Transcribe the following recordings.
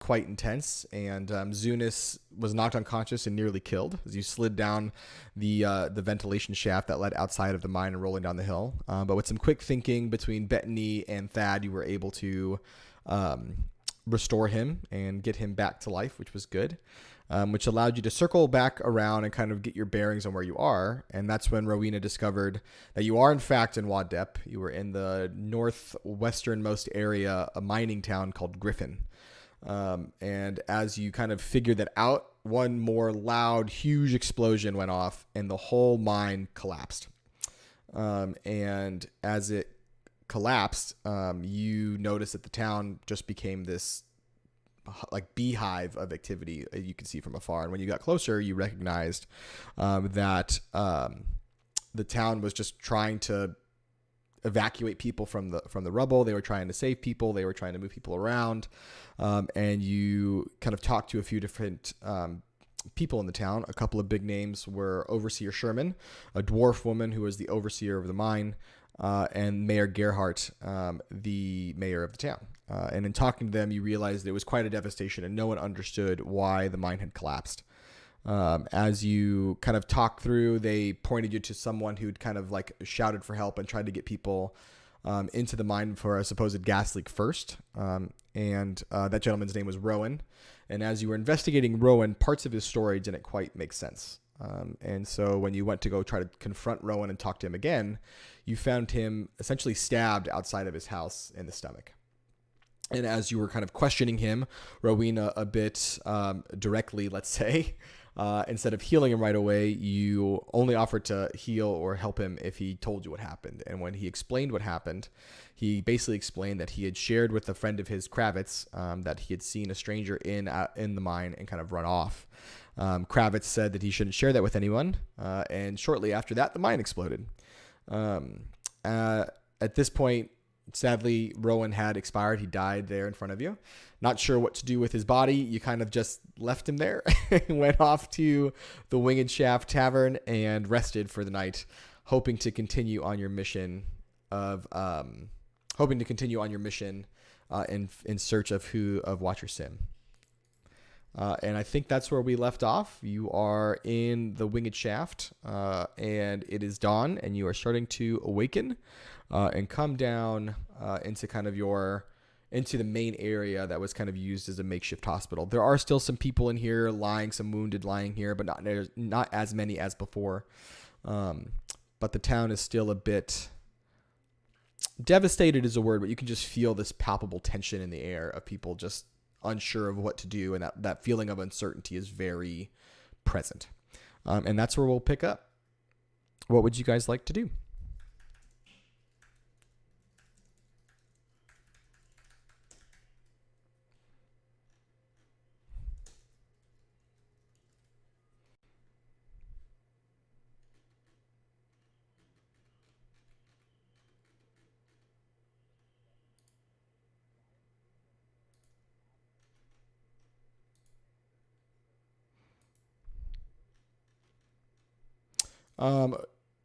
quite intense, and Zunis was knocked unconscious and nearly killed as you slid down the ventilation shaft that led outside of the mine and rolling down the hill. But with some quick thinking between Bettany and Thad, you were able to restore him and get him back to life, which was good. Which allowed you to circle back around and kind of get your bearings on where you are. And that's when Rowena discovered that you are, in fact, in Wadep. You were in the northwesternmost area, a mining town called Griffon. And as you kind of figured that out, one more loud, huge explosion went off, and the whole mine collapsed. And as it collapsed, you noticed that the town just became this like beehive of activity you could see from afar. And when you got closer, you recognized that the town was just trying to evacuate people from the rubble. They were trying to save people. They were trying to move people around. And you kind of talked to a few different people in the town. A couple of big names were Overseer Sherman, a dwarf woman who was the overseer of the mine, and Mayor Gerhardt, the mayor of the town. And in talking to them, you realized it was quite a devastation, and no one understood why the mine had collapsed. As you kind of talked through, they pointed you to someone who'd kind of like shouted for help and tried to get people into the mine for a supposed gas leak first. And that gentleman's name was Rowan. And as you were investigating Rowan, parts of his story didn't quite make sense. And so when you went to go try to confront Rowan and talk to him again, you found him essentially stabbed outside of his house in the stomach. And as you were kind of questioning him, Rowena, a bit directly, let's say, instead of healing him right away, you only offered to heal or help him if he told you what happened. And when he explained what happened, he basically explained that he had shared with a friend of his, Kravitz, that he had seen a stranger in the mine and kind of run off. Kravitz said that he shouldn't share that with anyone. And shortly after that, the mine exploded. At this point, sadly, Rowan had expired. He died there in front of you. Not sure what to do with his body. You kind of just left him there and went off to the Winged Shaft Tavern and rested for the night, hoping to continue on your mission in search of Watcher Sim. And I think that's where we left off. You are in the Winged Shaft, and it is dawn, and you are starting to awaken and come down into kind of into the main area that was kind of used as a makeshift hospital. There are still some people in here some wounded lying here, but not as many as before. But the town is still a bit devastated is a word, but you can just feel this palpable tension in the air of people just unsure of what to do, and that feeling of uncertainty is very present. And that's where we'll pick up. What would you guys like to do?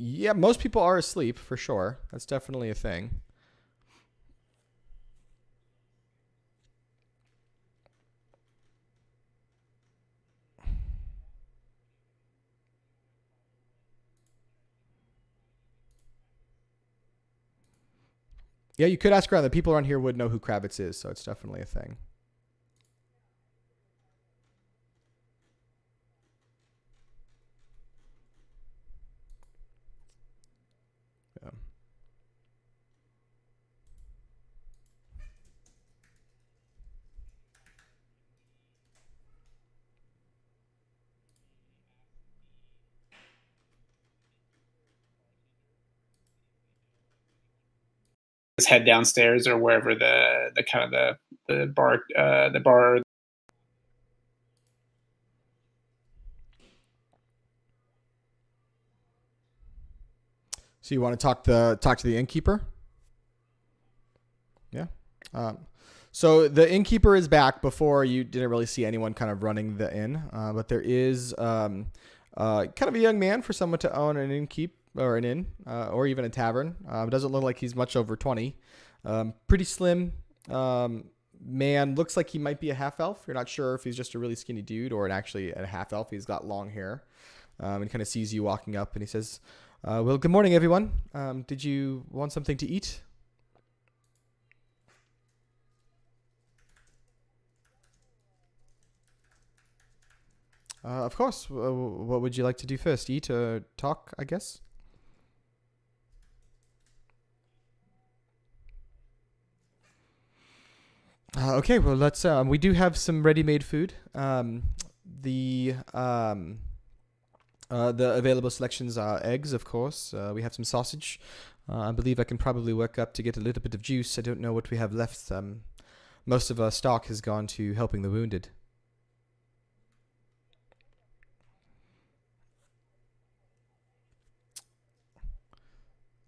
Yeah, most people are asleep for sure. That's definitely a thing. Yeah, you could ask around. The people around here would know who Kravitz is, so it's definitely a thing. Yeah. Head downstairs or wherever the kind of the bar. So you want to talk to the innkeeper? Yeah. So the innkeeper is back. Before, you didn't really see anyone kind of running the inn, but there is kind of a young man for someone to own an innkeep or an inn or even a tavern. Doesn't look like he's much over 20. Pretty slim, man looks like he might be a half elf. You're not sure if he's just a really skinny dude or actually a half elf. He's got long hair, and kind of sees you walking up, and he says, "Well, good morning, everyone. Did you want something to eat?" Of course. What would you like to do first? Eat or talk, I guess? Okay, well, let's. We do have some ready-made food. The the available selections are eggs, of course. We have some sausage. I believe I can probably work up to get a little bit of juice. I don't know what we have left. Most of our stock has gone to helping the wounded.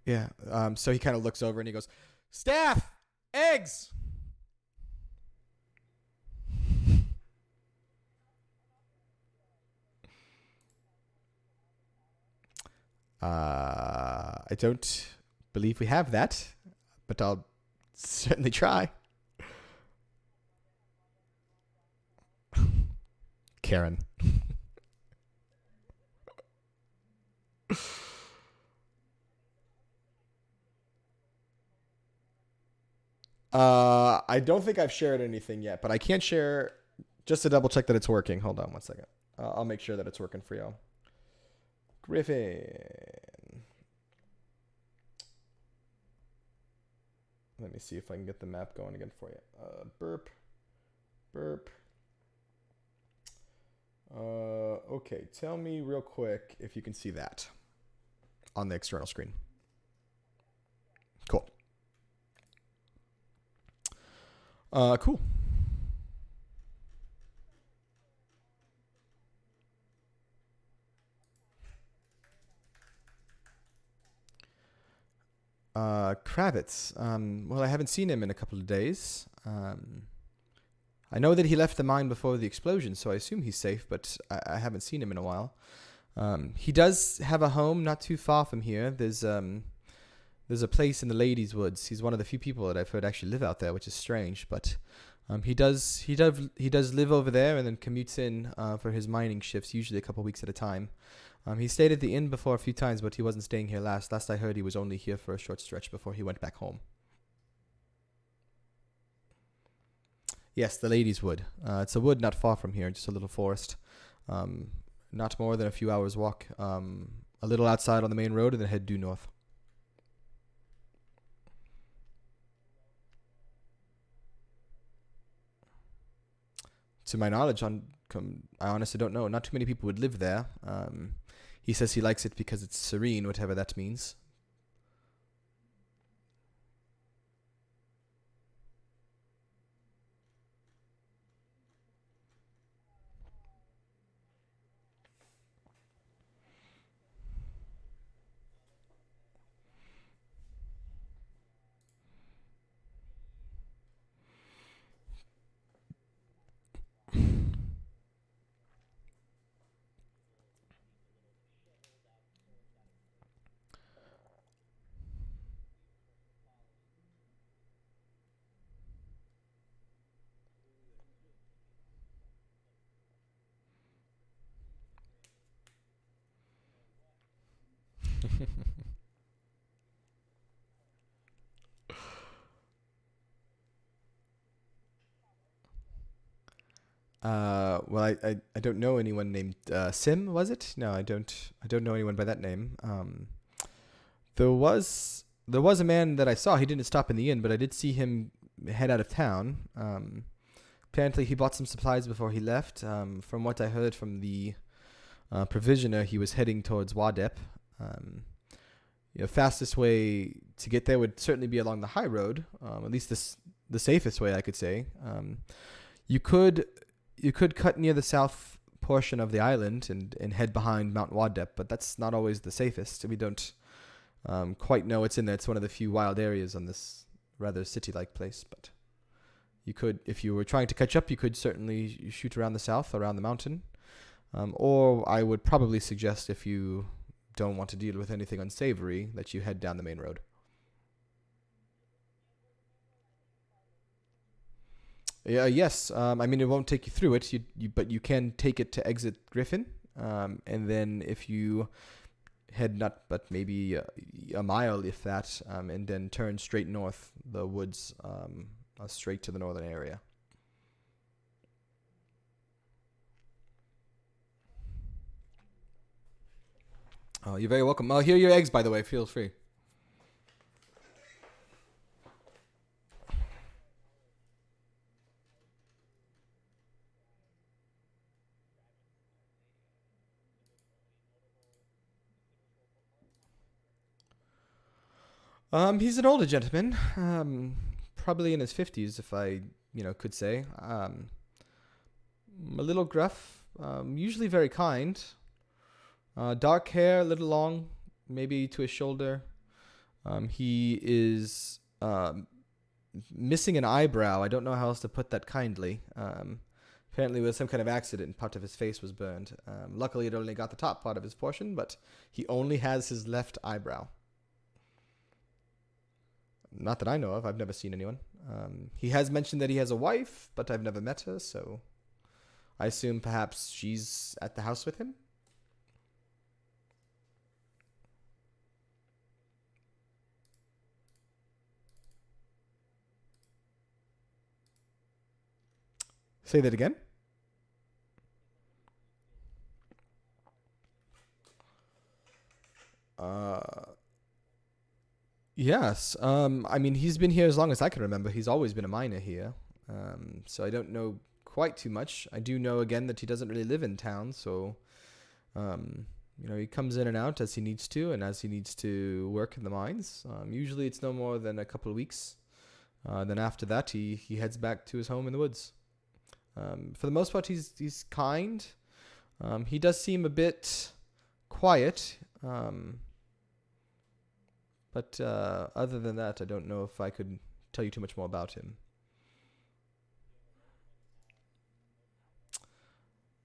Yeah. So he kind of looks over and he goes, "Staff, eggs." I don't believe we have that, but I'll certainly try. Karen. I don't think I've shared anything yet, but I can't share just to double check that it's working. Hold on one second. I'll make sure that it's working for you. Griffon. Let me see if I can get the map going again for you. Burp. Burp. Okay, tell me real quick if you can see that on the external screen. Cool. Cool. Kravitz. Well, I haven't seen him in a couple of days. I know that he left the mine before the explosion, so I assume he's safe, but I haven't seen him in a while. He does have a home not too far from here. There's a place in the Ladies' Woods. He's one of the few people that I've heard actually live out there, which is strange, but he does live over there and then commutes in for his mining shifts, usually a couple weeks at a time. He stayed at the inn before a few times, but he wasn't staying here last. Last I heard, he was only here for a short stretch before he went back home. Yes, the Ladies' Wood. It's a wood not far from here, just a little forest. Not more than a few hours' walk. A little outside on the main road and then head due north. To my knowledge, I honestly don't know. Not too many people would live there. He says he likes it because it's serene, whatever that means. Well, I don't know anyone named Sim. Was it? No, I don't know anyone by that name. There was a man that I saw. He didn't stop in the inn, but I did see him head out of town. Apparently, he bought some supplies before he left. From what I heard from the provisioner, he was heading towards Wadep. Fastest way to get there would certainly be along the high road. At least the safest way, I could say. You could cut near the south portion of the island and head behind Mount Wadep, but that's not always the safest. We don't quite know what's in there. It's one of the few wild areas on this rather city-like place, but you could, if you were trying to catch up, you could certainly shoot around the south, around the mountain. Or I would probably suggest, if you don't want to deal with anything unsavory, that you head down the main road. Yeah, yes. I mean, it won't take you through it, but you can take it to exit Griffon. And then if you head not but maybe a mile, if that, and then turn straight north, the woods, straight to the northern area. Oh, you're very welcome. Oh, here are your eggs, by the way. Feel free. He's an older gentleman, probably in his 50s, if I, could say. A little gruff, usually very kind. Dark hair, a little long, maybe to his shoulder. He is missing an eyebrow. I don't know how else to put that kindly. Apparently, with some kind of accident, part of his face was burned. Luckily, it only got the top part of his portion, but he only has his left eyebrow. Not that I know of. I've never seen anyone. He has mentioned that he has a wife, but I've never met her, so I assume perhaps she's at the house with him. Say that again. Yes. I mean, he's been here as long as I can remember. He's always been a miner here. So I don't know quite too much. I do know, again, that he doesn't really live in town. So, he comes in and out as he needs to and as he needs to work in the mines. Usually it's no more than a couple of weeks. Then after that, he heads back to his home in the woods. For the most part, he's kind. He does seem a bit quiet. But other than that, I don't know if I could tell you too much more about him.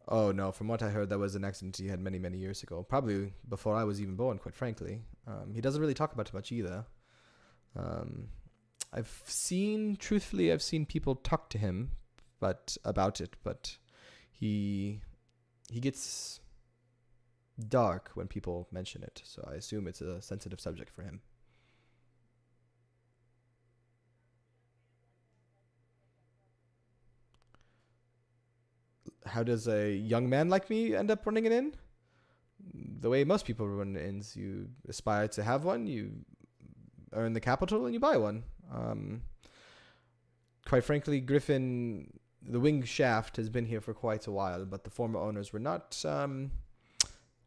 Oh, no. From what I heard, that was an accident he had many, many years ago. Probably before I was even born, quite frankly. He doesn't really talk about it much either. Truthfully, I've seen people talk to him about it, but he gets dark when people mention it. So I assume it's a sensitive subject for him. How does a young man like me end up running it in? The way most people run inns, you aspire to have one, you earn the capital, and you buy one. Quite frankly, Griffon, the wing shaft has been here for quite a while, but the former owners were not,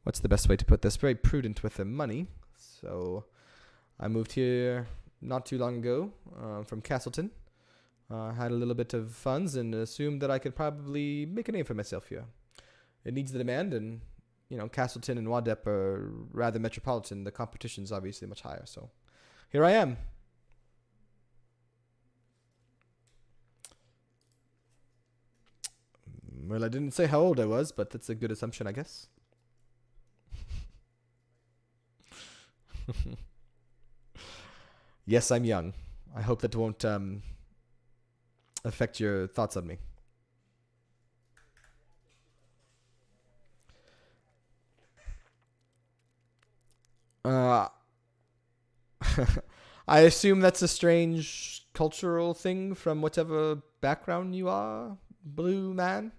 what's the best way to put this, very prudent with their money. So I moved here not too long ago from Castleton. Had a little bit of funds and assumed that I could probably make a name for myself here. It needs the demand, and Castleton and Wadep are rather metropolitan. The competition's obviously much higher, so here I am. Well, I didn't say how old I was, but that's a good assumption, I guess. Yes, I'm young. I hope that won't affect your thoughts on me. Uh, I assume that's a strange cultural thing from whatever background you are, blue man.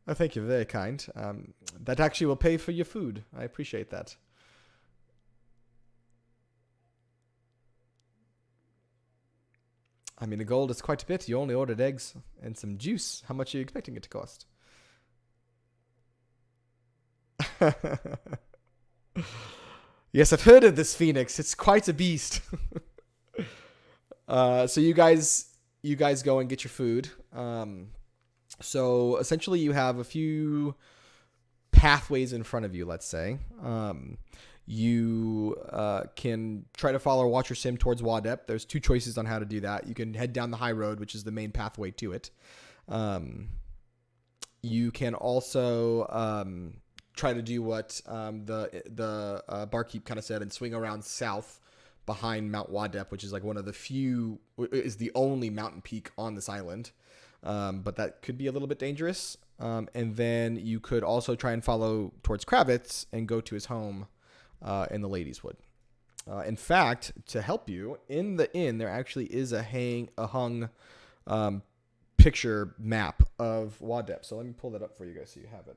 Oh, thank you, very kind. That actually will pay for your food. I appreciate that. I mean, the gold is quite a bit. You only ordered eggs and some juice. How much are you expecting it to cost? Yes, I've heard of this phoenix. It's quite a beast. So you guys go and get your food. So essentially, you have a few pathways in front of you, let's say. You can try to follow Watcher Sim towards Wadep. There's two choices on how to do that. You can head down the high road, which is the main pathway to it. You can also try to do what the barkeep kind of said and swing around south behind Mount Wadep, which is like one of the few, is the only mountain peak on this island. But that could be a little bit dangerous. And then you could also try and follow towards Kravitz and go to his home in the Ladies' Wood. In fact, to help you, in the inn, there actually is a hung picture map of Wadep. So let me pull that up for you guys so you have it.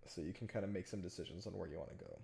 So you can kind of make some decisions on where you want to go.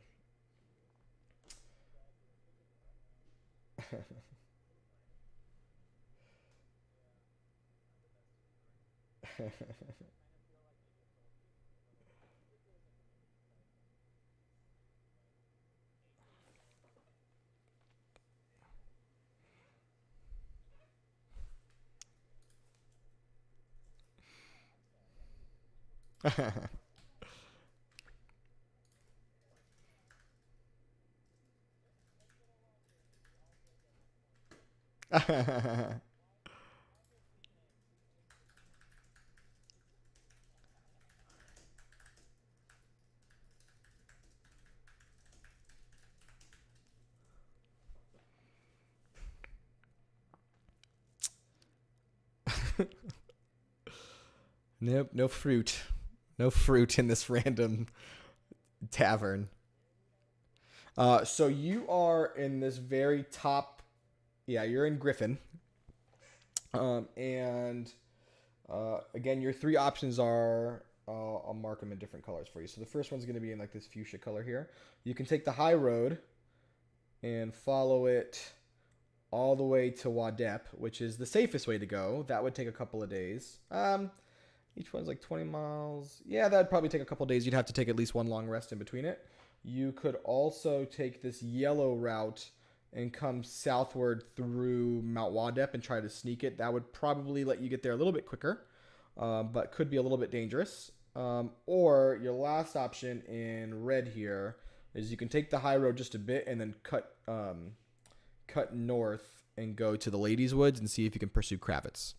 Nope, no fruit. No fruit in this random tavern. So you are in this very top. Yeah, you're in Griffon. And again, your three options are. I'll mark them in different colors for you. So the first one's going to be in like this fuchsia color here. You can take the high road and follow it all the way to Wadep, which is the safest way to go. That would take a couple of days. Each one's like 20 miles. Yeah, that'd probably take a couple of days. You'd have to take at least one long rest in between it. You could also take this yellow route and come southward through Mount Wadep and try to sneak it. That would probably let you get there a little bit quicker, but could be a little bit dangerous. Or your last option in red here is you can take the high road just a bit and then cut north and go to the Ladies' Woods and see if you can pursue Kravitz.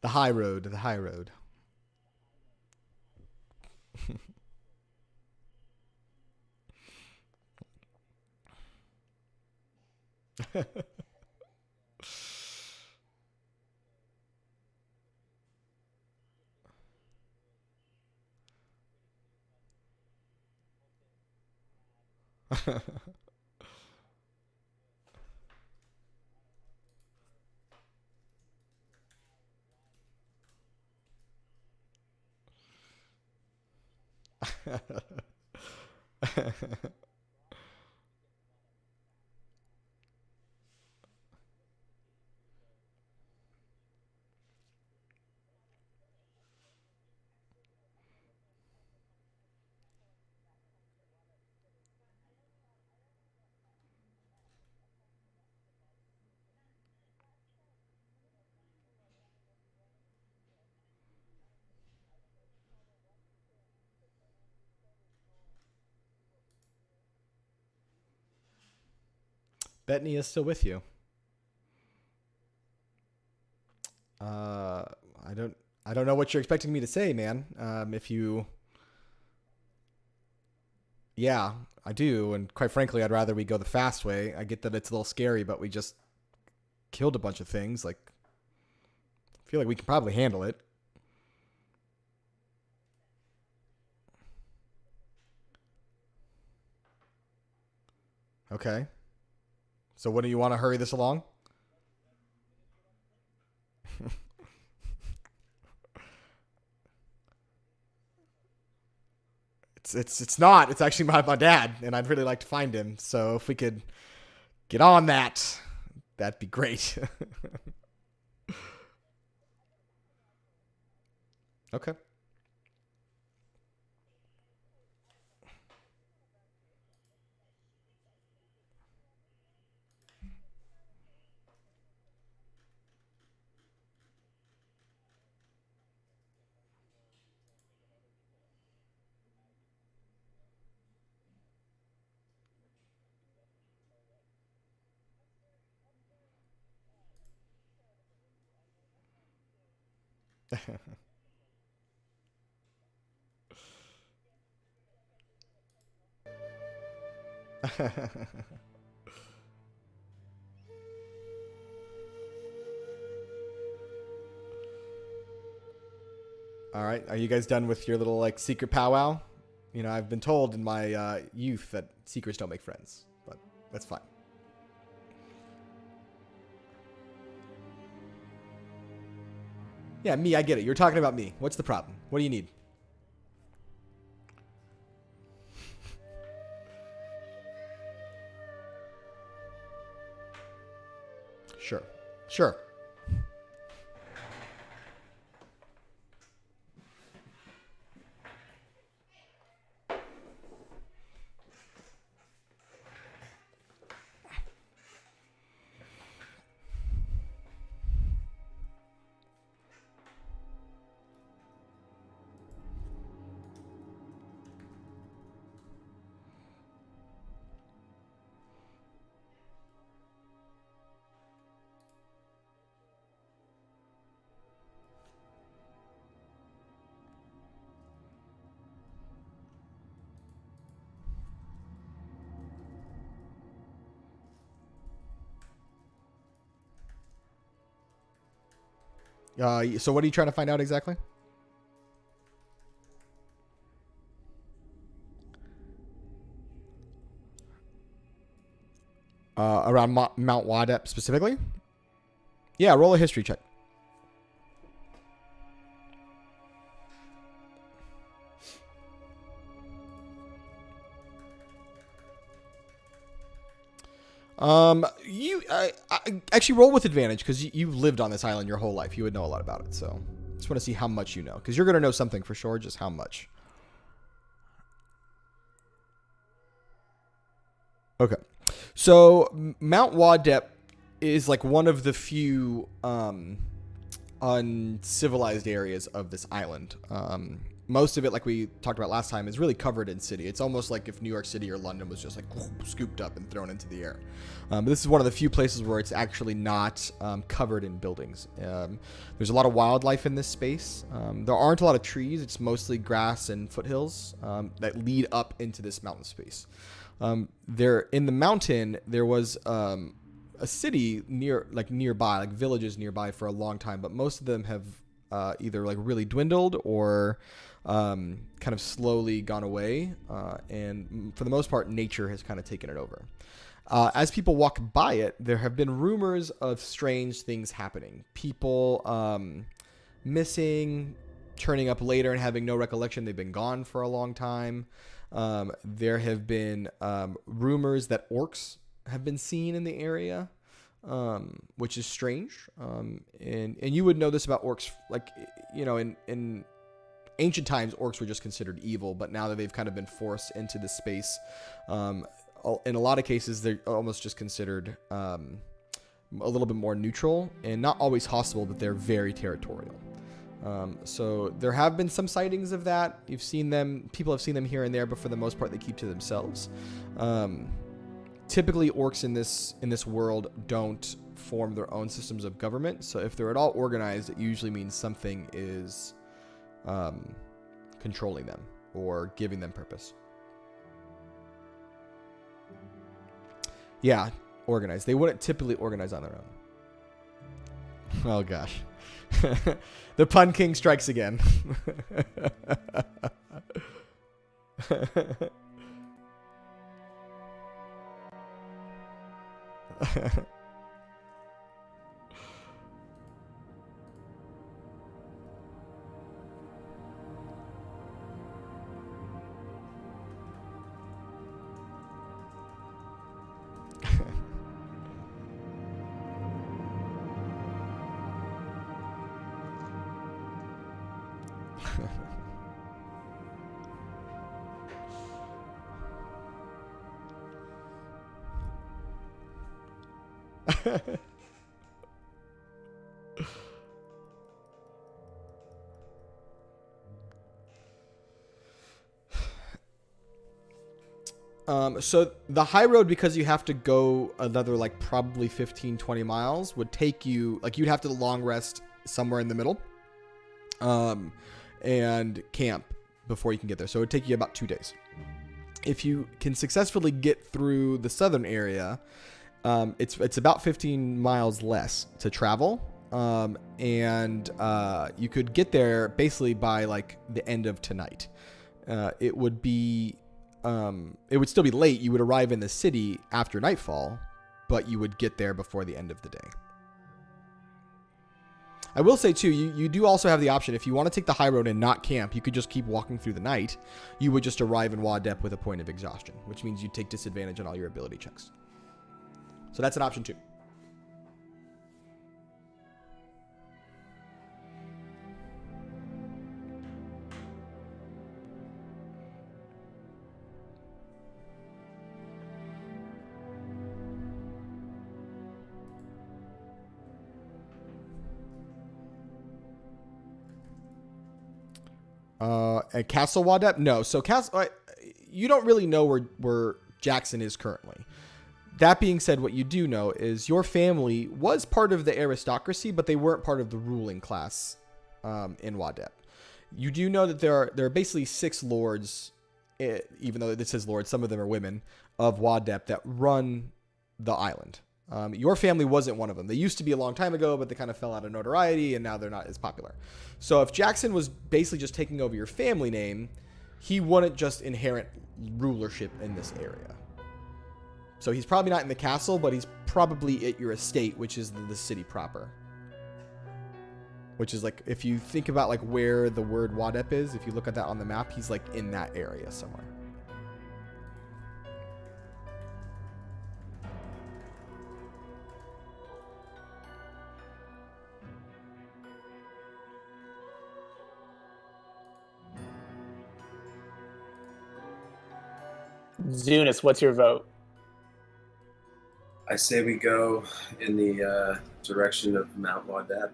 The high road, the high road. Bettany is still with you. I don't know what you're expecting me to say, man. Yeah, I do, and quite frankly, I'd rather we go the fast way. I get that it's a little scary, but we just killed a bunch of things. Like, I feel like we can probably handle it. Okay. So what do you want to hurry this along? It's not. It's actually my dad, and I'd really like to find him. So if we could get on that, that'd be great. Okay. All right. Are you guys done with your little like secret powwow? You know, I've been told in my youth that secrets don't make friends, but that's fine. Yeah, me, I get it. You're talking about me. What's the problem? What do you need? Sure. Sure. So what are you trying to find out exactly? Around Mount Wadep specifically? Yeah, roll a history check. I actually roll with advantage because you've lived on this island your whole life. You would know a lot about it. So just want to see how much you know because you're gonna know something for sure. Just how much? Okay. So Mount Wadep is like one of the few uncivilized areas of this island. Most of it, like we talked about last time, is really covered in city. It's almost like if New York City or London was just like scooped up and thrown into the air. But this is one of the few places where it's actually not covered in buildings. There's a lot of wildlife in this space. There aren't a lot of trees. It's mostly grass and foothills that lead up into this mountain space. There in the mountain, there was a city nearby, like villages nearby for a long time, but most of them have either like really dwindled or kind of slowly gone away. And for the most part, nature has kind of taken it over. As people walk by it, there have been rumors of strange things happening. People missing, turning up later and having no recollection they've been gone for a long time. There have been rumors that orcs have been seen in the area, which is strange. And you would know this about orcs, like, you know, in ancient times, orcs were just considered evil, but now that they've kind of been forced into this space, in a lot of cases, they're almost just considered a little bit more neutral and not always hostile, but they're very territorial. So there have been some sightings of that. You've seen them, people have seen them here and there, but for the most part, they keep to themselves. typically orcs in this world don't form their own systems of government. So if they're at all organized, it usually means something is controlling them or giving them purpose. Yeah, organized. They wouldn't typically organize on their own. Oh gosh. The pun king strikes again. So the high road, because you have to go another like probably 15, 20 miles, would take you, like, you'd have to long rest somewhere in the middle and camp before you can get there. So it would take you about 2 days. If you can successfully get through the southern area, it's about 15 miles less to travel. And you could get there basically by like the end of tonight. It would still be late. You would arrive in the city after nightfall, but you would get there before the end of the day. I will say too, you do also have the option, if you want to take the high road and not camp, you could just keep walking through the night. You would just arrive in Wadep with a point of exhaustion, which means you take disadvantage on all your ability checks. So that's an option too. At Castle Wadep? No. So you don't really know where Jackson is currently. That being said, what you do know is your family was part of the aristocracy, but they weren't part of the ruling class in Wadep. You do know that there are basically 6 lords, even though this is lords, some of them are women, of Wadep that run the island. Your family wasn't one of them. They used to be a long time ago, but they kind of fell out of notoriety, and now they're not as popular. So if Jackson was basically just taking over your family name, he wouldn't just inherit rulership in this area. So he's probably not in the castle, but he's probably at your estate, which is the city proper. Which is like, if you think about like where the word Wadep is, if you look at that on the map, he's like in that area somewhere. Zunis, what's your vote? I say we go in the direction of Mount Wadep.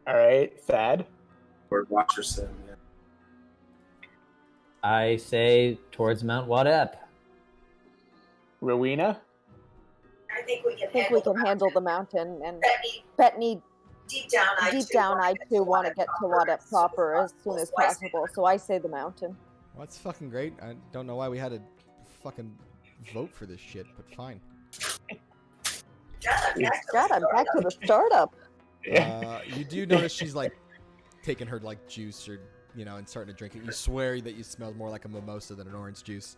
All right, Thad? Or Watcherson, yeah. I say towards Mount Wadep. Rowena? I think we can handle the mountain. And Bettany, deep down, I too want to get to Wadep proper as soon as possible. So I say the mountain. Well, that's fucking great. I don't know why we had to fucking vote for this shit, but fine. God, I'm back to the startup. You do notice she's like taking her like juice or and starting to drink it. You swear that you smell more like a mimosa than an orange juice.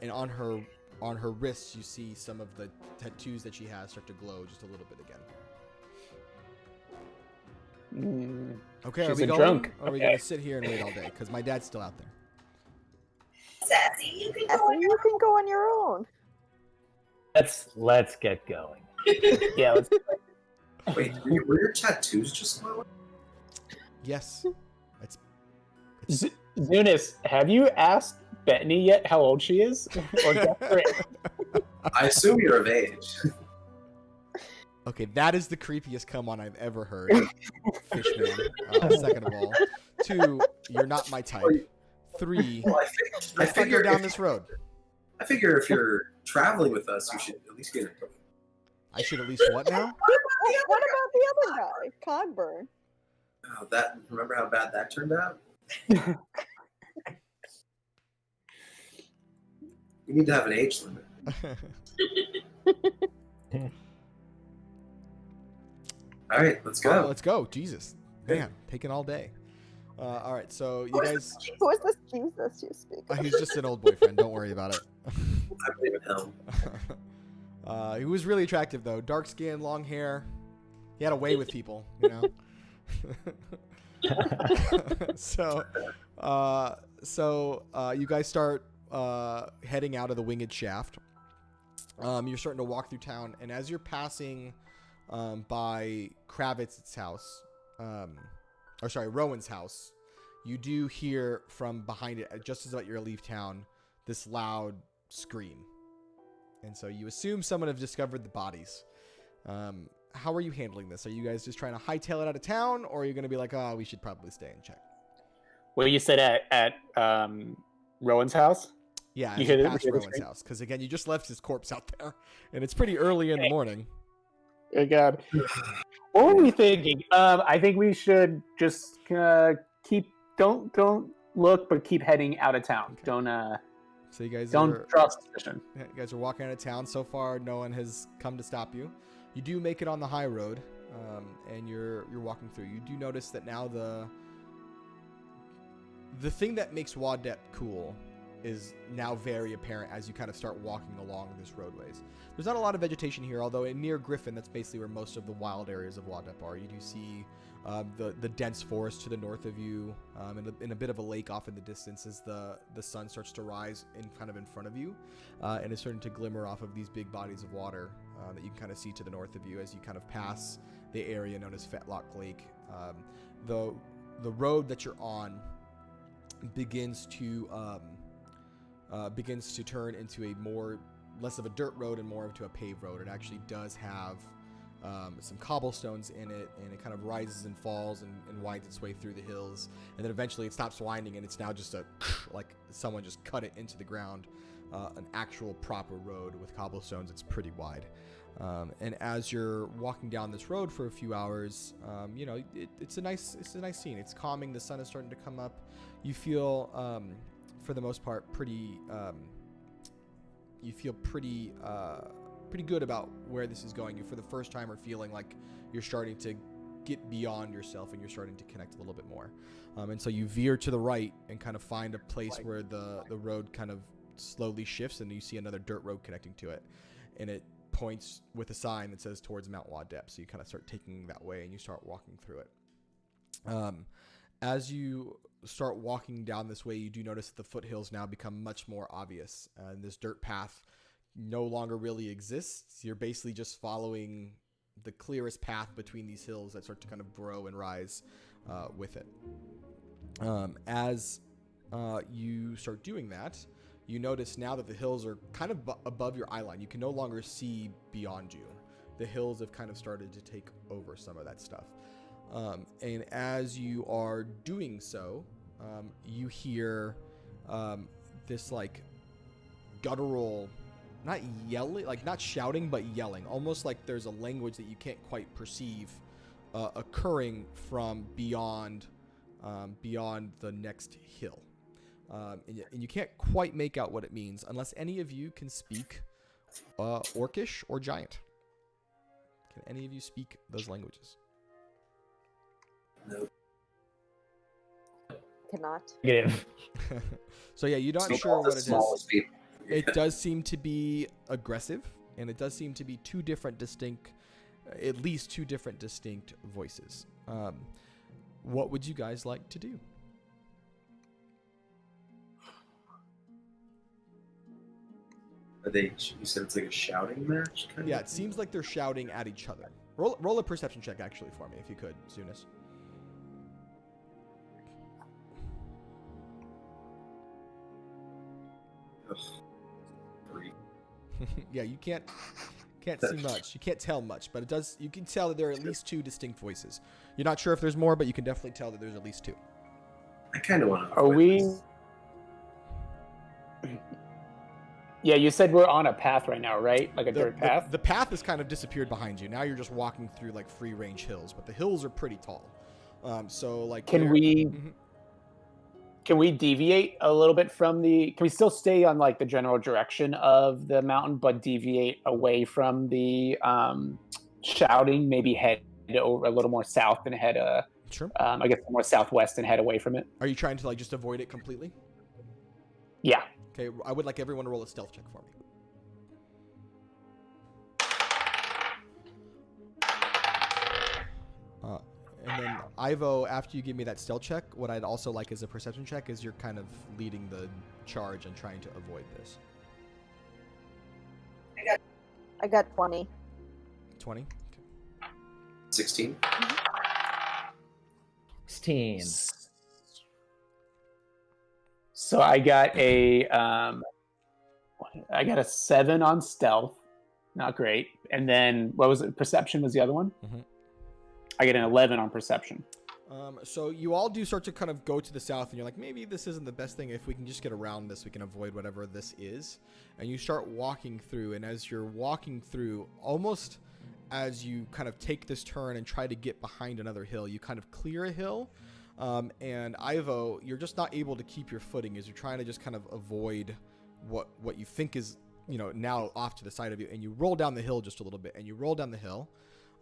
And on her wrists, you see some of the tattoos that she has start to glow just a little bit again. Okay, She's are we going? drunk. Or are we gonna sit here and wait all day? Because my dad's still out there. Sassy, you can go on your own. Let's get going. Yeah, let's. Wait, were your tattoos just glowing? Yes. Zunis, have you asked Bettany yet how old she is? Or I assume you're of age. Okay, that is the creepiest come on I've ever heard. Fishman. Second of all. 2, you're not my type. 3, Well, I figure down this road. I figure if you're traveling with us, you should at least get a. I should at least what now? What about the other guy, Cogburn? Oh, that remember how bad that turned out? You need to have an age limit. All right, let's go. Oh, let's go. Jesus, man, taking all day. All right, so you guys. Who is this Jesus you speak of? He's just an old boyfriend. Don't worry about it. I believe in him. He was really attractive though. Dark skin, long hair. He had a way with people, you know. so you guys start heading out of the winged shaft. You're starting to walk through town, and as you're passing by Kravitz's house, Rowan's house, you do hear from behind it, just as about you leave town, this loud scream. And so you assume someone have discovered the bodies. How are you handling this? Are you guys just trying to hightail it out of town, or are you going to be like, oh, we should probably stay and check? Well, you said at Rowan's house? Yeah, you hit past Rowan's house. Because, again, you just left his corpse out there, and it's pretty early in the morning. Oh, God. What were we thinking? I think we should just don't look, but keep heading out of town. Okay. So you guys don't draw suspicion. You guys are walking out of town. So far, no one has come to stop you. You do make it on the high road, and you're walking through. You do notice that now the thing that makes Wadep cool is now very apparent as you kind of start walking along this roadways. There's not a lot of vegetation here, although near Griffon, that's basically where most of the wild areas of Wadep are. You do see the dense forest to the north of you, and a bit of a lake off in the distance as the sun starts to rise in front of you, and it's starting to glimmer off of these big bodies of water that you can kind of see to the north of you as you kind of pass the area known as Fetlock Lake. The road that you're on begins to turn into a less of a dirt road and more into a paved road. It actually does have some cobblestones in it, and it kind of rises and falls and winds its way through the hills, and then eventually it stops winding, and it's now just like someone just cut it into the ground, an actual proper road with cobblestones. It's pretty wide, and as you're walking down this road for a few hours, it's a nice scene. It's calming. The sun is starting to come up. You feel for the most part pretty good about where this is going. You, for the first time, are feeling like you're starting to get beyond yourself and you're starting to connect a little bit more. And so you veer to the right and kind of find a place where the road kind of slowly shifts, and you see another dirt road connecting to it. And it points with a sign that says towards Mount Wadep. So you kind of start taking that way and you start walking through it. As you start walking down this way, you do notice that the foothills now become much more obvious. And this dirt path no longer really exists. You're basically just following the clearest path between these hills that start to kind of grow and rise with it. As you start doing that, you notice now that the hills are kind of above your eye line. You can no longer see beyond you. The hills have kind of started to take over some of that stuff. And as you are doing so, you hear this like guttural, not yelling, like not shouting, but yelling, almost like there's a language that you can't quite perceive occurring from beyond the next hill. And you can't quite make out what it means unless any of you can speak Orcish or Giant. Can any of you speak those languages? No. Cannot. Negative. So yeah, you're not sure what it is. People. It does seem to be aggressive, and it does seem to be at least two different distinct voices. What would you guys like to do? You said it's like a shouting match? Yeah, it seems like they're shouting at each other. Roll a perception check, actually, for me, if you could, Zunis. Yeah, you can't see much. You can't tell much, but you can tell that there are at least two distinct voices. You're not sure if there's more, but you can definitely tell that there's at least two. I kind of want to. Are we? Yeah, you said we're on a path right now, right? Like a dirt path? The path has kind of disappeared behind you. Now you're just walking through like free range hills, but the hills are pretty tall. So like Can we deviate a little bit from can we still stay on like the general direction of the mountain, but deviate away from the shouting, maybe head over a little more south and head sure. I guess more southwest and head away from it. Are you trying to like just avoid it completely? Yeah. Okay, I would like everyone to roll a stealth check for me. And then Ivo, after you give me that stealth check, what I'd also like is a perception check, is you're kind of leading the charge and trying to avoid this. I got 20. 20? Okay. 16. 16. So I got a 7 on stealth, not great. And then what was it? Perception was the other one. Mm-hmm. I get an 11 on perception. So you all do start to kind of go to the south, and you're like, maybe this isn't the best thing. If we can just get around this, we can avoid whatever this is. And you start walking through, and as you're walking through, almost as you kind of take this turn and try to get behind another hill, you kind of clear a hill. And Ivo, you're just not able to keep your footing as you're trying to just kind of avoid what you think is, now off to the side of you. And you roll down the hill just a little bit, and you roll down the hill.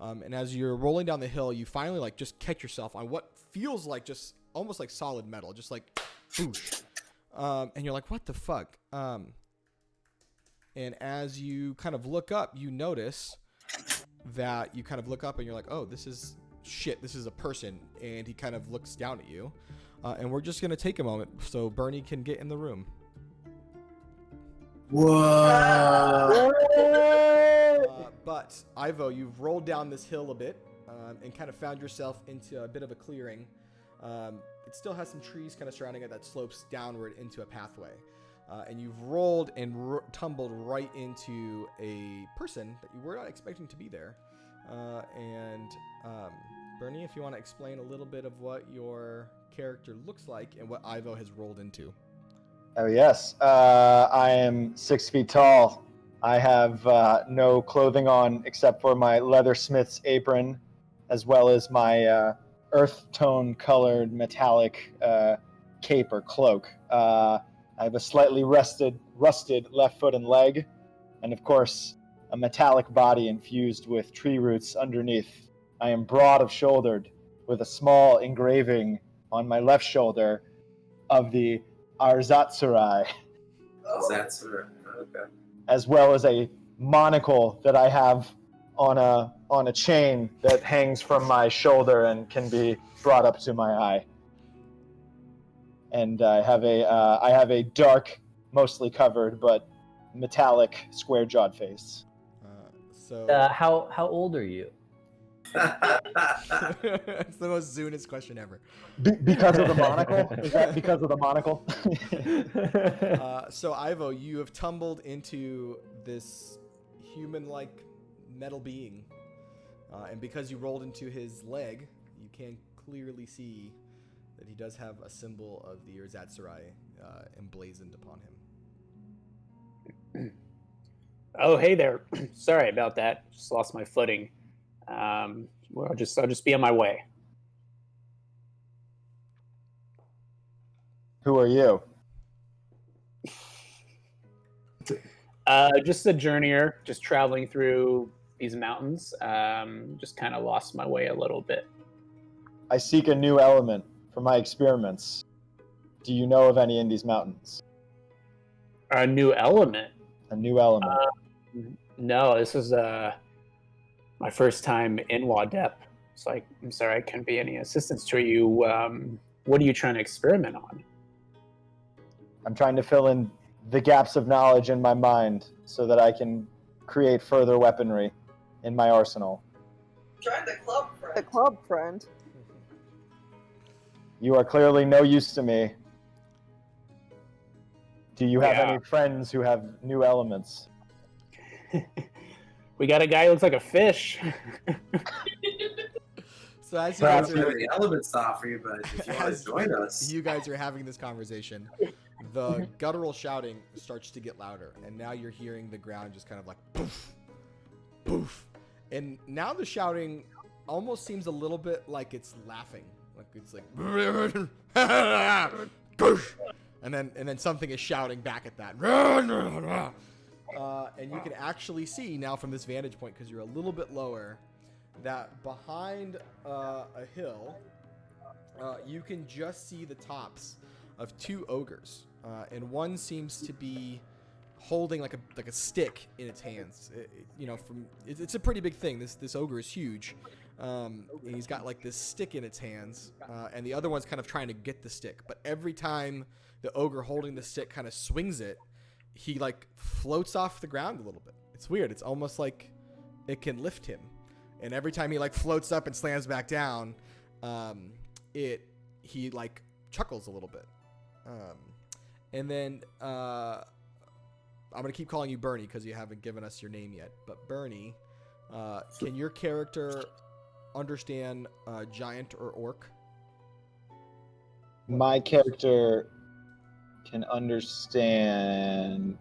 And as you're rolling down the hill, you finally like just catch yourself on what feels like just almost like solid metal, just like whoosh. And you're like, what the fuck? And as you kind of look up, you notice that you kind of look up and you're like, oh, this is shit. This is a person. And he kind of looks down at you. And we're just going to take a moment so Bernie can get in the room. Whoa! But Ivo, you've rolled down this hill a bit and kind of found yourself into a bit of a clearing. It still has some trees kind of surrounding it that slopes downward into a pathway. And you've rolled and tumbled right into a person that you were not expecting to be there. Bernie, if you want to explain a little bit of what your character looks like and what Ivo has rolled into. Oh, yes. I am 6 feet tall. I have no clothing on except for my leathersmith's apron, as well as my earth tone colored metallic cape or cloak. I have a slightly rusted left foot and leg, and of course, a metallic body infused with tree roots underneath. I am broad of shouldered, with a small engraving on my left shoulder of the Arzatsurai. Zatsurai. Okay. As well as a monocle that I have on a chain that hangs from my shoulder and can be brought up to my eye. And I have a dark, mostly covered, but metallic, square-jawed face. How old are you? It's the most Zunist question ever. Because of the monocle? Is that because of the monocle? So Ivo, you have tumbled into this human-like metal being, and because you rolled into his leg, you can clearly see that he does have a symbol of the Erzatsurai emblazoned upon him. Oh, hey there. Sorry about that. Just lost my footing. Well, I'll just be on my way. Who are you? Just a journeyer, just traveling through these mountains. Just kind of lost my way a little bit. I seek a new element for my experiments. Do you know of any in these mountains? A new element? A new element. No, this is my first time in Wadep. So I'm sorry I can't be any assistance to you. What are you trying to experiment on? I'm trying to fill in the gaps of knowledge in my mind so that I can create further weaponry in my arsenal. Try the club friend. The club friend. You are clearly no use to me. Do you have any friends who have new elements? We got a guy who looks like a fish. So as you Perhaps guys we are, have the elements to offer you, but if you want to join us, you guys are having this conversation, the guttural shouting starts to get louder, and now you're hearing the ground just kind of like poof, poof. And now the shouting almost seems a little bit like it's laughing. Like it's like and then something is shouting back at that. And you can actually see now from this vantage point, because you're a little bit lower, that behind a hill, you can just see the tops of 2 ogres, and one seems to be holding like a stick in its hands. It's a pretty big thing. This ogre is huge, and he's got like this stick in its hands, and the other one's kind of trying to get the stick. But every time the ogre holding the stick kind of swings it, he like floats off the ground a little bit. It's weird. It's almost like it can lift him, and every time he like floats up and slams back down, he like chuckles a little bit. And then I'm gonna keep calling you Bernie because you haven't given us your name yet. But Bernie, can your character understand giant or orc? My character can understand.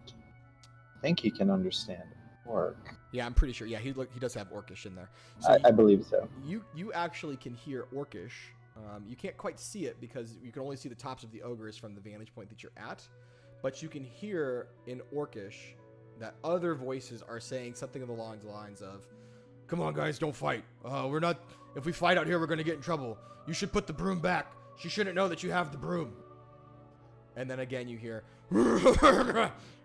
I think he can understand orc. Yeah, I'm pretty sure. Yeah, he does have orcish in there. So I believe so. You actually can hear orcish. You can't quite see it because you can only see the tops of the ogres from the vantage point that you're at. But you can hear in orcish that other voices are saying something along the lines of, "Come on, guys, don't fight. We're not. If we fight out here, we're going to get in trouble. You should put the broom back. She shouldn't know that you have the broom." And then again, you hear,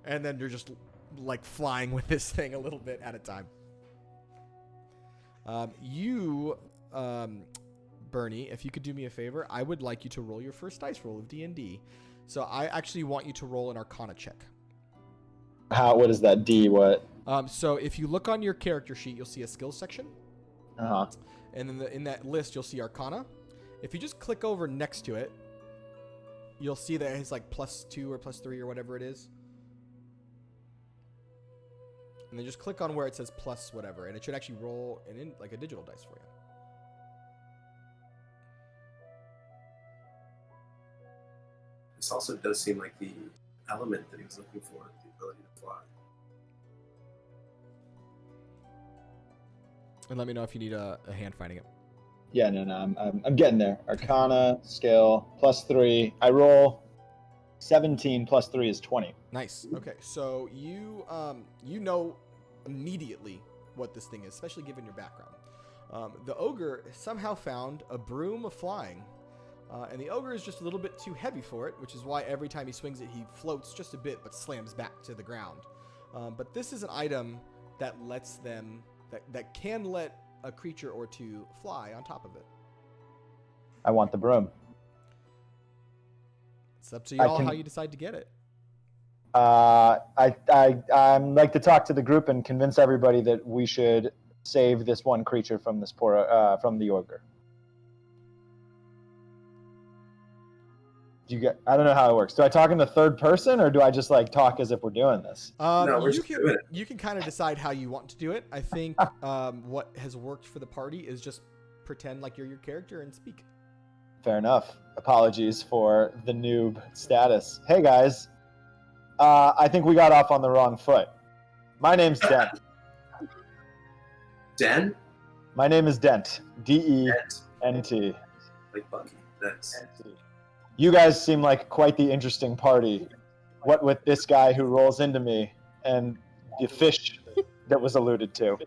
and then you're just like flying with this thing a little bit at a time. Bernie, if you could do me a favor, I would like you to roll your first dice roll of D&D. So I actually want you to roll an Arcana check. What is that? D what? So if you look on your character sheet, you'll see a skills section. Uh-huh. And then in that list, you'll see Arcana. If you just click over next to it, you'll see that it's like +2 or +3 or whatever it is. And then just click on where it says plus whatever, and it should actually roll like a digital dice for you. This also does seem like the element that he was looking for, the ability to fly. And let me know if you need a hand finding it. Yeah, no, I'm getting there. Arcana, skill, +3. I roll 17 +3 is 20. Nice. Okay, so you know immediately what this thing is, especially given your background. The ogre somehow found a broom of flying. And the ogre is just a little bit too heavy for it, which is why every time he swings it, he floats just a bit, but slams back to the ground. But this is an item that lets them, that can let a creature or two fly on top of it. I want the broom. It's up to y'all how you decide to get it. I'd like to talk to the group and convince everybody that we should save this one creature from this from the ogre. I don't know how it works. Do I talk in the third person, or do I just like talk as if we're doing this? No, we're just doing it. You can kind of decide how you want to do it. I think what has worked for the party is just pretend like you're your character and speak. Fair enough. Apologies for the noob status. Hey guys, I think we got off on the wrong foot. My name's Dent. Den? My name is Dent. D-E-N-T. Like Bucky. That's... You guys seem like quite the interesting party. What with this guy who rolls into me and the fish that was alluded to.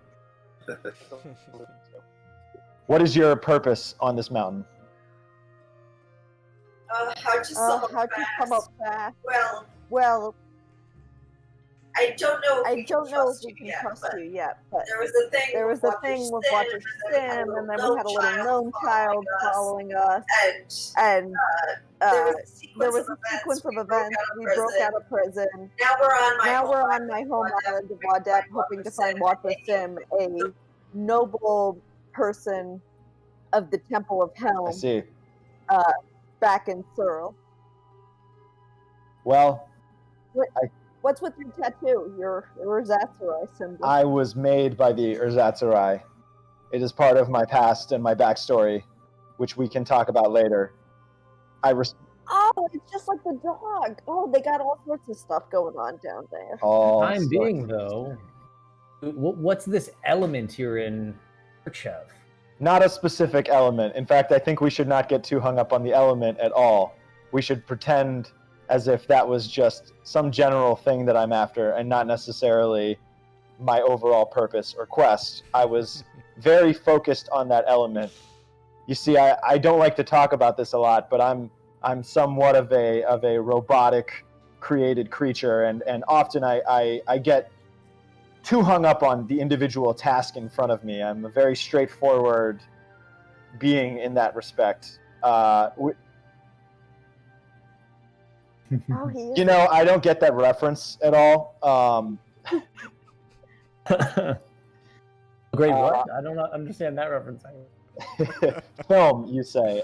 What is your purpose on this mountain? How'd you come up fast? Well, I don't know if we can trust you yet, but there was a thing with Watcher Sim, and then we had a little gnome child following us, and there was a sequence of events. We broke out of prison. Now we're on my home island of Wadep, hoping to find Watcher Sim, a noble person of the Temple of Helm. I see. Back in Searle. Well, What's with your tattoo? Your Urzatsirai symbol. I was made by the Urzatsirai. It is part of my past and my backstory, which we can talk about later. Oh, Oh, it's just like the dog. Oh, they got all sorts of stuff going on down there. All Time sorts. being, though, what's this element you're in search of? Not a specific element. In fact, I think we should not get too hung up on the element at all. We should pretend as if that was just some general thing that I'm after and not necessarily my overall purpose or quest. I was very focused on that element. You see, I don't like to talk about this a lot, but I'm somewhat of a robotic created creature, and often I get too hung up on the individual task in front of me. I'm a very straightforward being in that respect. Oh, he is. You know, I don't get that reference at all. Great, what? I don't understand that reference. Film, you say.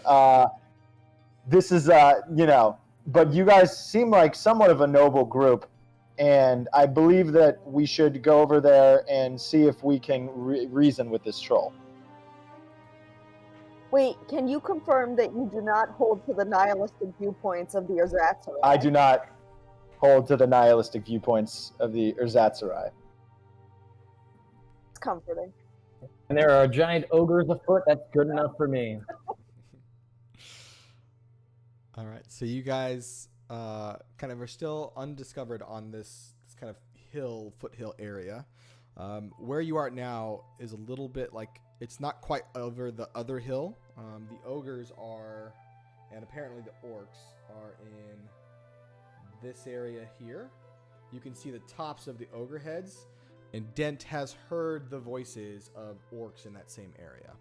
This is, but you guys seem like somewhat of a noble group, and I believe that we should go over there and see if we can reason with this troll. Wait, can you confirm that you do not hold to the nihilistic viewpoints of the Erzatzorai? I do not hold to the nihilistic viewpoints of the Erzatzorai. It's comforting. And there are giant ogres afoot. That's good enough for me. All right, so you guys kind of are still undiscovered on this kind of foothill area. Where you are now is a little bit like, it's not quite over the other hill. The ogres are, and apparently the orcs are in this area here. You can see the tops of the ogre heads, and Dent has heard the voices of orcs in that same area.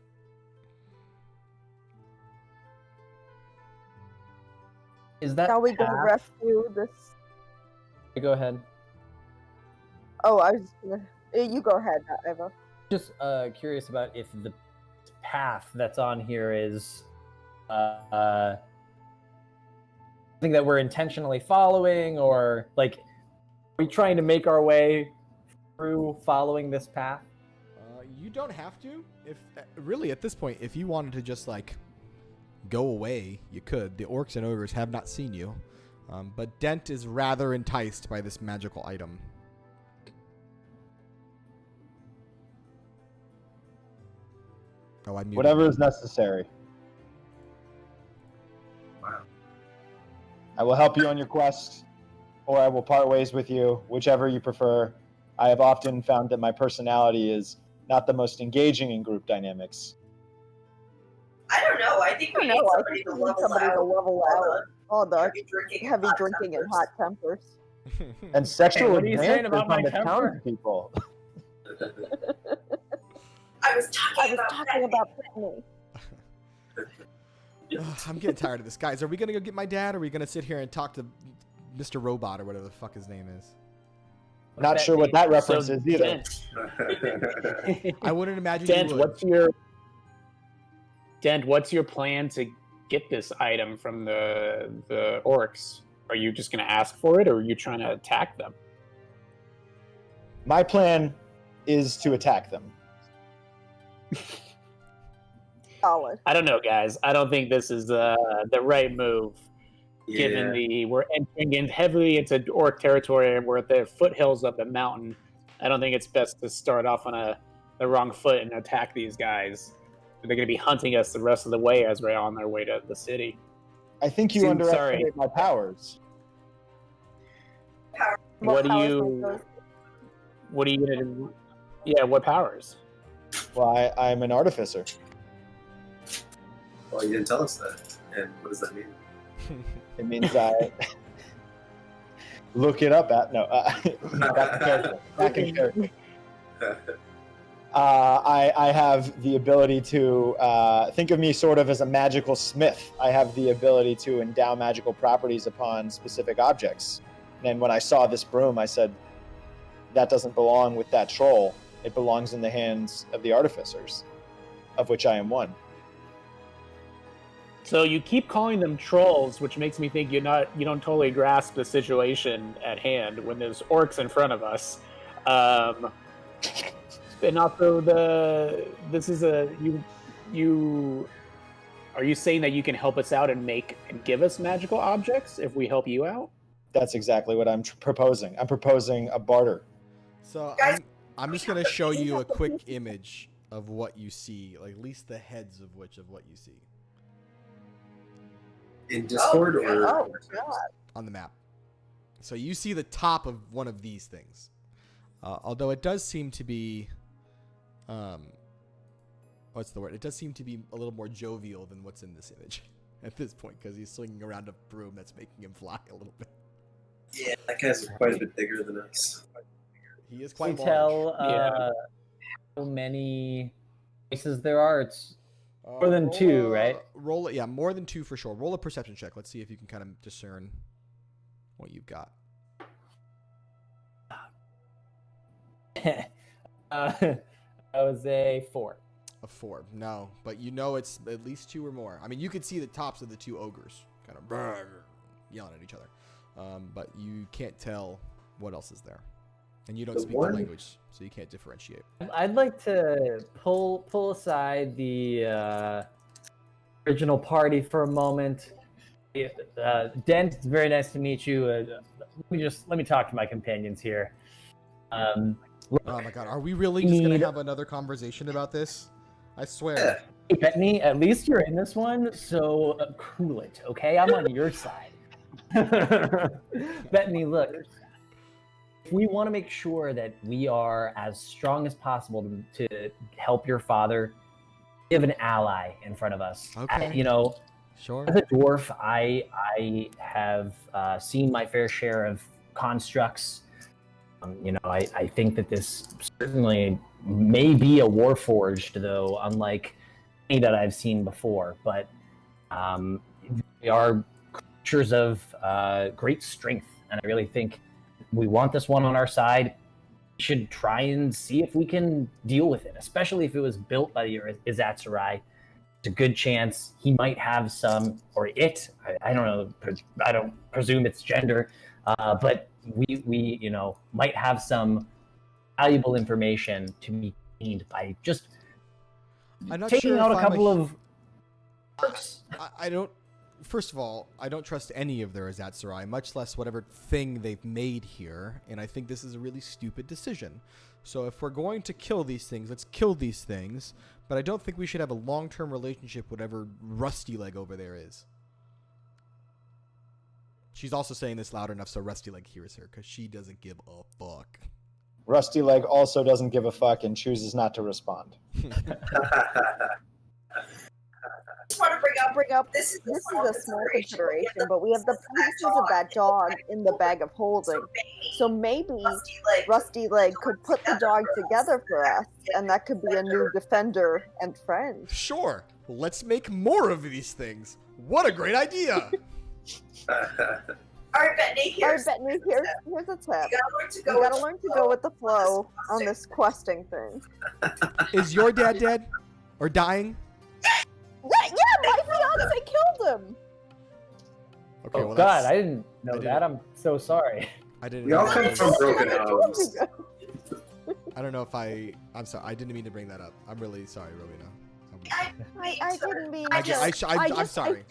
Is that Shall we go path- rescue this? Go ahead. Oh, I was just gonna. You go ahead, Eva. Just curious about if the path that's on here is something that we're intentionally following, or like, are we trying to make our way through following this path? You don't have to. If really at this point, if you wanted to just like go away, you could. The orcs and ogres have not seen you, but Dent is rather enticed by this magical item. Oh, I muted. Whatever is necessary. Wow. I will help you on your quest, or I will part ways with you, whichever you prefer. I have often found that my personality is not the most engaging in group dynamics. I don't know. I think we need somebody to level out all the heavy drinking and hot tempers. And sexual Hey, what are you saying advances about my on the temper? townspeople. I was talking about Brittany. Ugh, I'm getting tired of this, guys. Are we gonna go get my dad, or are we gonna sit here and talk to Mr. Robot or whatever the fuck his name is? Not sure what that reference is either. I wouldn't imagine Dent, you would. what's your plan to get this item from the orcs? Are you just going to ask for it, or are you trying to attack them? My plan is to attack them. Solid. I don't know, guys. I don't think this is the right move. Given we're entering in heavily into orc territory, and we're at the foothills of the mountain. I don't think it's best to start off on the wrong foot and attack these guys. They're going to be hunting us the rest of the way as we're on our way to the city. I think you underestimate my powers. What are you going to do? Yeah, what powers? Well, I'm an artificer. Well, you didn't tell us that. And what does that mean? It means I look it up at back in character. I have the ability to think of me sort of as a magical smith. I have the ability to endow magical properties upon specific objects. And when I saw this broom, I said, that doesn't belong with that troll. It belongs in the hands of the artificers, of which I am one. So you keep calling them trolls, which makes me think you don't totally grasp the situation at hand when there's orcs in front of us. And also Are you saying that you can help us out and give us magical objects if we help you out? That's exactly what I'm proposing. I'm proposing a barter. So I'm just gonna show you a quick image of what you see, like at least the heads of what you see In Discord or Oh God. on the map. So you see the top of one of these things, although it does seem to be, what's the word? It does seem to be a little more jovial than what's in this image at this point, because he's swinging around a broom that's making him fly a little bit. Yeah, that guy's quite a bit bigger than us. He is Can you quite tell Yeah. how many places there are? It's more than two, right? Roll it, yeah, more than two for sure. Roll a perception check. Let's see if you can kind of discern what you've got. That was a 4. A 4. No, but you know it's at least 2 or more. I mean, you could see the tops of the 2 ogres kind of yelling at each other, but you can't tell what else is there, and you don't speak the language, so you can't differentiate. I'd like to pull aside the original party for a moment. Dent, it's very nice to meet you. Let me talk to my companions here. Oh my god, are we really just gonna have another conversation about this? I swear. Hey, Bethany, at least you're in this one, so cool it, okay? I'm on your side. Bethany, look, if we want to make sure that we are as strong as possible to help your father, we have an ally in front of us. Okay. Sure. As a dwarf, I have seen my fair share of constructs. I think that this certainly may be a warforged, though, unlike any that I've seen before. But they are creatures of great strength, and I really think we want this one on our side. We should try and see if we can deal with it, especially if it was built by the Izatsurai. It's a good chance he might have some, or it. I don't know. I don't presume it's gender, but we might have some valuable information to be gained by just taking out a couple of. I don't. First of all, I don't trust any of their Izatsurai, much less whatever thing they've made here, and I think this is a really stupid decision. So if we're going to kill these things, let's kill these things, but I don't think we should have a long-term relationship with whatever Rusty Leg over there is. She's also saying this loud enough so Rusty Leg hears her, because she doesn't give a fuck. Rusty Leg also doesn't give a fuck and chooses not to respond. I just want to bring up this is a small consideration, but we have the pieces of that dog in the bag of holding. So maybe Rusty Leg could put the dog together for us, and that could be a new defender and friend. Sure, let's make more of these things. What a great idea! All right, Bethany, here's a tip. You gotta learn to go with the flow on this questing thing. Is your dad dead? Or dying? Yeah, my fiance killed him. Okay, Oh well, God, I didn't know that. I'm so sorry. I didn't. We all come from broken homes. I don't know if I'm sorry. I didn't mean to bring that up. I'm really sorry, Rowena. I didn't mean I'm to. sorry. I'm sorry.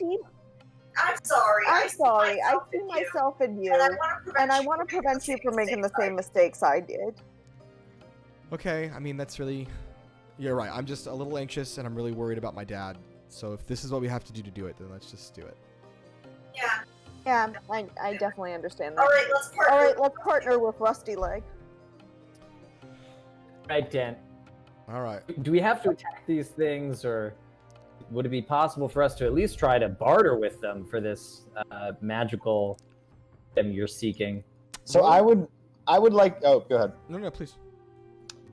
I see myself in you, and I want to prevent you from making the same mistakes I did. Okay, I mean, that's really... You're right. I'm just a little anxious, and I'm really worried about my dad. So if this is what we have to do it, then let's just do it. Yeah, I definitely understand that. All right, let's partner with Rusty Leg. Right, Dent. All right. Do we have to attack these things, or would it be possible for us to at least try to barter with them for this magical item you're seeking? So I would like. Oh, go ahead. No, please.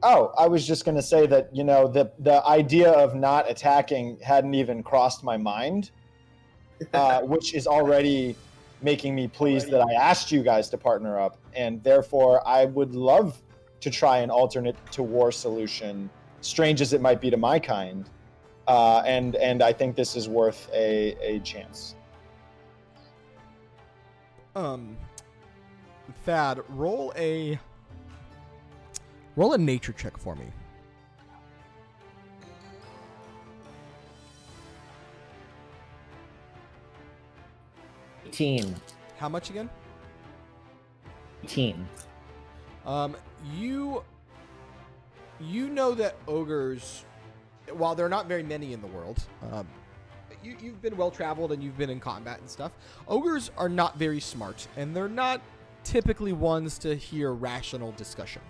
Oh, I was just going to say that, the idea of not attacking hadn't even crossed my mind, which is already making me pleased that I asked you guys to partner up. And therefore, I would love to try an alternate to war solution, strange as it might be to my kind. And I think this is worth a chance. Thad, roll a nature check for me. 18. How much again? 18. You know that ogres, while there are not very many in the world, you've been well traveled and you've been in combat and stuff. Ogres are not very smart, and they're not typically ones to hear rational discussion.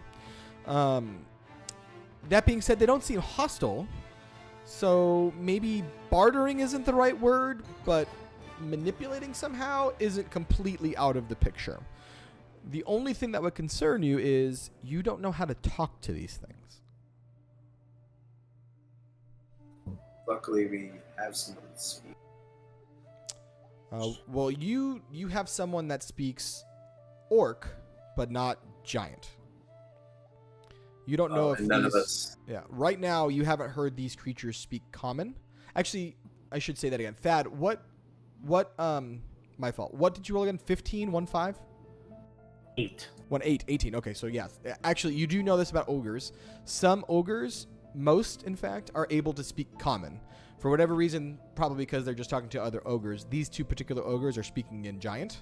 That being said, they don't seem hostile, so maybe bartering isn't the right word, but manipulating somehow isn't completely out of the picture. The only thing that would concern you is you don't know how to talk to these things. Luckily, we have someone to speak. Well, you have someone that speaks orc, but not giant. You don't know if none these, of us. Yeah, right now you haven't heard these creatures speak common. Actually, I should say that again. Thad, what? My fault. What did you roll again? 15, 1-5? 8. 1-8, 18. Okay, so yeah. Actually, you do know this about ogres. Some ogres, most in fact, are able to speak common. For whatever reason, probably because they're just talking to other ogres. These two particular ogres are speaking in giant.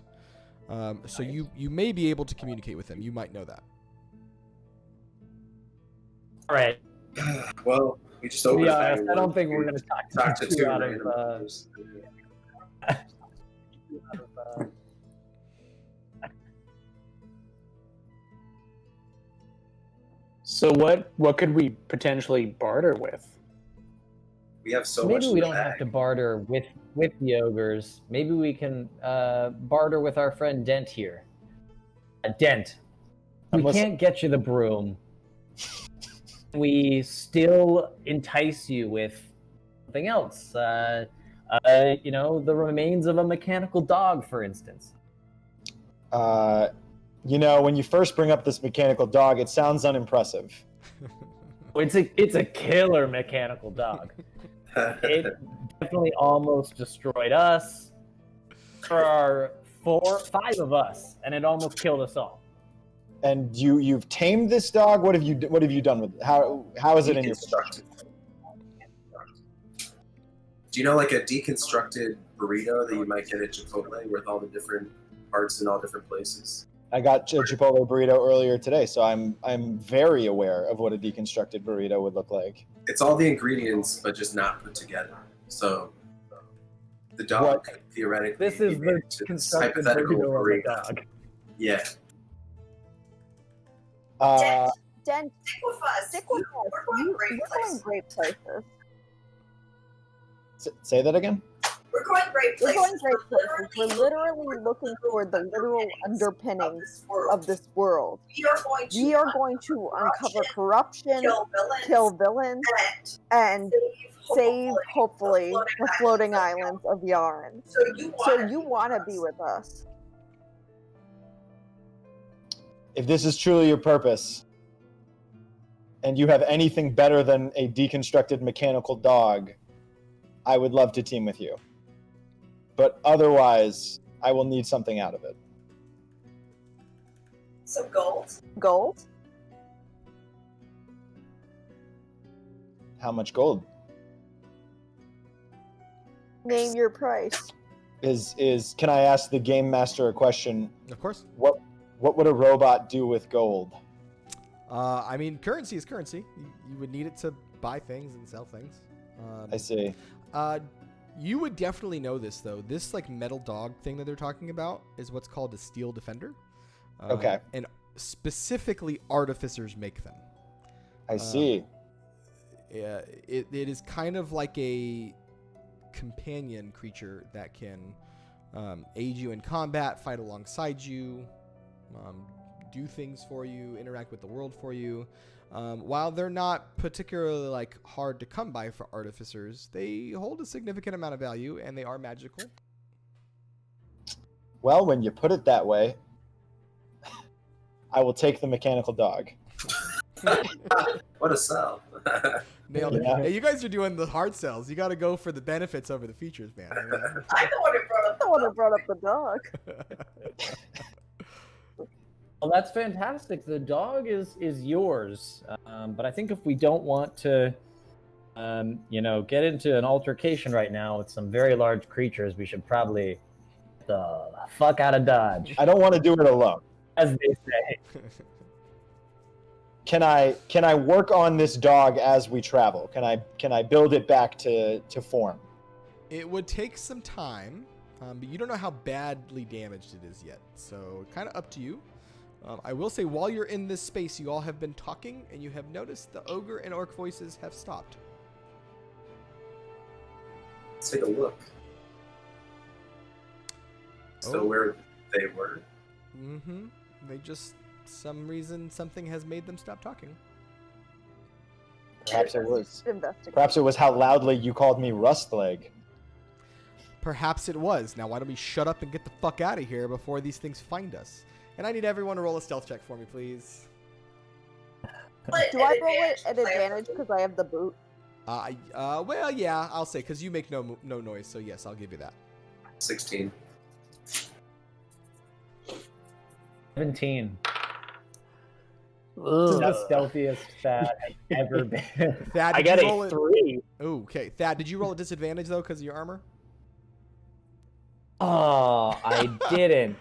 So you may be able to communicate with them. You might know that. All right. Well, we just To opened be a bag honest, of I don't worms. think we're going to Talk to two out of, random ogres. So what could we potentially barter with? We have so much. Maybe in we the don't bag. have to barter with the ogres. Maybe we can barter with our friend Dent here. Dent, we can't get you the broom. We still entice you with something else. The remains of a mechanical dog, for instance. When you first bring up this mechanical dog, it sounds unimpressive. It's a killer mechanical dog. It definitely almost destroyed us. There are 5 of us, and it almost killed us all. And you've tamed this dog. What have you done with it? How is it in your possession? Do you know like a deconstructed burrito that you might get at Chipotle with all the different parts in all different places? I got a Chipotle burrito earlier today, so I'm very aware of what a deconstructed burrito would look like. It's all the ingredients, but just not put together. So the dog could theoretically This is be the made into this constructed hypothetical burrito of a burrito. dog. Yeah. Dent, stick with us. We're going great places. Say that again? We're going great places. We're literally looking for the literal underpinnings of this world. We are going to uncover corruption, kill villains, and save, hopefully, the floating islands of Yarn. So you want to be with us. If this is truly your purpose, and you have anything better than a deconstructed mechanical dog, I would love to team with you. But otherwise, I will need something out of it. Some gold. Gold? How much gold? Name your price. Can I ask the game master a question? Of course. What would a robot do with gold? Currency is currency. You would need it to buy things and sell things. I see. You would definitely know this, though. This metal dog thing that they're talking about is what's called a steel defender. Okay. And specifically, artificers make them. I see. Yeah, it is kind of like a companion creature that can aid you in combat, fight alongside you, do things for you, interact with the world for you. While they're not particularly hard to come by for artificers, they hold a significant amount of value and they are magical. Well, when you put it that way, I will take the mechanical dog. What a sell. Nailed it. Yeah. Hey, you guys are doing the hard sells. You got to go for the benefits over the features, man. I'm the one who brought up the dog. Well, that's fantastic. The dog is yours. But I think if we don't want to, get into an altercation right now with some very large creatures, we should probably the fuck out of Dodge, I don't want to do it alone. as they say. Can I work on this dog as we travel? Can I build it back to form? It would take some time, but you don't know how badly damaged it is yet. So kind of up to you. I will say while you're in this space, you all have been talking, and you have noticed the ogre and orc voices have stopped. Let's take a look. So where they were? Mm-hmm. They just, some reason, something has made them stop talking. Perhaps it was. Investigate. Perhaps it was how loudly you called me Rustleg. Perhaps it was. Now why don't we shut up and get the fuck out of here before these things find us? And I need everyone to roll a stealth check for me, please. Do I roll it at advantage because I have the boot? Well, yeah, I'll say, because you make no noise, so yes, I'll give you that. 16. 17. This is the stealthiest Thad has ever been. Thad, I did got you roll a it? 3. Ooh, okay. Thad, did you roll a disadvantage, though, because of your armor? Oh, I didn't.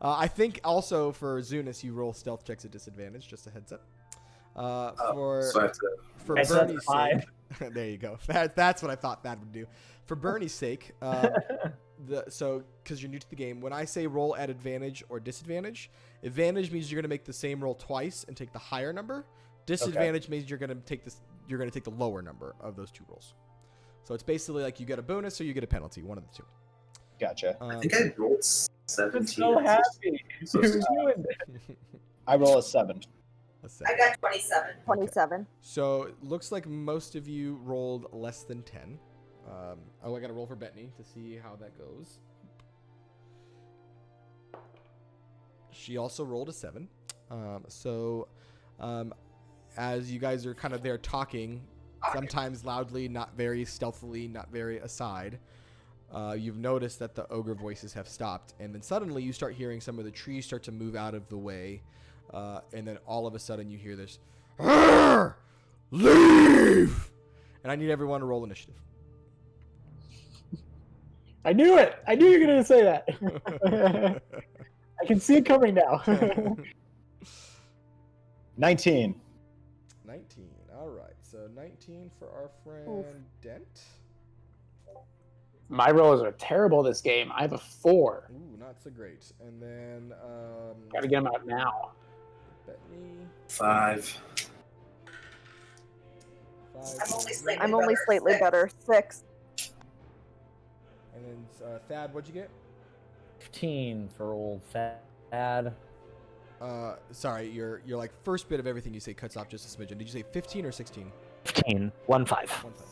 I think also for Zunis, you roll stealth checks at disadvantage, just a heads up. So I have to... For I said Bernie's 5. sake, there you go. That's what I thought Thad would do. For Bernie's sake, because you're new to the game, when I say roll at advantage or disadvantage, advantage means you're going to make the same roll twice and take the higher number. Disadvantage means you're going to take the lower number of those two rolls. So it's basically like you get a bonus or you get a penalty, one of the two. Gotcha. I think I rolled 17. I'm so happy. So You're doing that. I roll a 7. I got 27. 27. So it looks like most of you rolled less than 10. I got to roll for Bettany to see how that goes. She also rolled a 7. As you guys are kind of there talking, sometimes loudly, not very stealthily, not very aside, you've noticed that the ogre voices have stopped. And then suddenly you start hearing some of the trees start to move out of the way. And then all of a sudden you hear this, leave! And I need everyone to roll initiative. I knew it. I knew you were going to say that. I can see it coming now. 19. 19. All right. So 19 for our friend Dent. My rolls are terrible this game. I have a 4. Ooh, not so great. And then Gotta get them out now. Bettany. 5. I'm only slightly better. 6. And then Thad, what'd you get? 15 for old Thad. Sorry, your like first bit of everything you say cuts off just a smidgen. Did you say 15 or 16? 15. 1 5. 1 5.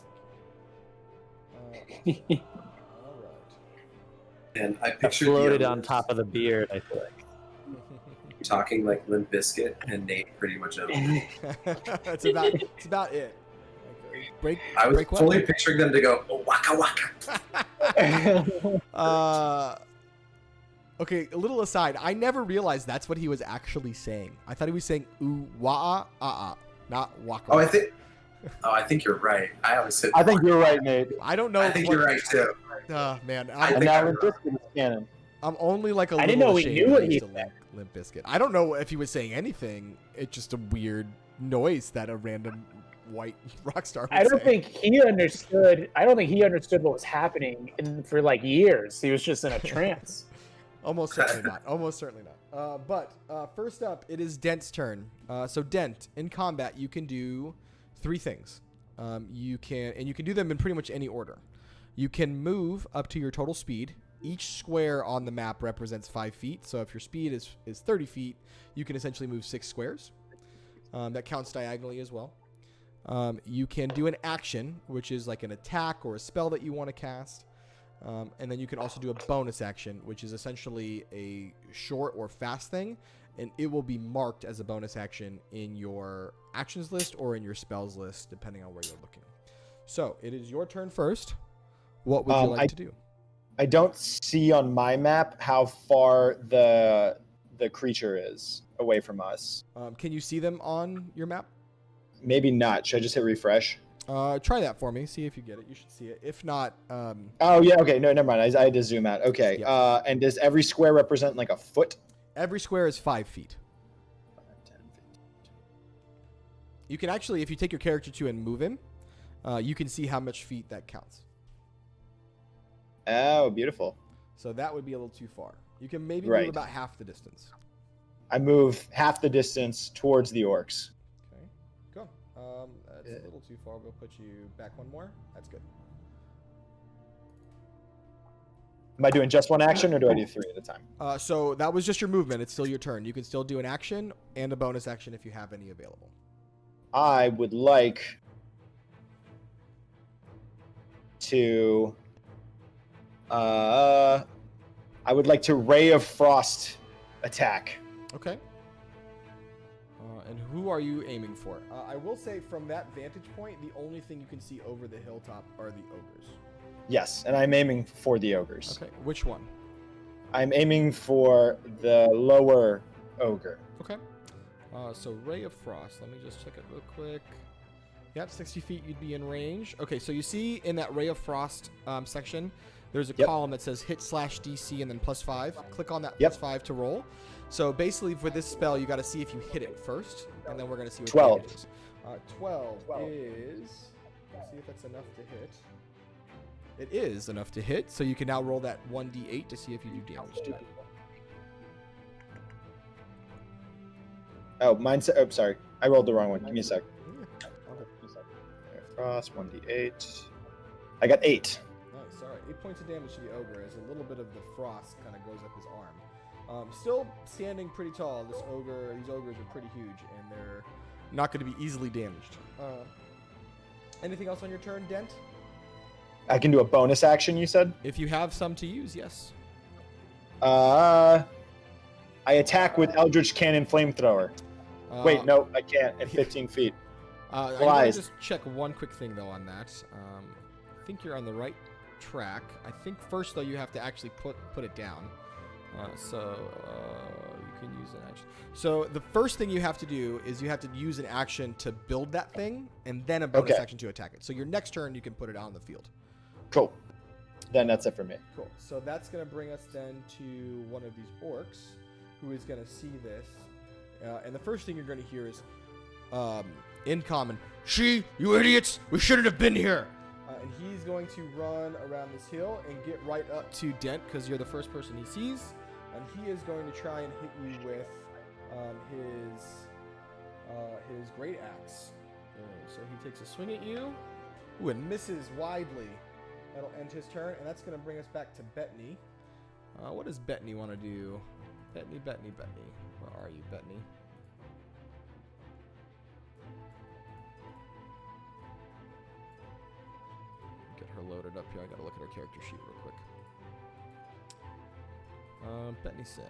All right. And I I pictured floated the on top of the beard, I think. talking like Limp Bizkit, and Nate pretty much owned. That's about it. Okay. I was break what? fully picturing them to go, oh, waka waka. Okay, a little aside. I never realized that's what he was actually saying. I thought he was saying ooh wah ah, not waka. Oh, I think you're right. I always said. I think you're right, Nate. I don't know. I think you're right too. Man, And now Limp Bizkit is canon. I'm only like a I little didn't know he ashamed knew that what I he used to said. Limp Bizkit. I don't know if he was saying anything. It's just a weird noise that a random white rock star would I don't say. think he understood. I don't think he understood what was happening for like years. He was just in a trance. Almost certainly not. Almost certainly not. But first up, it is Dent's turn. So Dent, in combat, you can do 3 things. You can do them in pretty much any order. You can move up to your total speed. Each square on the map represents 5 feet. So if your speed is 30 feet, you can essentially move 6 squares. That counts diagonally as well. You can do an action, which is like an attack or a spell that you want to cast. And then you can also do a bonus action, which is essentially a short or fast thing. And it will be marked as a bonus action in your actions list or in your spells list, depending on where you're looking. So it is your turn first. What would you like to do? I don't see on my map how far the creature is away from us. Can you see them on your map? Maybe not. Should I just hit refresh? Try that for me. See if you get it. You should see it. If not, Oh yeah. Okay. No, never mind. I had to zoom out. Okay. Yep. And does every square represent like a foot? every square is 5 feet. 5, 10, 15. You can actually, if you take your character to and move him, you can see how much feet that counts. Oh, beautiful. So that would be a little too far. You can maybe Right. move about half the distance. I move half the distance towards the orcs. Okay, go. That's a little too far. We'll put you back one more. That's good. Am I doing just one action, or do I do 3 at a time? So that was just your movement. It's still your turn. You can still do an action and a bonus action if you have any available. I would like to. I would like to Ray of Frost attack. Okay. And who are you aiming for? I will say from that vantage point, the only thing you can see over the hilltop are the ogres. Yes, and I'm aiming for the ogres. Okay, which one? I'm aiming for the lower ogre. Okay. So Ray of Frost. Let me just check it real quick. Yep, 60 feet you'd be in range. Okay, so you see in that Ray of Frost section, there's a column that says hit/DC and then +5. Click on that +5 to roll. So basically for this spell, you got to see if you hit it first, and then we're going to see what 12. damage is. 12 is... Let's see if that's enough to hit. It is enough to hit, so you can now roll that 1d8 to see if you do damage to it. Oh, mine's... Oh, sorry. I rolled the wrong one. Give me a sec. Frost, 1d8. I got 8. Nice, alright. 8 points of damage to the ogre as a little bit of the frost kind of goes up his arm. Still standing pretty tall. These ogres are pretty huge, and they're not going to be easily damaged. Anything else on your turn, Dent? I can do a bonus action, you said? If you have some to use, yes. I attack with Eldritch Cannon Flamethrower. Wait, no, I can't at 15 feet. I want to just check one quick thing, though, on that. I think you're on the right track. I think first, though, you have to actually put it down. So you can use an action. So the first thing you have to do is you have to use an action to build that thing, and then a bonus action to attack it. So your next turn, you can put it out on the field. Cool. Then that's it for me. Cool. So that's going to bring us then to one of these orcs who is going to see this. And the first thing you're going to hear is, in common, "She, you idiots! We shouldn't have been here!" And he's going to run around this hill and get right up to Dent because you're the first person he sees. And he is going to try and hit you with his great axe. So he takes a swing at you. Ooh, and misses widely. That'll end his turn, and that's going to bring us back to Bettany. What does Bettany want to do? Bettany. Where are you, Bettany? Get her loaded up here. I got to look at her character sheet real quick. Bettany Sim.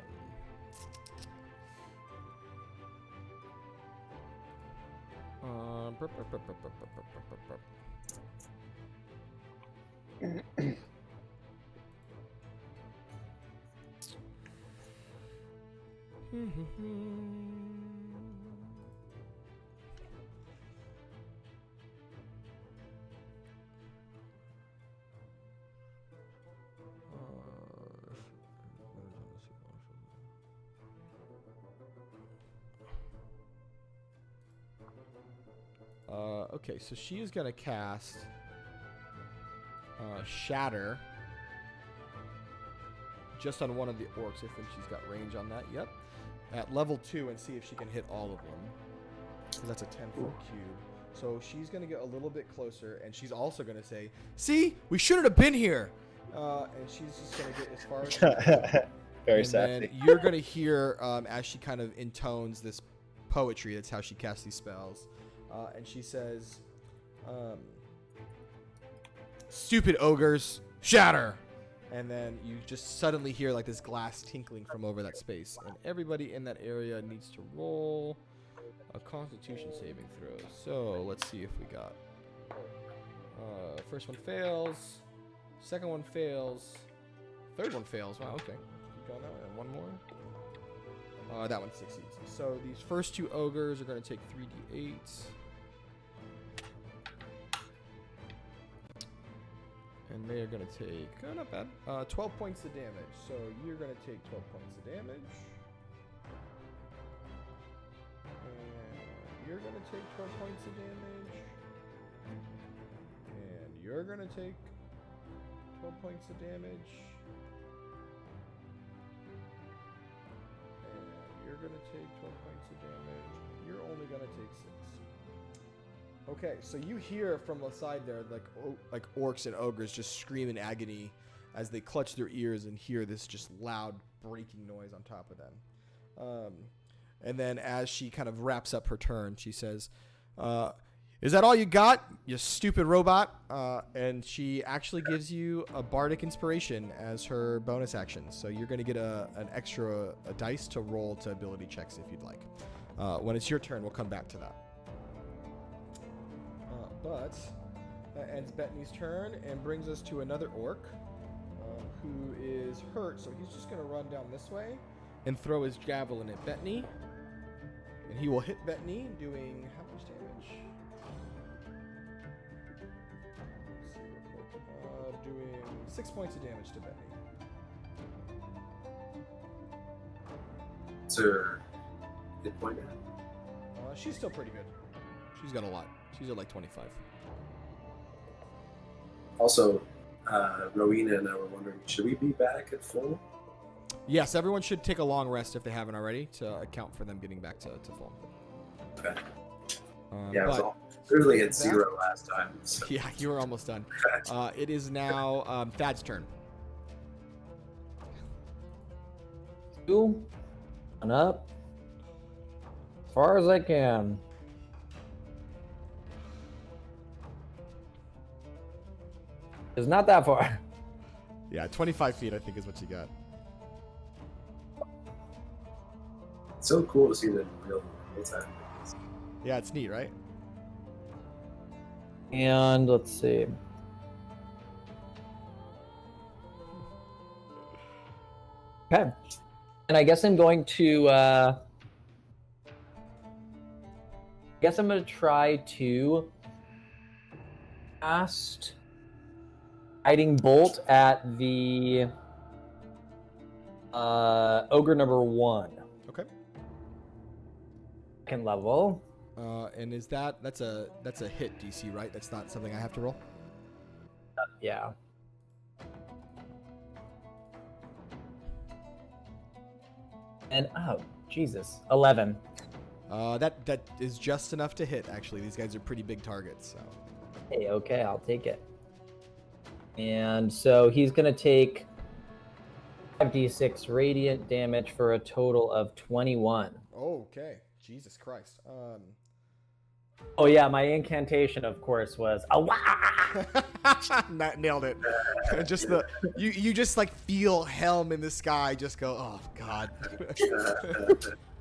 Okay, so she is going to cast Shatter just on one of the orcs. I think she's got range on that. Yep. At level 2 and see if she can hit all of them. Because that's a 10-foot cube. So she's going to get a little bit closer, and she's also going to say, "See? We shouldn't have been here!" And she's just going to get as far as she can. Very and sassy. then you're going to hear, as she kind of intones this poetry, that's how she casts these spells. And she says, "Stupid ogres, shatter!" And then you just suddenly hear like this glass tinkling from over that space. And everybody in that area needs to roll a Constitution saving throw. So let's see if we got... first one fails. Second one fails. Third one fails. Wow, okay. Keep going now. And one more. That one succeeds. So these first 2 ogres are going to take 3d8. and they are going to take, not bad, 12 points of damage. So you're going to take 12 points of damage. And you're going to take 12 points of damage. And you're going to take 12 points of damage. And you're going to take 12 points of damage. You're only going to take 6. Okay, so you hear from the side there, like orcs and ogres just scream in agony as they clutch their ears and hear this just loud breaking noise on top of them. And then as she kind of wraps up her turn, she says, is that all you got, you stupid robot? And she actually gives you a bardic inspiration as her bonus action. So you're going to get an extra dice to roll to ability checks if you'd like. When it's your turn, we'll come back to that. But that ends Bettany's turn and brings us to another orc who is hurt. So he's just going to run down this way and throw his javelin at Bettany. And he will hit Bettany, doing how much damage? Let's see real quick. Doing 6 points of damage to Bettany. Is her hit point? She's still pretty good. She's got a lot. She's at like 25. Also, Rowena and I were wondering, should we be back at full? Yes, everyone should take a long rest if they haven't already to account for them getting back to full. Okay. Yeah, it was literally at 0 last time. So. Yeah, you were almost done. It is now Thad's turn. Two. And up. As far as I can. It's not that far. Yeah, 25 feet I think is what you got. It's so cool to see the real time. Yeah, it's neat, right? And let's see. Okay. And I guess I'm going to try to cast Guiding Bolt at the ogre number 1. Okay. Second level. And is that's a hit DC, right? That's not something I have to roll? Yeah. And oh, Jesus, 11. That is just enough to hit, actually. These guys are pretty big targets, so. Hey, okay, I'll take it. And so he's going to take 5d6 radiant damage for a total of 21. Okay. Jesus Christ. Oh yeah, my incantation, of course, was nailed it. Just you just like feel Helm in the sky just go, oh God.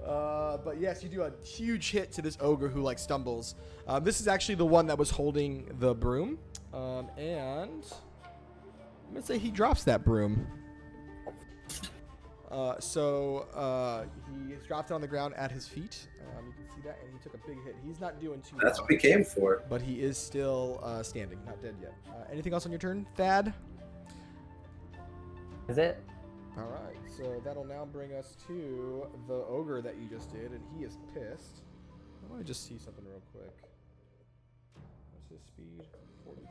But yes, you do a huge hit to this ogre who like stumbles. This is actually the one that was holding the broom. And I'm gonna say he drops that broom. So he's dropped it on the ground at his feet. You can see that, and he took a big hit. He's not doing too That's well, what we came for. but he is still standing, not dead yet. Anything else on your turn, Thad? Is it? All right, so that'll now bring us to the ogre that you just did, and he is pissed. I want to just see something real quick. What's his speed? 40.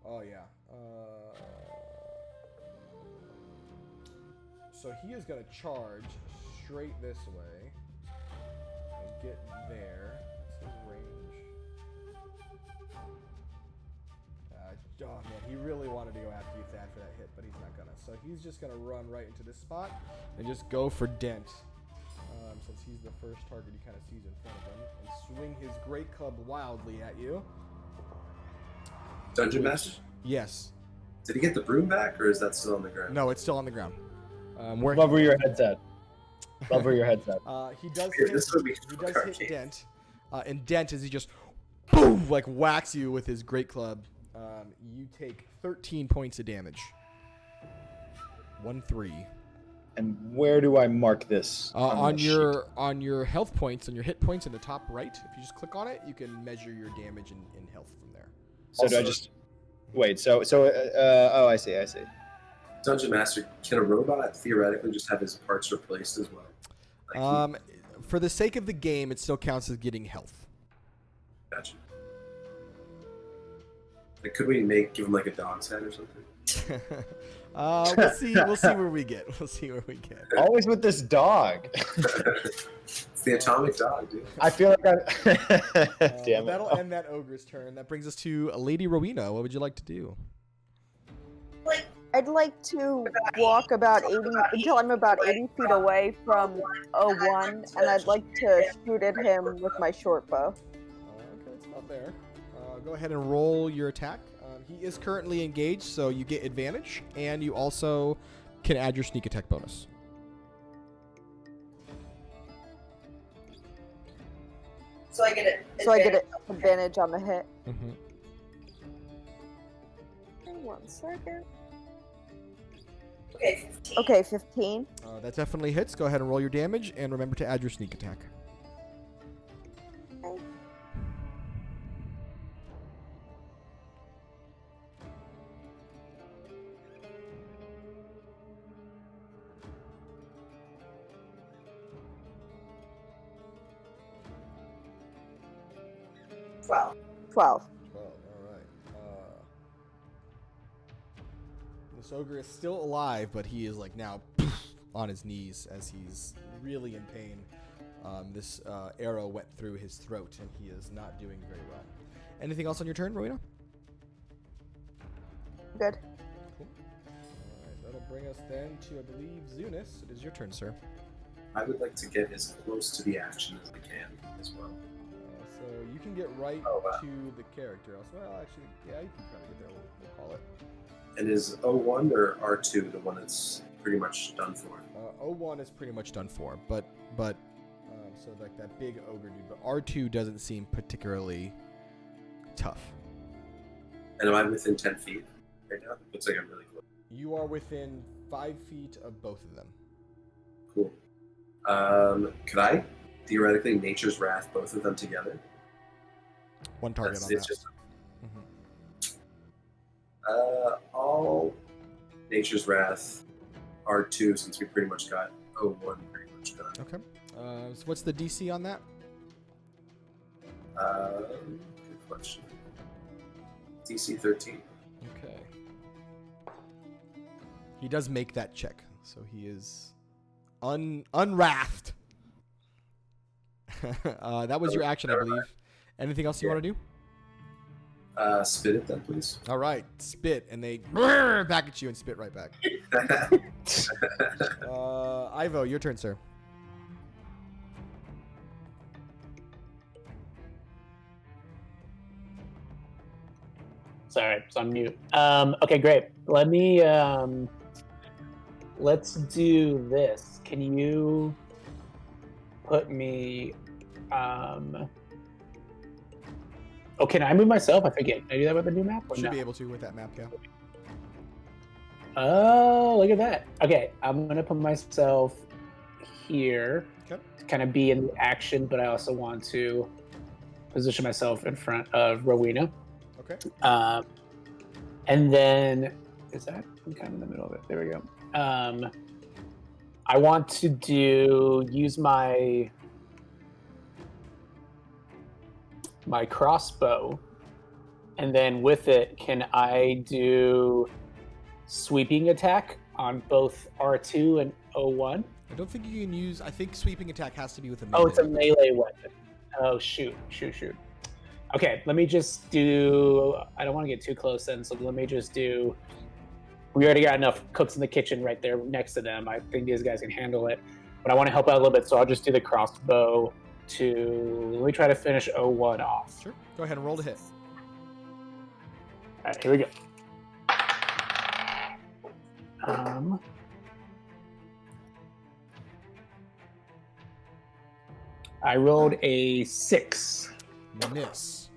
Oh yeah. So he is going to charge straight this way and get there. What's his range? Oh man, he really wanted to go after you, Thad, for that hit, but he's not gonna. So he's just gonna run right into this spot and just go for dent. Since he's the first target he kind of sees in front of him, and swing his great club wildly at you. Dungeon Master? Yes. Did he get the broom back, or is that still on the ground? No, it's still on the ground. Love where your head's at. Love where your head's at. He does Here, hit, this would be he does arcade. hit dent. And dent is he just boom, like whacks you with his great club. You take 13 points of damage. 1-3. And where do I mark this? On the your health points, on your hit points in the top right, if you just click on it, you can measure your damage in health from there. So also, do I just wait? Oh, I see. Dungeon Master, can a robot theoretically just have his parts replaced as well? Like for the sake of the game, it still counts as getting health. Gotcha. Like, could we give him like a dog's head or something? We'll see where we get. Always with this dog. It's the atomic dog, dude. I feel like damn it. That'll end that ogre's turn. That brings us to Lady Rowena. What would you like to do? I'd like to walk about 80 until I'm about 80 feet away from 01, and I'd like to shoot at him with my short bow. Okay, it's not there. Go ahead and roll your attack. He is currently engaged, so you get advantage, and you also can add your sneak attack bonus. So I get advantage on the hit. Mm-hmm. 1 second. Okay, 15. Okay, 15. That definitely hits. Go ahead and roll your damage, and remember to add your sneak attack. Okay. Twelve. 12. All right. This ogre is still alive, but he is now on his knees as he's really in pain. This arrow went through his throat, and he is not doing very well. Anything else on your turn, Rowena? Good. Cool. All right, that'll bring us then to, I believe, Zunis. It is your turn, sir. I would like to get as close to the action as I can as well. So you can get right to the character. Well, actually, yeah, you can probably get there. We'll call it. And is 01 or R2 the one that's pretty much done for? 01 is pretty much done for, but so like that big ogre dude. But R2 doesn't seem particularly tough. And am I within 10 feet right now? Looks like I'm really close. You are within 5 feet of both of them. Cool. Could I theoretically Nature's Wrath both of them together? One target on that. Just, all Nature's Wrath R2 since we pretty much got 01 pretty much done. Okay. So what's the DC on that? Good question. DC 13. Okay. He does make that check, so he is unwrathed. That was your action, I believe. Anything else you want to do? Spit at them, please. All right, spit, and they back at you and spit right back. Ivo, your turn, sir. Sorry, it's on mute. Okay, great. Let me. Let's do this. Can you put me? Oh, can I move myself? I forget. Can I do that with the new map? Or Should no? be able to with that map, yeah. Oh, look at that. Okay, I'm gonna put myself here to kind of be in the action, but I also want to position myself in front of Rowena. Okay. And then is that? I'm kind of in the middle of it. There we go. I want to use my crossbow, and then with it, can I do sweeping attack on both R2 and 01? I don't think you can use. I think sweeping attack has to be with a melee. Oh, it's a melee weapon. Oh, shoot. Okay, let me just do. I don't want to get too close then, so let me just do. We already got enough cooks in the kitchen right there next to them. I think these guys can handle it, but I want to help out a little bit, so I'll just do the crossbow to. Let me try to finish 01 off. Sure. Go ahead and roll to hit. All right, here we go. I rolled a 6. Miss.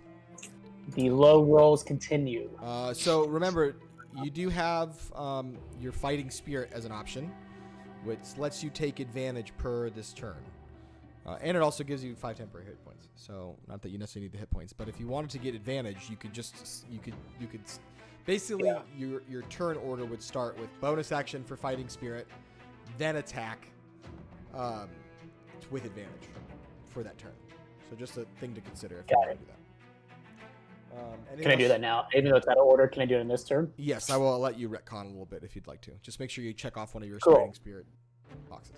The low rolls continue. So remember, you do have your fighting spirit as an option. which lets you take advantage per this turn. And it also gives you 5 temporary hit points. So not that you necessarily need the hit points, but if you wanted to get advantage, you could basically your turn order would start with bonus action for fighting spirit, then attack with advantage for that turn. So just a thing to consider if you want to do that. Can I do that now? Even though it's out of order, can I do it in this turn? Yes, I will let you retcon a little bit if you'd like to. Just make sure you check off one of your Cool. fighting spirit boxes.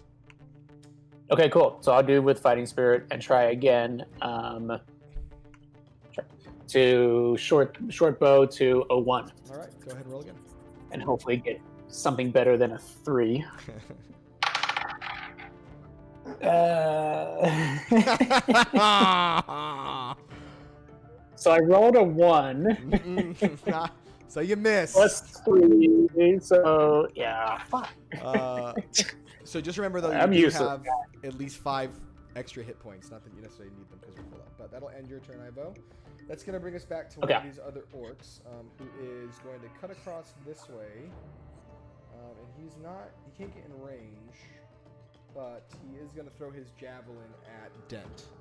Okay, cool. So I'll do with fighting spirit and try again. To short bow to a 1. All right, go ahead and roll again. And hopefully get something better than a 3. So I rolled a 1. So you missed. Plus 3. So yeah. Fuck. So just remember though, I'm you used to have at least 5 extra hit points. Not that you necessarily need them because we're full up, but that'll end your turn, Ivo. That's gonna bring us back to one of these other orcs, who is going to cut across this way, and he can't get in range, but he is gonna throw his javelin at Dent,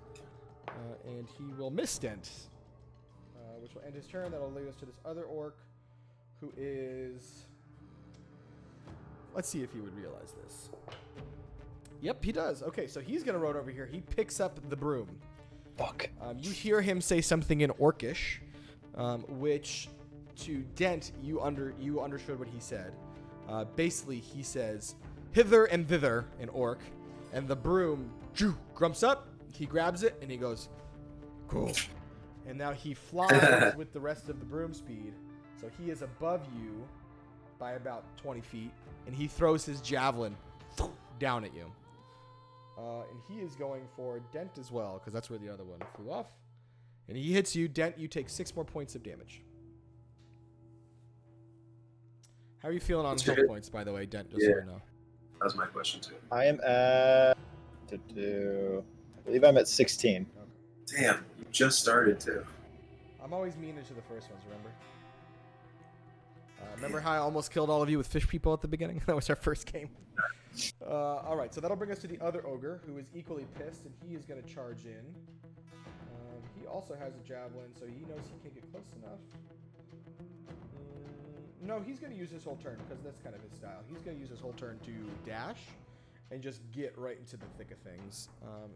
and he will miss Dent, which will end his turn. That'll lead us to this other orc, who is. Let's see if he would realize this. Yep, he does. Okay, so he's going to run over here. He picks up the broom. Fuck. You hear him say something in Orcish, which to Dent, you understood what he said. Basically, he says, hither and thither in Orc, and the broom grumps up, he grabs it, and he goes, cool. And now he flies with the rest of the broom speed, so he is above you by about 20 feet, and he throws his javelin down at you. And he is going for Dent as well, because that's where the other one flew off. And he hits you. Dent, you take 6 more points of damage. How are you feeling on health points, by the way, Dent, just so you know? That was my question, too. I am at... I believe I'm at 16. Okay. Damn, you just started, too. I'm always meaner to the first ones, remember? Remember how I almost killed all of you with fish people at the beginning? That was our first game. All right, so that'll bring us to the other ogre, who is equally pissed, and he is going to charge in. He also has a javelin, so he knows he can't get close enough. No, he's going to use his whole turn, because that's kind of his style. He's going to use his whole turn to dash and just get right into the thick of things.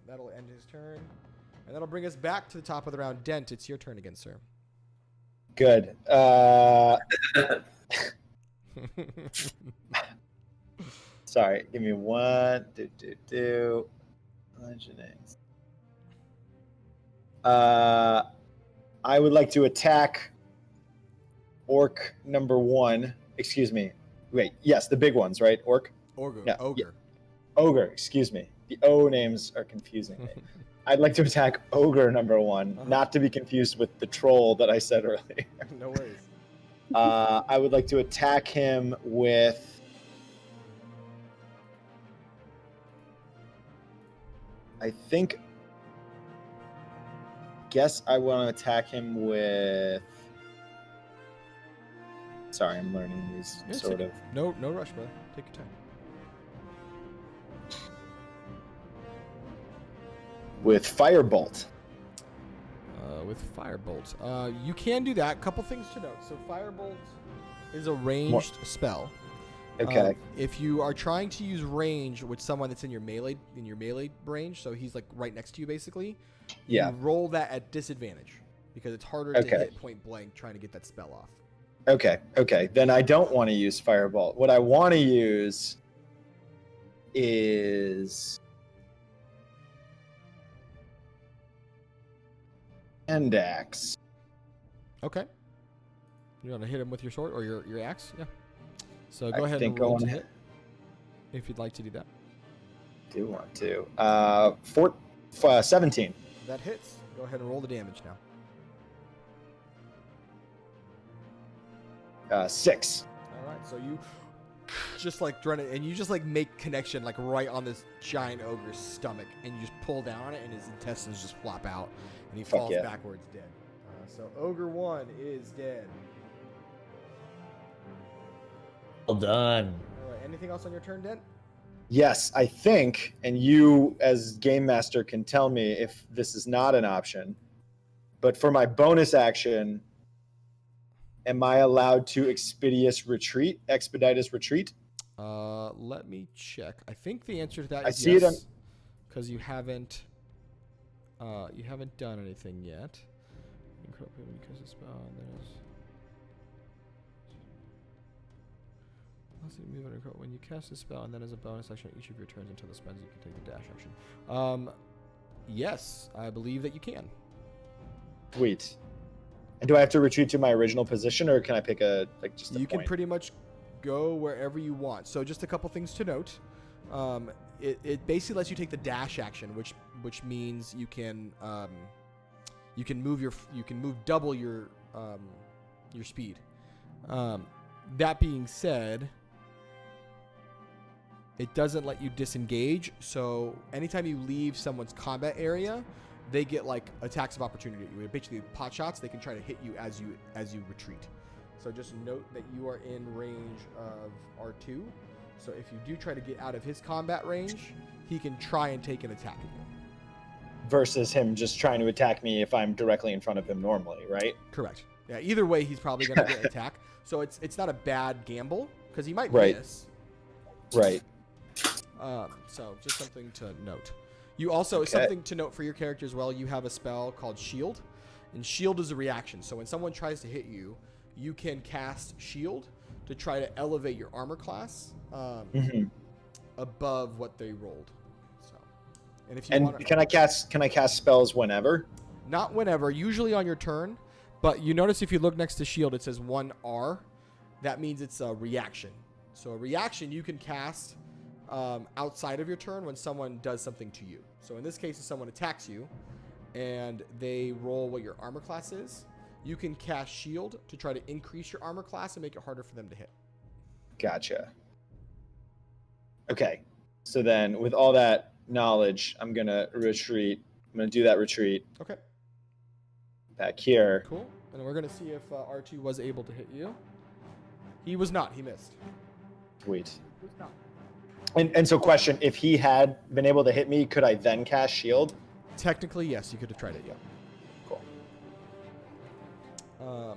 That'll end his turn. And that'll bring us back to the top of the round. Dent, it's your turn again, sir. Good. Sorry, give me one. Legends. I would like to attack orc number 1. Excuse me. Wait, yes, the big ones, right? Orc? Ogre. No, Ogre. Yeah. Ogre, excuse me. The O names are confusing me. I'd like to attack ogre number 1, not to be confused with the troll that I said earlier. No worries. I would like to attack him with... guess I want to attack him with... Sorry, I'm learning these sort of... No rush, brother. Take your time. With Firebolt. With Firebolt. You can do that. Couple things to note. So Firebolt is a ranged spell. Okay. If you are trying to use range with someone that's in your melee range, so he's like right next to you basically, you roll that at disadvantage because it's harder to hit point blank trying to get that spell off. Okay. Then I don't want to use Firebolt. What I want to use is Hand Axe. Okay. You want to hit him with your sword or your axe? Yeah. So go ahead and roll to hit if you'd like to do that. Do want to. 17. That hits. Go ahead and roll the damage now. 6. All right. So you just like run it, and you just like make connection like right on this giant ogre's stomach, and you just pull down on it, and his intestines just flop out, and he falls backwards dead. So ogre 1 is dead. Well done. All right. Anything else on your turn, Dent? Yes, I think, and you as game master can tell me if this is not an option, but for my bonus action, am I allowed to expeditious retreat? Let me check. I think the answer to that I is see it on- yes, because you haven't done anything yet. Because it's when you cast a spell, and then as a bonus action, each of your turns until the spends, you can take the dash action. Yes, I believe that you can. Sweet. And do I have to retreat to my original position, or can I pick just a You can point? pretty much go wherever you want. So just a couple things to note. It basically lets you take the dash action, which means you can move double your speed. That being said, it doesn't let you disengage. So anytime you leave someone's combat area, they get like attacks of opportunity at you. Basically, pot shots. They can try to hit you as you retreat. So just note that you are in range of R2. So if you do try to get out of his combat range, he can try and take an attack at you. Versus him just trying to attack me if I'm directly in front of him normally, right? Correct. Yeah. Either way, he's probably going to get an attack. So it's not a bad gamble because he might Right. miss. Right. So just something to note. You also something to note for your character as well. You have a spell called Shield, and Shield is a reaction. So when someone tries to hit you, you can cast Shield to try to elevate your armor class above what they rolled. So, and if you can I cast spells whenever? Not whenever. Usually on your turn, but you notice if you look next to Shield, it says 1R. That means it's a reaction. So a reaction you can cast outside of your turn when someone does something to you. So in this case, if someone attacks you and they roll what your armor class is, you can cast Shield to try to increase your armor class and make it harder for them to hit. Gotcha. Okay. So then with all that knowledge, I'm going to retreat. I'm going to do that retreat. Okay. Back here. Cool. And we're going to see if R2 was able to hit you. He was not. He missed. Sweet. He was not. And so question, if he had been able to hit me, could I then cast Shield? Technically, yes. You could have tried it, yeah. Cool. All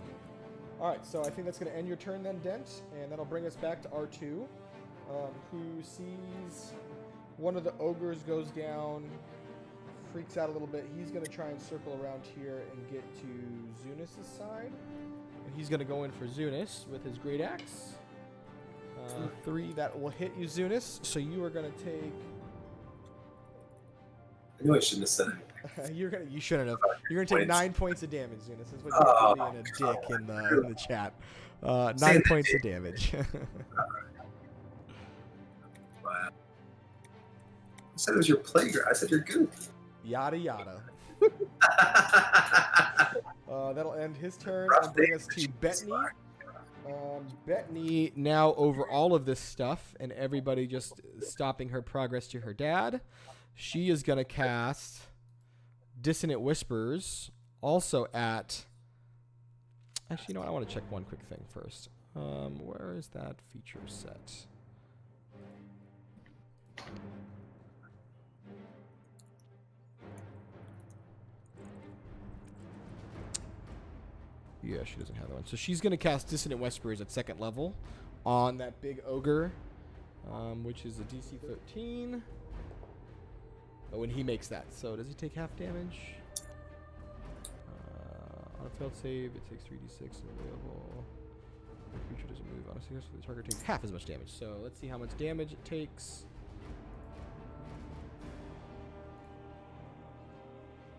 right, so I think that's going to end your turn then, Dent, and that'll bring us back to R2, who sees one of the ogres goes down, freaks out a little bit. He's going to try and circle around here and get to Zunis's side, and he's going to go in for Zunis with his great axe. 3, that will hit you, Zunis, so you are going to take... I knew I shouldn't have said it. You shouldn't have. You're gonna take 9 points of damage, Zunis. That's what you're being a dick in the chat. 9 points of damage. Wow. I said it was your playground. I said you're good. Yada yada. That'll end his turn and bring us to Bettany. Bettany now over all of this stuff and everybody just stopping her progress to her dad. She is gonna cast Dissonant Whispers also at... Actually, you know what? I want to check one quick thing first. Where is that feature set? Yeah, she doesn't have that one. So she's going to cast Dissonant Whispers at 2nd level on that big ogre, which is a DC 13. But when he makes that, so does he take half damage? On a failed save, it takes 3d6 available. The creature doesn't move on a successful. The target takes half as much damage. So let's see how much damage it takes.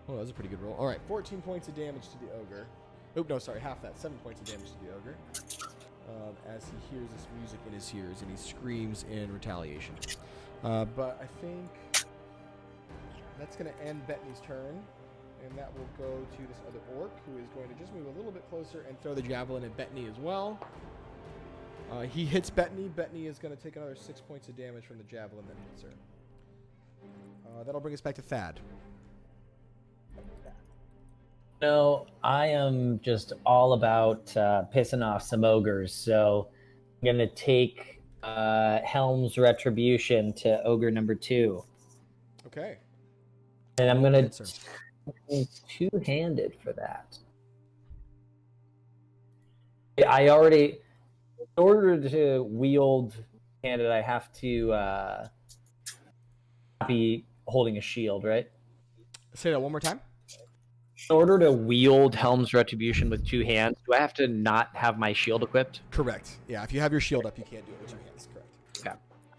Oh, that was a pretty good roll. All right, 14 points of damage to the ogre. Oh, no, sorry, half that. 7 points of damage to the ogre. As he hears this music in his ears and he screams in retaliation. But I think that's going to end Bettany's turn. And that will go to this other orc who is going to just move a little bit closer and throw the javelin at Bettany as well. He hits Bettany. Bettany is going to take another 6 points of damage from the javelin that hits her. That'll bring us back to Thad. No, I am just all about pissing off some ogres. So I'm going to take Helm's Retribution to Ogre number 2. Okay. And I'm going Hit, sir. to two-handed for that. I already, in order to wield handed, I have to be holding a shield, right? Say that one more time. In order to wield Helm's Retribution with 2 hands, do I have to not have my shield equipped? Correct. Yeah, if you have your shield up, you can't do it with your hands. Correct. Okay.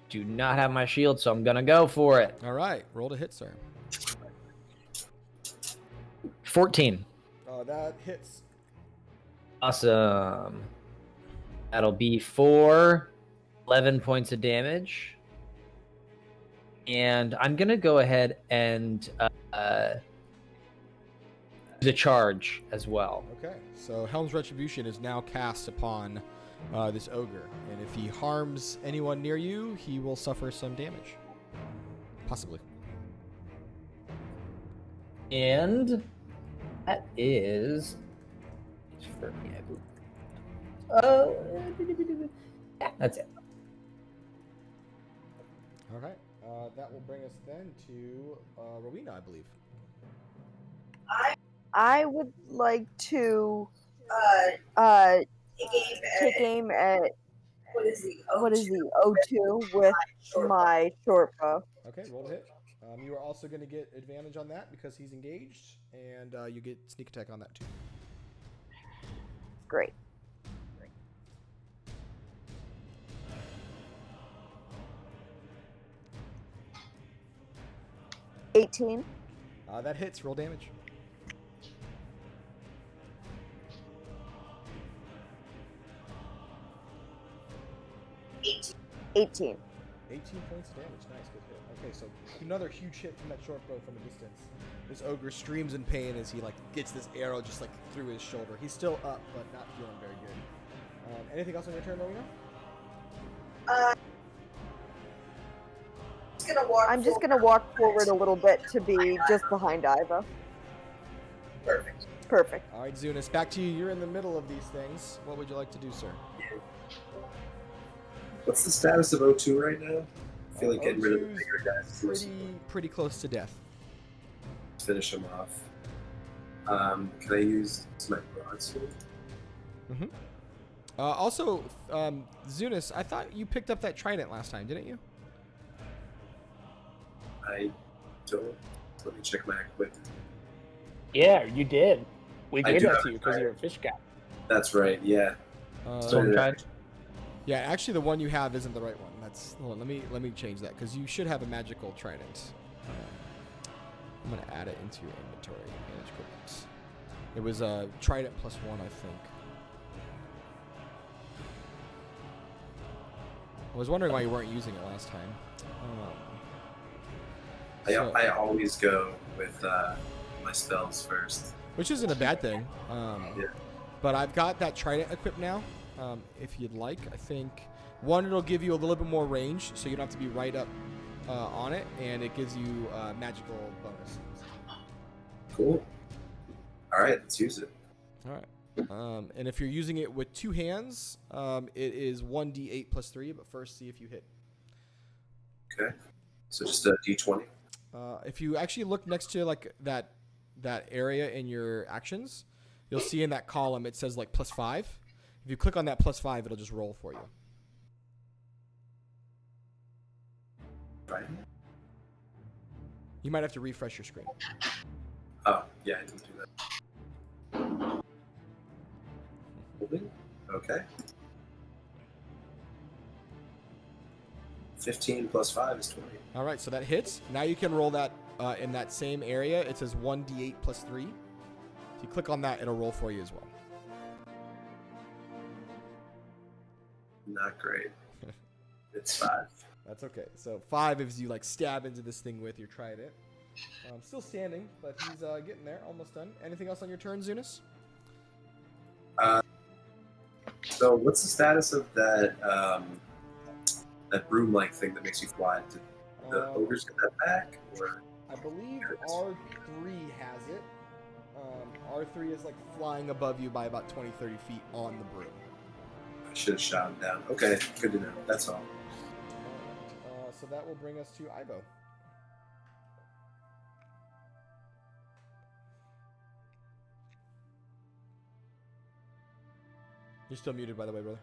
Do not have my shield, so I'm going to go for it. All right. Roll to hit, sir. 14. That hits. Awesome. That'll be for 11 points of damage. And I'm going to go ahead and the charge as well. Okay. So Helm's Retribution is now cast upon this ogre. And if he harms anyone near you, he will suffer some damage. Possibly. And that is... yeah, that's it. All right. That will bring us then to Rowena, I believe. I would like to take aim at what is the O2 with my short bow. Okay, roll to hit. You are also going to get advantage on that because he's engaged, and you get sneak attack on that too. Great. 18. That hits. Roll damage. $18. 18 points of damage. Nice, good hit. Okay, so another huge hit from that short bow from a distance. This ogre screams in pain as he gets this arrow just through his shoulder. He's still up, but not feeling very good. Anything else on your turn, Rowena? I'm just gonna walk forward a little bit to be just behind Iva. Perfect. All right, Zunis, back to you. You're in the middle of these things. What would you like to do, sir? What's the status of O2 right now? I feel like getting rid of the bigger guys. Pretty close to death. Finish him off. Can I use my broadsword? Mm-hmm. Also, Zunis, I thought you picked up that trident last time, didn't you? I don't. Let me check my equipment. Yeah, you did. We I gave do that have to a you because trident. you're a fish guy. That's right. Yeah. Yeah, actually, the one you have isn't the right one. Hold on. Let me change that because you should have a magical trident. I'm gonna add it into your inventory. Manage equipment. It was a trident +1, I think. I was wondering why you weren't using it last time. I always go with my spells first. Which isn't a bad thing. Yeah. But I've got that trident equipped now. If you'd like, I think one, it'll give you a little bit more range, so you don't have to be right up on it, and it gives you magical bonus. Cool. All right, let's use it. All right. And if you're using it with 2 hands, it is 1d8 + 3. But first, see if you hit. Okay. So just a d20. If you actually look next to that area in your actions, you'll see in that column it says +5. If you click on that +5, it'll just roll for you. Right. You might have to refresh your screen. Oh, yeah, I didn't do that. Holding. Okay. 15 + 5 is 20. All right, so that hits. Now you can roll that in that same area. It says 1d8 + 3. If you click on that, it'll roll for you as well. Not great. It's 5. That's okay. So 5 is you stab into this thing with your trident. Still standing, but he's getting there, almost done. Anything else on your turn, Zunis? So what's the status of that that broom-like thing that makes you fly? Did the ogres get that back? Or? I believe R3 has it. R3 is flying above you by about 20-30 feet on the broom. I should have shot him down. Okay, good to know. That's all. So that will bring us to Ivo. You're still muted, by the way, brother.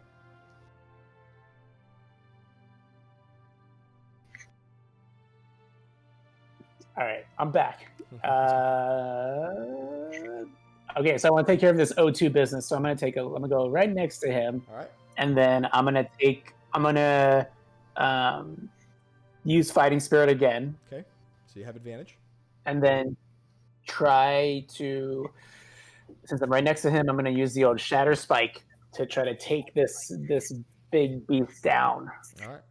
All right, I'm back. Okay, so I want to take care of this O2 business. So I'm gonna go right next to him. All right. And then I'm gonna use Fighting Spirit again. Okay. So you have advantage. And then try to, since I'm right next to him, I'm gonna use the old Shatter Spike to try to take this big beast down. All right.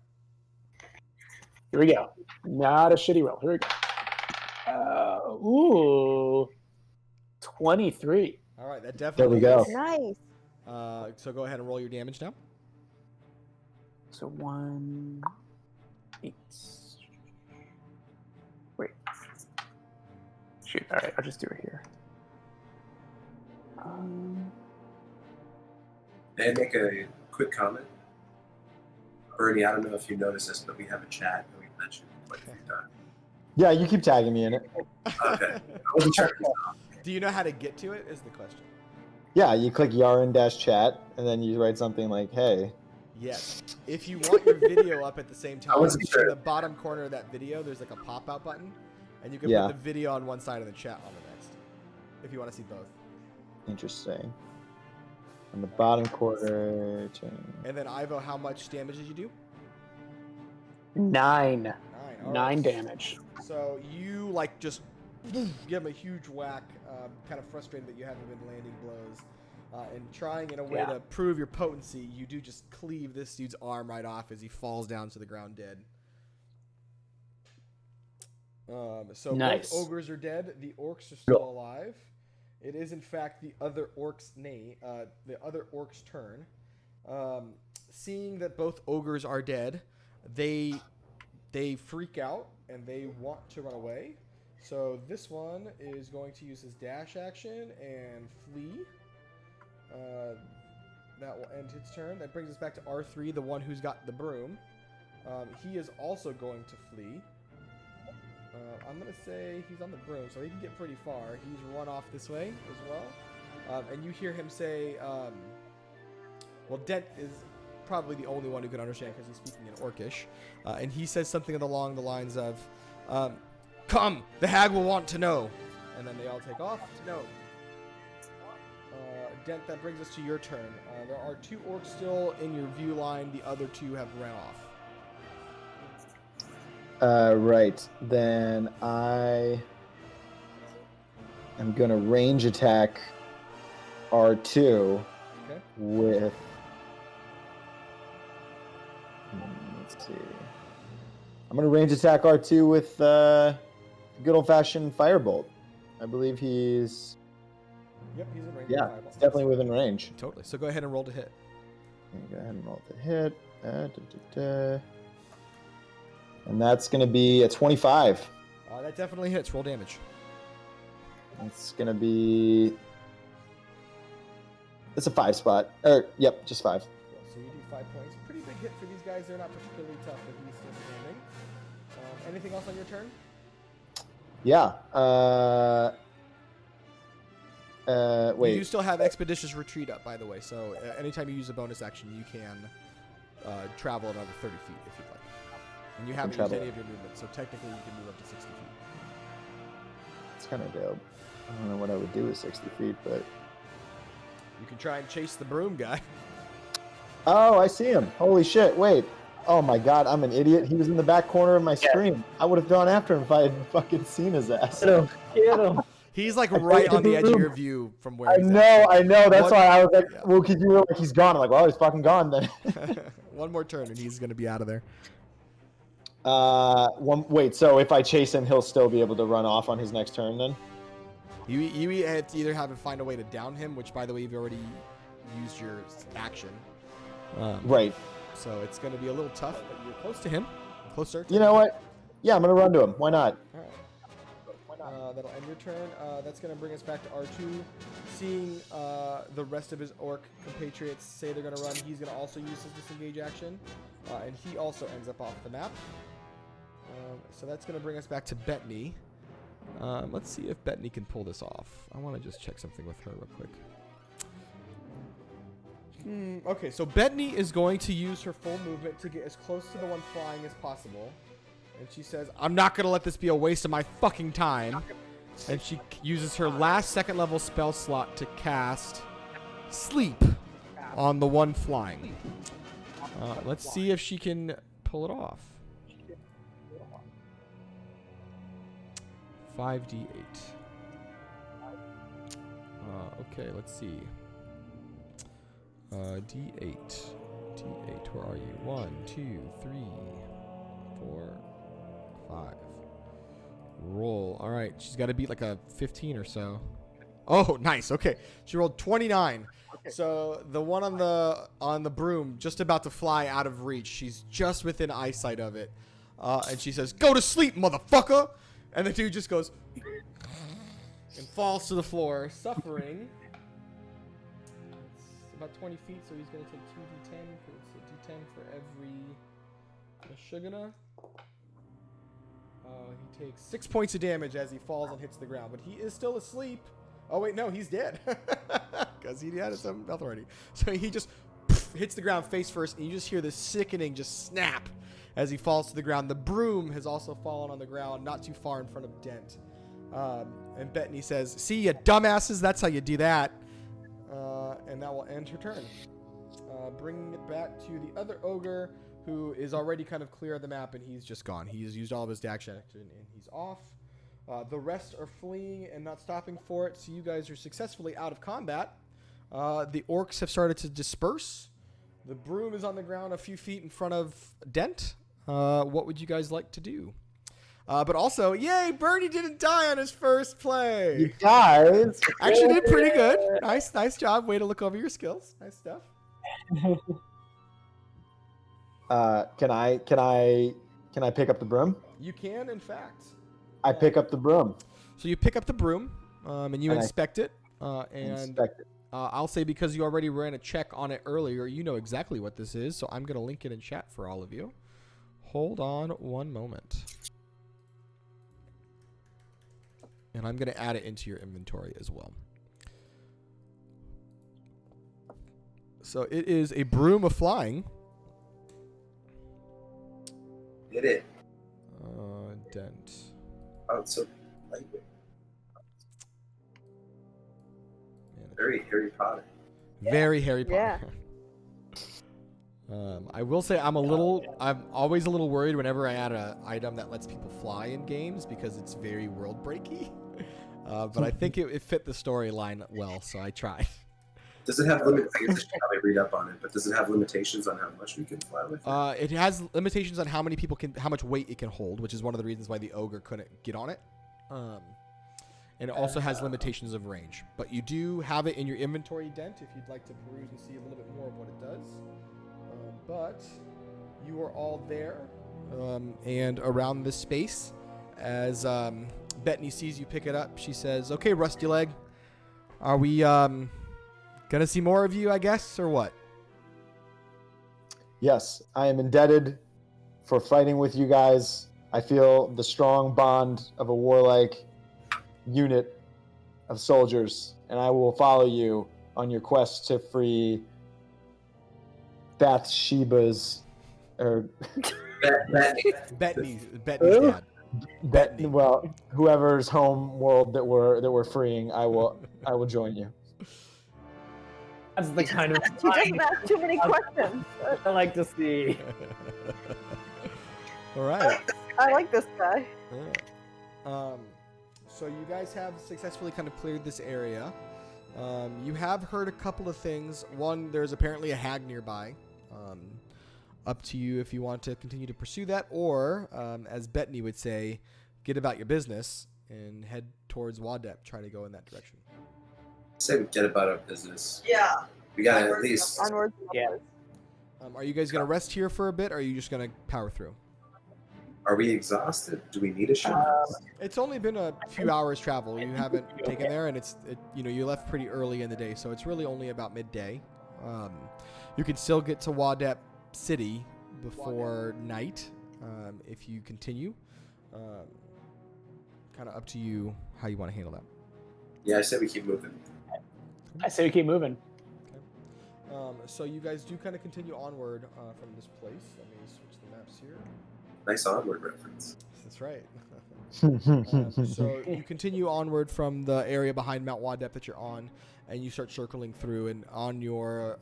Here we go. Not a shitty roll. Here we go. Ooh. 23. All right, that definitely. There we go. Nice. So go ahead and roll your damage now. So 1, 8. Wait. Shoot. All right, I'll just do it here. May I make a quick comment? Bernie, I don't know if you noticed this, but we have a chat that we mentioned quite a few times. Yeah, you keep tagging me in it. Okay. I wasn't sure. Do you know how to get to it? Is the question. Yeah, you click Yarin-chat, and then you write something like, hey. Yes. If you want your video up at the same time, I wasn't sure. in the bottom corner of that video, there's like a pop-out button, and you can Yeah. put the video on one side and the chat on the next, if you want to see both. Interesting. On the bottom corner. And then Ivo, how much damage did you do? 9. 9. All 9 right. damage. So you like just give him a huge whack, kind of frustrated that you haven't been landing blows. And trying in a way to prove your potency, you do just cleave this dude's arm right off as he falls down to the ground dead. So nice. Both ogres are dead. The orcs are still alive. It is in fact the other orc's turn. Seeing that both ogres are dead, they freak out and they want to run away. So this one is going to use his dash action and flee. That will end his turn. That brings us back to R3, the one who's got the broom. He is also going to flee. I'm going to say he's on the broom, so he can get pretty far. He's run off this way as well. And you hear him say, well, Dent is probably the only one who can understand because he's speaking in Orcish. And he says something along the lines of, come, the hag will want to know. And then they all take off. No. Dent, that brings us to your turn. There are 2 orcs still in your view line. The other 2 have ran off. Right. Then I am going to range attack R2 with... Let's see. I'm going to range attack R2 with good old-fashioned Firebolt. I believe he's... Yep, he's in range. Yeah, it's definitely within range. Totally. So go ahead and roll to hit. Go ahead and roll to hit. And that's going to be a 25. That definitely hits. Roll damage. It's going to be... It's a 5 spot. Yep, just 5. Cool. So you do 5 points. Pretty big hit for these guys. They're not particularly tough, but he's still standing. Anything else on your turn? Yeah. Wait. You do still have Expeditious Retreat up, by the way. So anytime you use a bonus action, you can travel another 30 feet if you'd like. And you haven't used any of your movement, so technically you can move up to 60 feet. It's kind of dope. I don't know what I would do with 60 feet, but... You can try and chase the broom guy. Oh, I see him. Holy shit, wait. Oh my god, I'm an idiot. He was in the back corner of my screen. I would have gone after him if I had fucking seen his ass. Get him. He's like right on the edge of your view from where he's at. I know. That's why I was like, well, because you were like, he's gone. I'm like, well, he's fucking gone then. One more turn and he's going to be out of there. Wait, so if I chase him, he'll still be able to run off on his next turn then? You have to either have to find a way to down him, which, by the way, you've already used your action. Right. So it's going to be a little tough, but you're close to him. Closer. You know what? Yeah, I'm going to run to him. Why not? All right. That'll end your turn. That's going to bring us back to R2. Seeing the rest of his orc compatriots say they're going to run, he's going to also use his disengage action. And he also ends up off the map. So that's going to bring us back to Bettany. Let's see if Bettany can pull this off. I want to just check something with her real quick. Okay, so Bettany is going to use her full movement to get as close to the one flying as possible. And she says, I'm not going to let this be a waste of my fucking time. And she uses her last second level spell slot to cast Sleep on the one flying. Let's see if she can pull it off. 5d8. Okay, let's see. D8. D8, where are you? 1, 2, 3, 4, 5. Roll. All right, she's got to beat like a 15 or so. Oh, nice. Okay, she rolled 29. Okay. So the one on the broom, just about to fly out of reach. She's just within eyesight of it, and she says, "Go to sleep, motherfucker!" And the dude just goes and falls to the floor, suffering. It's about 20 feet, so he's gonna take 2d10. So d10 for every Mashugana. He takes 6 points of damage as he falls and hits the ground, but he is still asleep. Oh wait, no, he's dead because he had some health already. So he just hits the ground face first, and you just hear this sickening just snap as he falls to the ground. The broom has also fallen on the ground, not too far in front of Dent. And Bettany says, "See ya, dumbasses. That's how you do that." And that will end her turn. Bringing it back to the other ogre, who is already kind of clear of the map, and he's just gone. He's used all of his dash action, and he's off. The rest are fleeing and not stopping for it, so you guys are successfully out of combat. The orcs have started to disperse. The broom is on the ground a few feet in front of Dent. What would you guys like to do? But also, yay, Bernie didn't die on his first play. He died. Actually did pretty good. Nice job. Way to look over your skills. Nice stuff. Can I pick up the broom? You can, in fact. I pick up the broom. So you pick up the broom, and you inspect it. Inspect it. I'll say because you already ran a check on it earlier, you know exactly what this is. So I'm going to link it in chat for all of you. Hold on one moment. And I'm going to add it into your inventory as well. So it is a broom of flying. Hit it. Dent. Oh, it's so lightweight. Very Harry Potter. Very Harry Potter. Yeah. I will say I'm always a little worried whenever I add an item that lets people fly in games because it's very world breaky. But I think it fit the storyline well, so I tried. Does it have limits? I guess I should probably read up on it, but does it have limitations on how much we can fly with it? It has limitations on how much weight it can hold, which is one of the reasons why the ogre couldn't get on it. And it also has limitations of range. But you do have it in your inventory, Dent, if you'd like to peruse and see a little bit more of what it does. But you are all there and around this space. As Bettany sees you pick it up, she says, "Okay, Rusty Leg, are we gonna see more of you, I guess, or what?" Yes, I am indebted for fighting with you guys. I feel the strong bond of a warlike unit of soldiers, and I will follow you on your quest to free Bathsheba's or Bettany's dad. Bettany. Well, whoever's home world that we're freeing, I will join you. That's the kind of She doesn't ask too many questions. I like to see. All right. I like this guy. Yeah. So you guys have successfully kind of cleared this area. You have heard a couple of things. One, there's apparently a hag nearby. Up to you if you want to continue to pursue that, or as Bettany would say, get about your business and head towards Wadep. Try to go in that direction. Say we get about our business. Yeah. We got at least. Onwards. Yeah. Are you guys going to rest here for a bit, or are you just going to power through? Are we exhausted? Do we need a short rest? It's only been a few hours travel. You haven't taken there, and you left pretty early in the day, so it's really only about midday. You can still get to Wadep City before night if you continue. Kind of up to you how you want to handle that. Yeah, I say we keep moving. I say we keep moving. Okay. So you guys do kind of continue onward from this place. Let me switch the maps here. Nice onward reference. That's right. So you continue onward from the area behind Mount Wadep that you're on, and you start circling through. And on your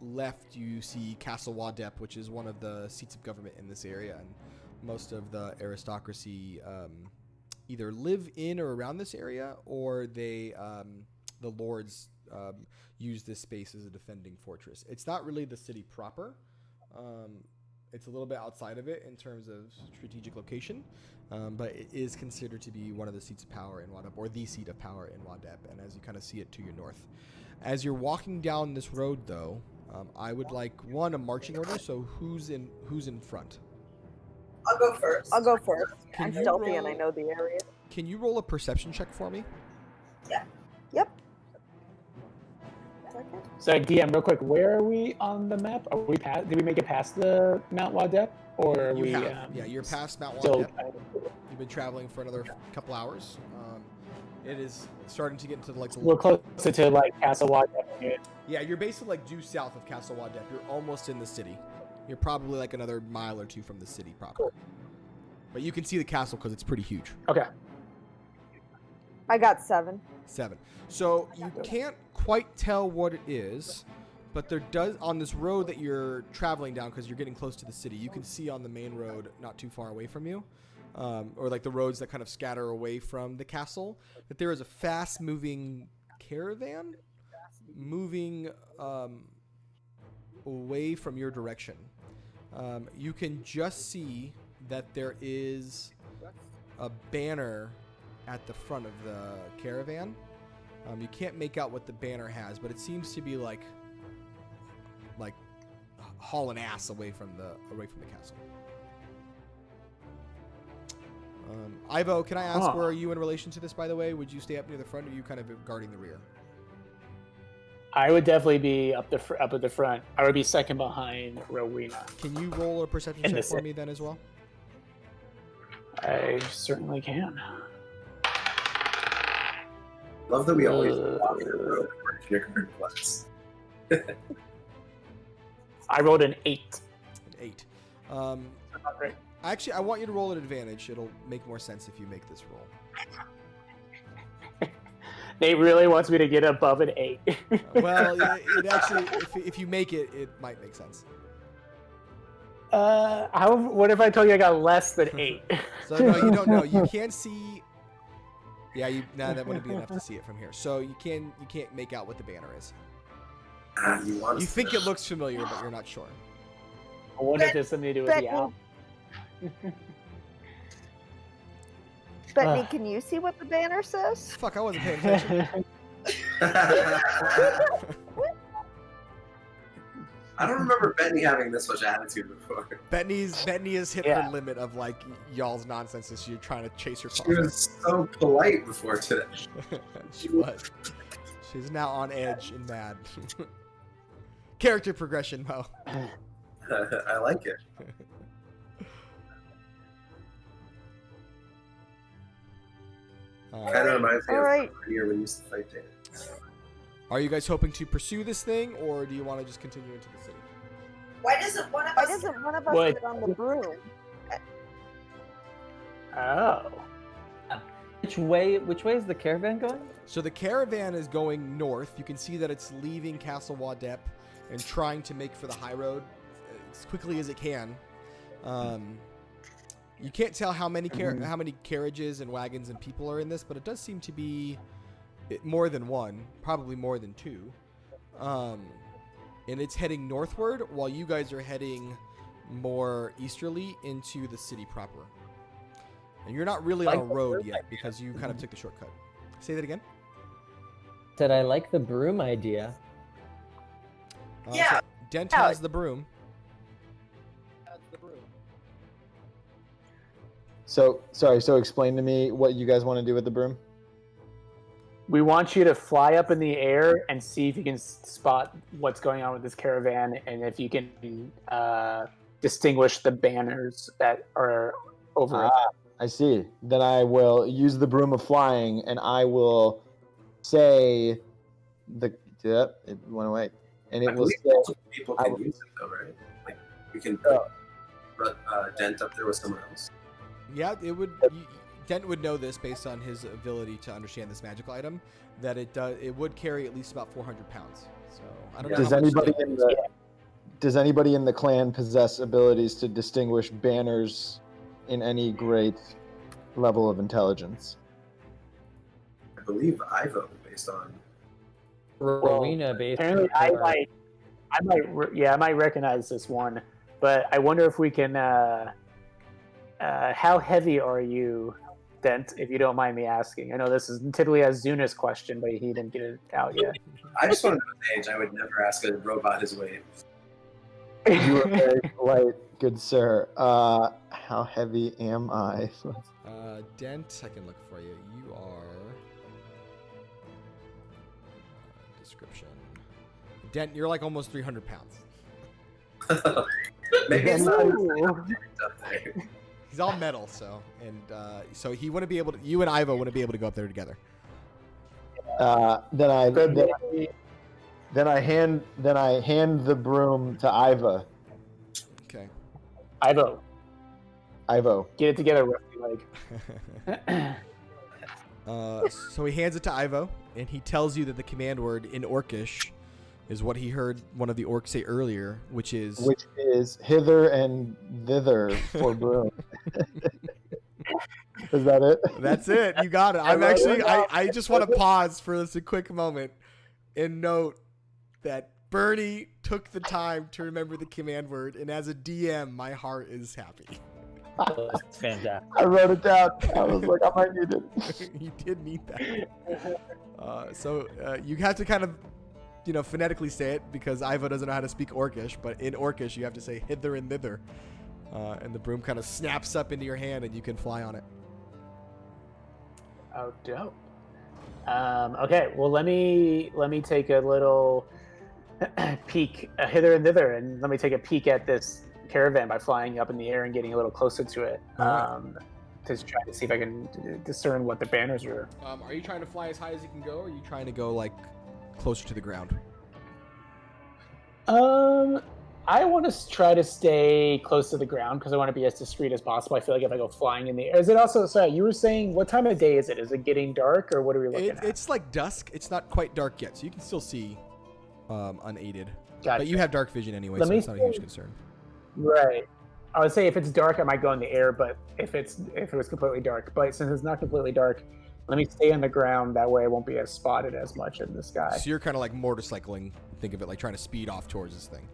left, you see Castle Wadep, which is one of the seats of government in this area, and most of the aristocracy either live in or around this area, or the lords use this space as a defending fortress. It's not really the city proper. It's a little bit outside of it in terms of strategic location, but it is considered to be one of the seats of power in Wadep, or the seat of power in Wadep, and as you kind of see it to your north. As you're walking down this road, though, I would like a marching order. So who's in front? I'll go first. I'm stealthy and I roll- know the area. Can you roll a perception check for me? Yep. So DM, real quick, where are we on the map? Are we past? Did we make it past the Mount Wadep, or are You we? have. Yeah, you're past Mount Still, Wadep. You've been traveling for another couple hours. It is starting to get into like the we're closer to like Castle Wadep. Yeah, you're basically like due south of Castle Wadep. You're almost in the city. You're probably like another mile or two from the city proper. Cool. But you can see the castle because it's pretty huge. Okay. I got 7. 7. So you can't quite tell what it is, but there does, on this road that you're traveling down, because you're getting close to the city, you can see on the main road not too far away from you, or like the roads that kind of scatter away from the castle, that there is a fast-moving caravan moving away from your direction. You can just see that there is a banner at the front of the caravan. You can't make out what the banner has, but it seems to be like hauling ass away from the castle. Ivo, can I ask where are you in relation to this? By the way, would you stay up near the front, or are you kind of guarding the rear? I would definitely be up at the front. I would be second behind Rowena. Can you roll a perception check for me then as well? I certainly can. Love that we always walk the road for kindergarten class. I rolled an 8. An 8. Not great. Actually, I want you to roll an advantage. It'll make more sense if you make this roll. Nate really wants me to get above an 8. Well, it actually, if you make it, it might make sense. What if I told you I got less than 8? So no, you don't know. You can see. Yeah, that wouldn't be enough to see it from here. So you can't make out what the banner is. You think it looks familiar, but you're not sure. I wonder if there's something to do with the owl. Bethany, can you see what the banner says? Fuck, I wasn't paying attention. I don't remember Benny having this much attitude before. Bethany has hit her limit of like y'all's nonsense as you're trying to chase her She father. was so polite before today. She was. She's now on edge and mad. Character progression, Mo. I like it. Kind of reminds me of here when we used to fight Dan. Are you guys hoping to pursue this thing, or do you want to just continue into the city? Why doesn't one of us get on the broom? Oh. Which way is the caravan going? So the caravan is going north. You can see that it's leaving Castle Wadep and trying to make for the high road as quickly as it can. You can't tell how many carriages and wagons and people are in this, but it does seem to be more than one, probably more than two. And it's heading northward while you guys are heading more easterly into the city proper. And you're not really on a road yet because you kind of took the shortcut. Say that again? Said I like the broom idea. So Dent has the broom. So explain to me what you guys want to do with the broom. We want you to fly up in the air and see if you can spot what's going on with this caravan, and if you can distinguish the banners that are over it. I see. Then I will use the broom of flying, and I will say it went away, and it will say people can use it though, right? Like we can put Dent up there with someone else. Yeah, it would. Dent would know this based on his ability to understand this magical item. That it would carry at least about 400 pounds. So I don't know. Does anybody in the clan possess abilities to distinguish banners in any great level of intelligence? I believe Ivo, based on. Rowena, based. Apparently, I might recognize this one, but I wonder if we can. How heavy are you, Dent? If you don't mind me asking, I know this is typically a Zunis question, but he didn't get it out yet. I just want to know his age. I would never ask a robot his weight. You are very polite, good sir. How heavy am I? Dent, I can look for you. You are... description. Dent, you're like almost 300 pounds. Maybe it's not up there. He's all metal, so he wouldn't be able to. You and Ivo wouldn't be able to go up there together. Then I hand the broom to Iva. Okay. Ivo, get it together, Rusty Leg. So he hands it to Ivo, and he tells you that the command word in Orcish is what he heard one of the orcs say earlier, which is hither and thither for broom. Is that it? That's it. You got it. I just want to pause for this a quick moment and note that Bernie took the time to remember the command word, and as a DM, my heart is happy. That's fantastic. I wrote it down. I was like, I might need it. You did need that. So you have to kind of, phonetically say it because Ivo doesn't know how to speak Orcish, but in Orcish you have to say hither and thither, and the broom kind of snaps up into your hand and you can fly on it. Oh, dope. Okay, well let me take a little peek hither and thither, and let me take a peek at this caravan by flying up in the air and getting a little closer to it, to try to see if I can discern what the banners are. Are you trying to fly as high as you can go, or are you trying to go like closer to the ground? I want to try to stay close to the ground because I want to be as discreet as possible. I feel like if I go flying in the air, is it also? Sorry, you were saying what time of day is it? Is it getting dark, or what are we looking at? It's like dusk. It's not quite dark yet, so you can still see unaided. Gotcha. But you have dark vision anyway, so it's not a huge concern. Right. I would say if it's dark, I might go in the air, but if it was completely dark. But since it's not completely dark, let me stay on the ground. That way I won't be as spotted as much in the sky. So you're kind of like motorcycling. Think of it like trying to speed off towards this thing.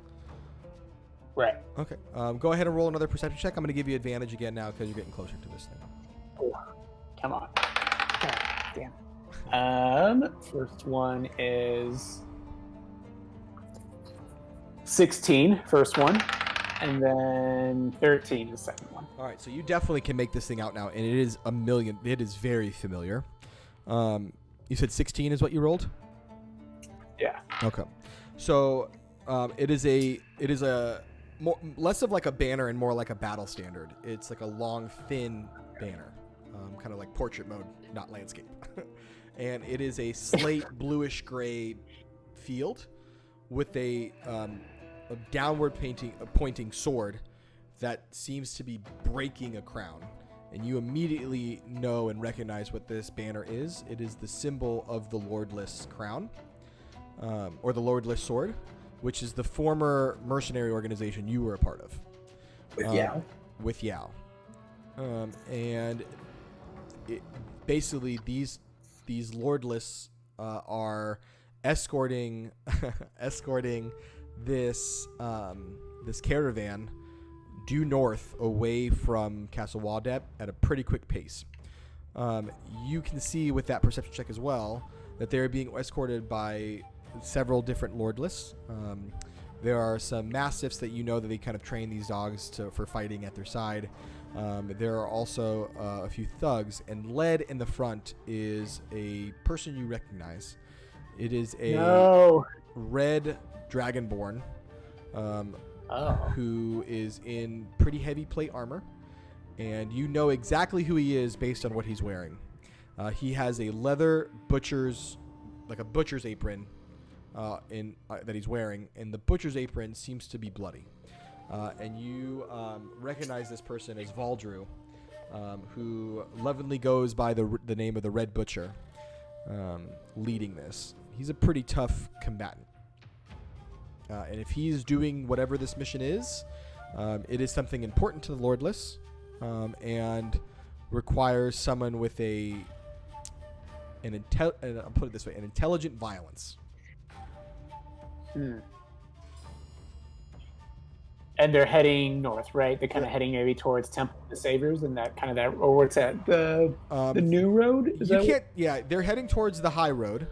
Right. Okay. Go ahead and roll another perception check. I'm going to give you advantage again now because you're getting closer to this thing. Ooh, come on. Damn. First one is 16, first one. And then 13 is the second one. All right, so you definitely can make this thing out now, and it is it is very familiar. You said 16 is what you rolled? Yeah. Okay. So it is less of like a banner and more like a battle standard. It's like a long, thin banner, kind of like portrait mode, not landscape. And it is a slate bluish gray field with a downward pointing sword that seems to be breaking a crown. And you immediately know and recognize what this banner is. It is the symbol of the Lordless crown, or the Lordless sword, which is the former mercenary organization you were a part of. With Yao? With Yao. And basically these Lordless are escorting this caravan due north away from Castle Waldep at a pretty quick pace. You can see with that perception check as well that they're being escorted by several different Lordless. There are some Mastiffs that you know that they kind of train these dogs for fighting at their side. There are also a few thugs, and led in the front is a person you recognize. It is a red dragonborn who is in pretty heavy plate armor, and you know exactly who he is based on what he's wearing. He has a leather butcher's apron that he's wearing, and the butcher's apron seems to be bloody. And you recognize this person as Valdrew, who lovingly goes by the name of the Red Butcher, leading this. He's a pretty tough combatant. And if he's doing whatever this mission is, it is something important to the Lordless, and requires someone with I'll put it this way, an intelligent violence. And they're heading north, right? They're kind of heading maybe towards Temple of the Saviors, and or what's that? The new road? They're heading towards the high road.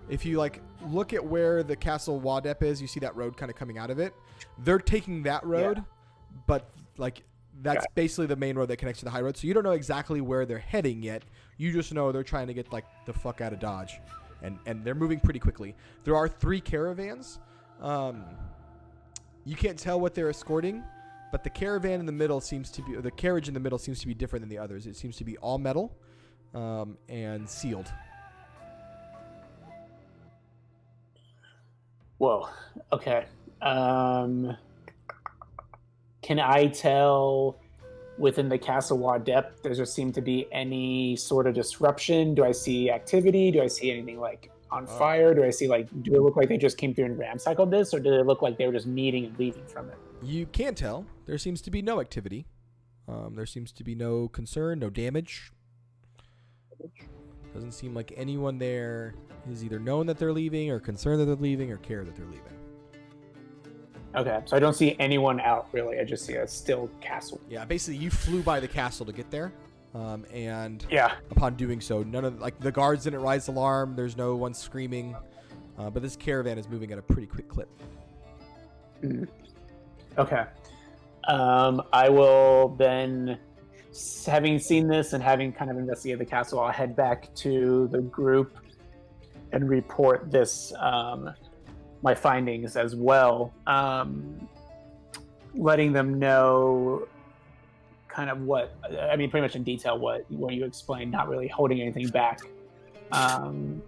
If you look at where the Castle Wadep is, you see that road kind of coming out of it. They're taking that road, but that's basically the main road that connects to the high road. So you don't know exactly where they're heading yet. You just know they're trying to get the fuck out of Dodge, and they're moving pretty quickly. There are 3 caravans. You can't tell what they're escorting, but the carriage in the middle seems to be different than the others. It seems to be all metal, and sealed. Whoa. Okay. Can I tell within the Castle Wadep, does there seem to be any sort of disruption? Do I see activity? Do I see anything on fire? Do I see do it look like they just came through and ramsackled this, or do it look like they were just meeting and leaving from it? You can't tell. There seems to be no activity. There seems to be no concern, no damage. Doesn't seem like anyone there is either known that they're leaving, or concerned that they're leaving, or care that they're leaving. Okay, so I don't see anyone out, really. I just see a still castle. Yeah, basically you flew by the castle to get there. And upon doing so, none of the guards didn't rise alarm. There's no one screaming, but this caravan is moving at a pretty quick clip. Okay. I will then, having seen this and having kind of investigated the castle, I'll head back to the group and report this, my findings as well, letting them know kind of pretty much in detail what you explained, not really holding anything back. And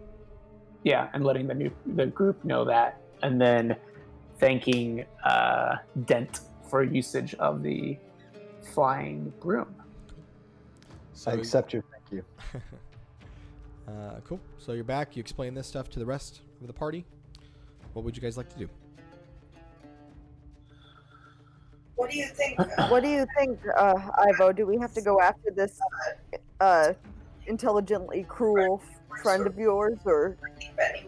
letting the group know that, and then thanking Dent for usage of the flying broom. I accept your thank you. Cool. So you're back. You explain this stuff to the rest of the party. What would you guys like to do? What do you think? Ivo? Do we have to go after this intelligently cruel friend of yours, or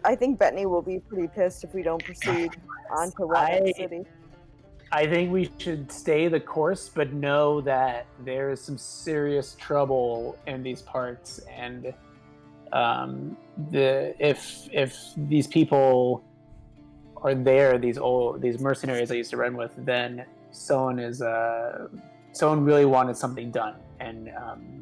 I think Bettany will be pretty pissed if we don't proceed on to Wadep City. I think we should stay the course, but know that there is some serious trouble in these parts, and if these people are there, these mercenaries I used to run with, then someone really wanted something done, and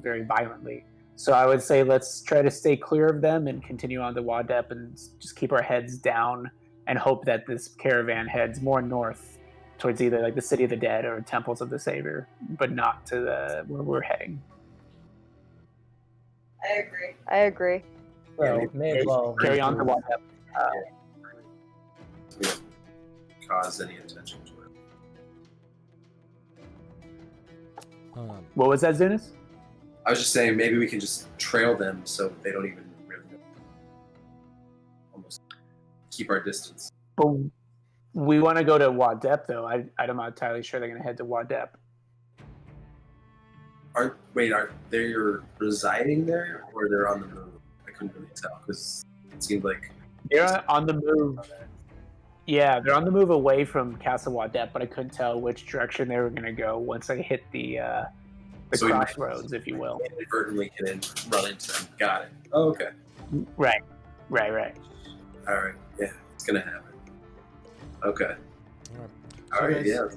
very violently. So I would say let's try to stay clear of them and continue on to Wadep and just keep our heads down and hope that this caravan heads more north towards either the City of the Dead or Temples of the Savior, but not to where we're heading. I agree. So may as well carry on to Wadep. We don't cause any attention to it. What was that, Zunis? I was just saying maybe we can just trail them so they don't even really know. Almost keep our distance. But we want to go to Wadep, though. I'm not entirely sure they're going to head to Wadep. Are they residing there, or they're on the move? I couldn't really tell because it seemed like they're on the move. Yeah, they're on the move away from Castle Wadep, but I couldn't tell which direction they were going to go once they hit the crossroads, if you will. Inadvertently run into them. Got it. Oh, okay. Right. All right. Yeah, it's gonna happen. Okay. All right. Yeah.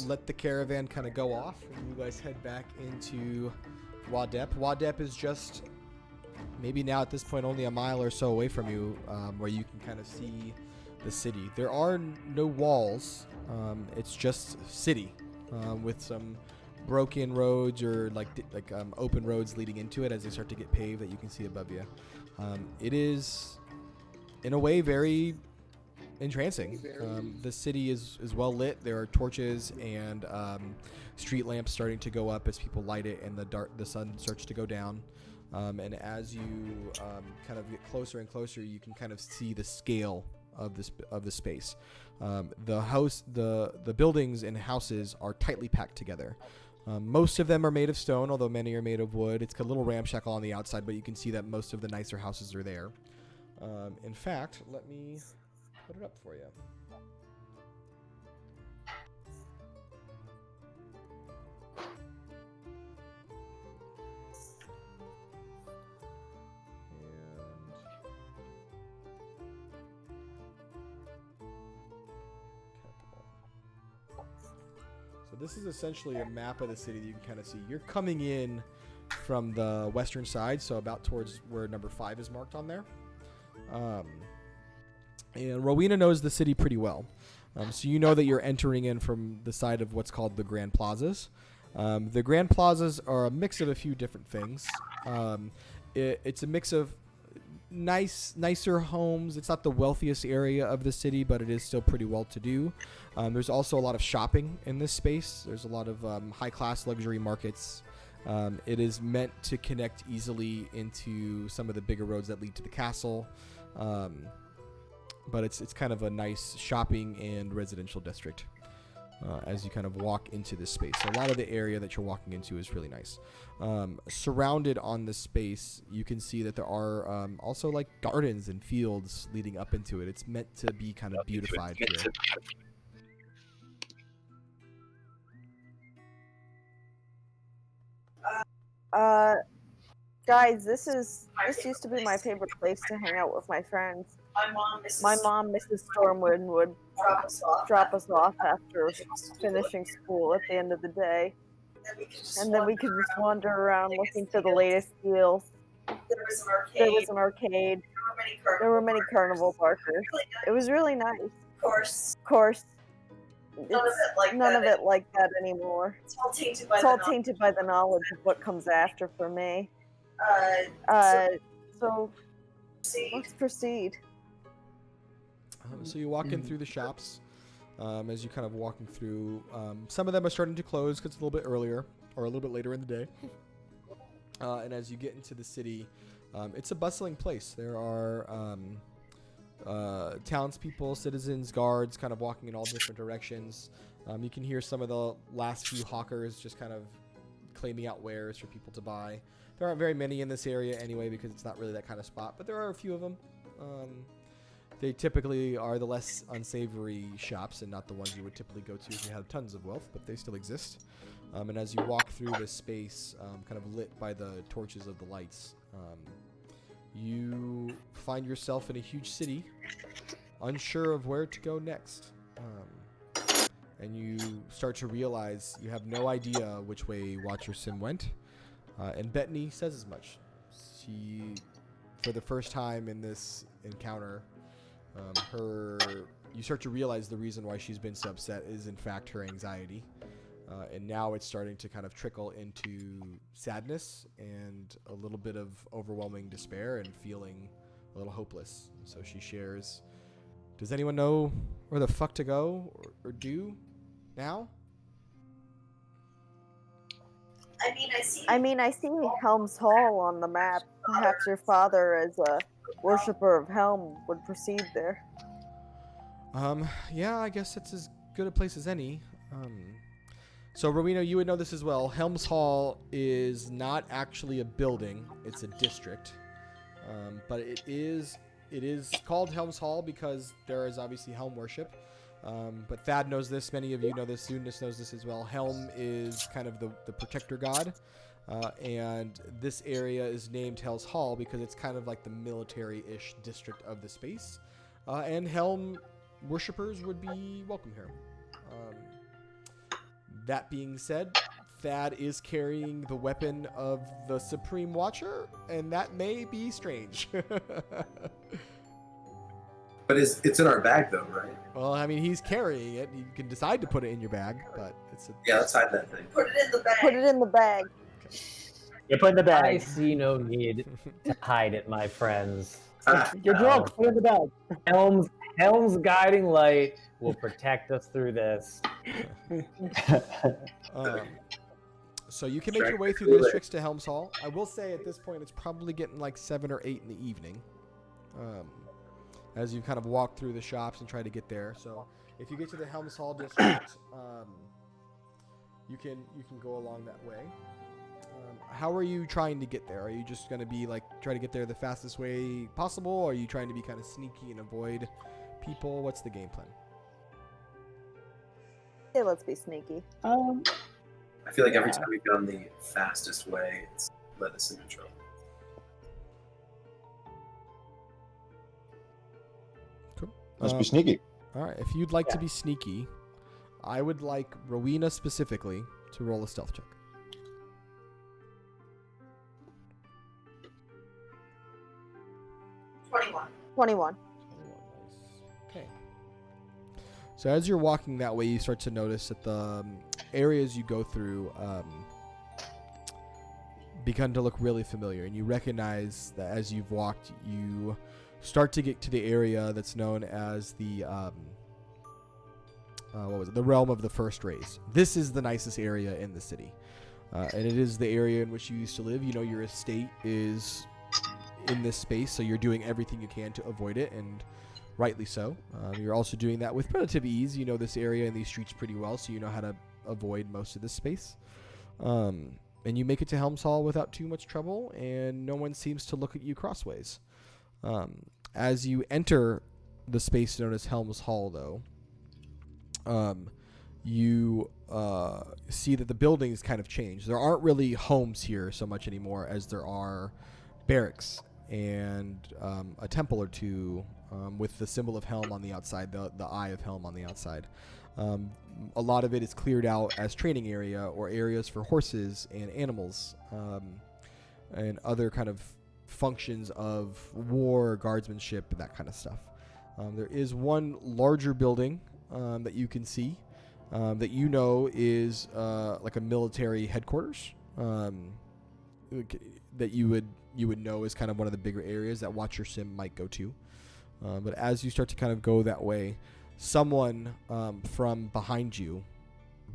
let the caravan kind of go off, and you guys head back into Wadep. Wadep is just maybe now at this point only a mile or so away from you, where you can kind of see the city. There are no walls. It's just city with some broken roads or like open roads leading into it as they start to get paved that you can see above you. It is, in a way, very entrancing. The city is well lit. There are torches and street lamps starting to go up as people light it, and the sun starts to go down. And as you kind of get closer and closer, you can kind of see the scale of the space. The buildings and houses are tightly packed together. Most of them are made of stone, although many are made of wood. It's a little ramshackle on the outside, but you can see that most of the nicer houses are there. In fact, let me put it up for you. So this is essentially a map of the city that you can kind of see. You're coming in from the western side, so about towards where number 5 is marked on there. And Rowena knows the city pretty well. So you know that you're entering in from the side of what's called the Grand Plazas. The Grand Plazas are a mix of a few different things. It's a mix of nicer homes. It's not the wealthiest area of the city, but it is still pretty well to do. There's also a lot of shopping in this space. There's a lot of high-class luxury markets. It is meant to connect easily into some of the bigger roads that lead to the castle. But it's kind of a nice shopping and residential district as you kind of walk into this space. So a lot of the area that you're walking into is really nice. Surrounded on this space, you can see that there are also like gardens and fields leading up into it. It's meant to be kind of beautified here. Guys, this used to be my favorite place to hang out with my friends. My mom, Mrs. Stormwind, would drop us off after finishing school at the end of the day. And then we could just wander around looking for the latest deals. There was an arcade. There were many carnival barkers. It was really nice. Of course, none of it like that anymore. It's all tainted by the knowledge of what comes after for me. So let's proceed. So you walk in through the shops. As you kind of walking through, some of them are starting to close because it's a little bit earlier or a little bit later in the day. And as you get into the city, it's a bustling place. There are townspeople, citizens, guards kind of walking in all different directions. You can hear some of the last few hawkers just kind of claiming out wares for people to buy. There aren't very many in this area anyway because it's not really that kind of spot, but there are a few of them. They typically are the less unsavory shops and not the ones you would typically go to if you have tons of wealth, but they still exist. And as you walk through this space, kind of lit by the torches of the lights, you find yourself in a huge city, unsure of where to go next. And you start to realize you have no idea which way Watcher Sim went. And Bettany says as much. She, for the first time in this encounter, you start to realize the reason why she's been so upset is in fact her anxiety. And now it's starting to kind of trickle into sadness and a little bit of overwhelming despair and feeling a little hopeless. So she shares, does anyone know where the fuck to go or do now? I mean, I see Helm's Hall on the map. Perhaps your father, as a worshipper of Helm, would proceed there. Yeah, I guess it's as good a place as any. So, Rowena, you would know this as well. Helm's Hall is not actually a building; it's a district. But it is called Helm's Hall because there is obviously Helm worship. But Thad knows this. Many of you know this. Zunis knows this as well. Helm is kind of the protector god. And this area is named Hell's Hall because it's kind of like the military-ish district of the space. And Helm worshippers would be welcome here. That being said, Thad is carrying the weapon of the Supreme Watcher, and that may be strange. But it's in our bag, though, right? Well, I mean, he's carrying it. You can decide to put it in your bag, but it's a... Yeah, let's hide that thing. Put it in the bag. Put it in the bag. You put in the I bag. see no need to hide it, my friends. You're drunk. Put it in the bag. Helm's guiding light will protect us through this. So you can make your way through the districts to Helm's Hall. I will say at this point it's probably getting like 7 or 8 in the evening, as you kind of walk through the shops and try to get there. So if you get to the Helm's Hall district, you can go along that way. How are you trying to get there? Are you just going to be like try to get there the fastest way possible? Or are you trying to be kind of sneaky and avoid people? What's the game plan? Yeah, let's be sneaky. I feel like every time we've gone the fastest way, it's led us into trouble. Cool. Let's be sneaky. All right. If you'd like to be sneaky, I would like Rowena specifically to roll a stealth check. 21. Okay. So as you're walking that way, you start to notice that the areas you go through begin to look really familiar, and you recognize that as you've walked, you start to get to the area that's known as the the realm of the first race. This is the nicest area in the city, and it is the area in which you used to live. You know, your estate is in this space, so you're doing everything you can to avoid it, and rightly so. You're also doing that with relative ease. You know this area and these streets pretty well, so you know how to avoid most of this space. And you make it to Helm's Hall without too much trouble, and no one seems to look at you crossways. As you enter the space known as Helm's Hall, though, you see that the buildings kind of change. There aren't really homes here so much anymore as there are barracks and a temple or two with the symbol of Helm on the outside, the eye of Helm on the outside. A lot of it is cleared out as training area or areas for horses and animals and other kind of functions of war, guardsmanship, and that kind of stuff. There is one larger building that you can see that you know is like a military headquarters that you would know is kind of one of the bigger areas that Watcher Sim might go to. But as you start to kind of go that way, someone from behind you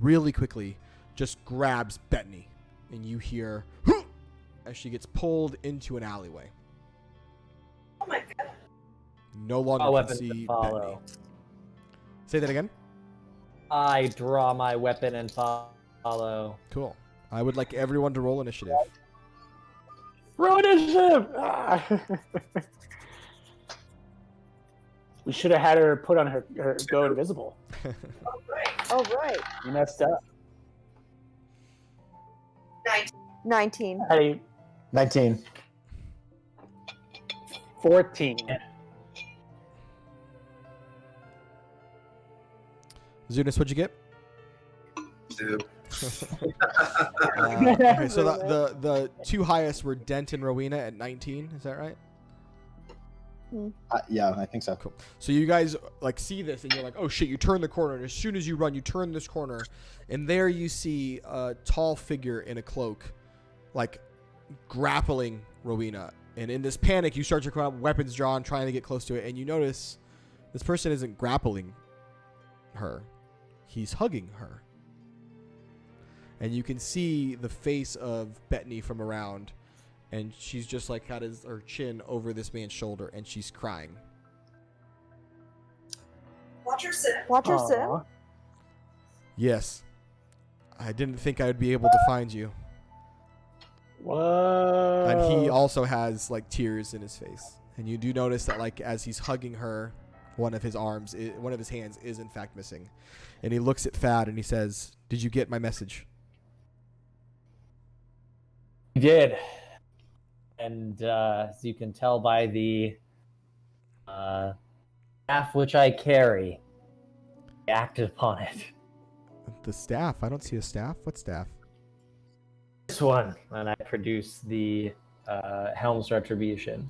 really quickly just grabs Bettany, and you hear as she gets pulled into an alleyway. Oh my god. No longer can see Bettany. Say that again. I draw my weapon and follow. Cool. I would like everyone to roll initiative. Roll initiative! We should have had her put on her go invisible. Oh, right. You messed up. 19. Hey, 19. 14. Zunis, what'd you get? 2. Okay, so the two highest were Dent and Rowena at 19. Is that right? Yeah, I think so. Cool. So you guys like see this, and you're like, "Oh shit!" You turn the corner, and as soon as you run, you turn this corner, and there you see a tall figure in a cloak, like grappling Rowena. And in this panic, you start to come up, weapons drawn, trying to get close to it, and you notice this person isn't grappling her; he's hugging her. And you can see the face of Bettany from around, and she's just like got her chin over this man's shoulder, and she's crying. Watcher Sim. Watcher Sim? Yes. I didn't think I would be able to find you. Whoa. And he also has like tears in his face. And you do notice that like as he's hugging her, one of his hands is in fact missing. And he looks at Thad and he says, "Did you get my message?" You did. And as you can tell by the staff which I carry, I acted upon it. The staff. I don't see a staff. What staff? This one, and I produce the Helm's Retribution.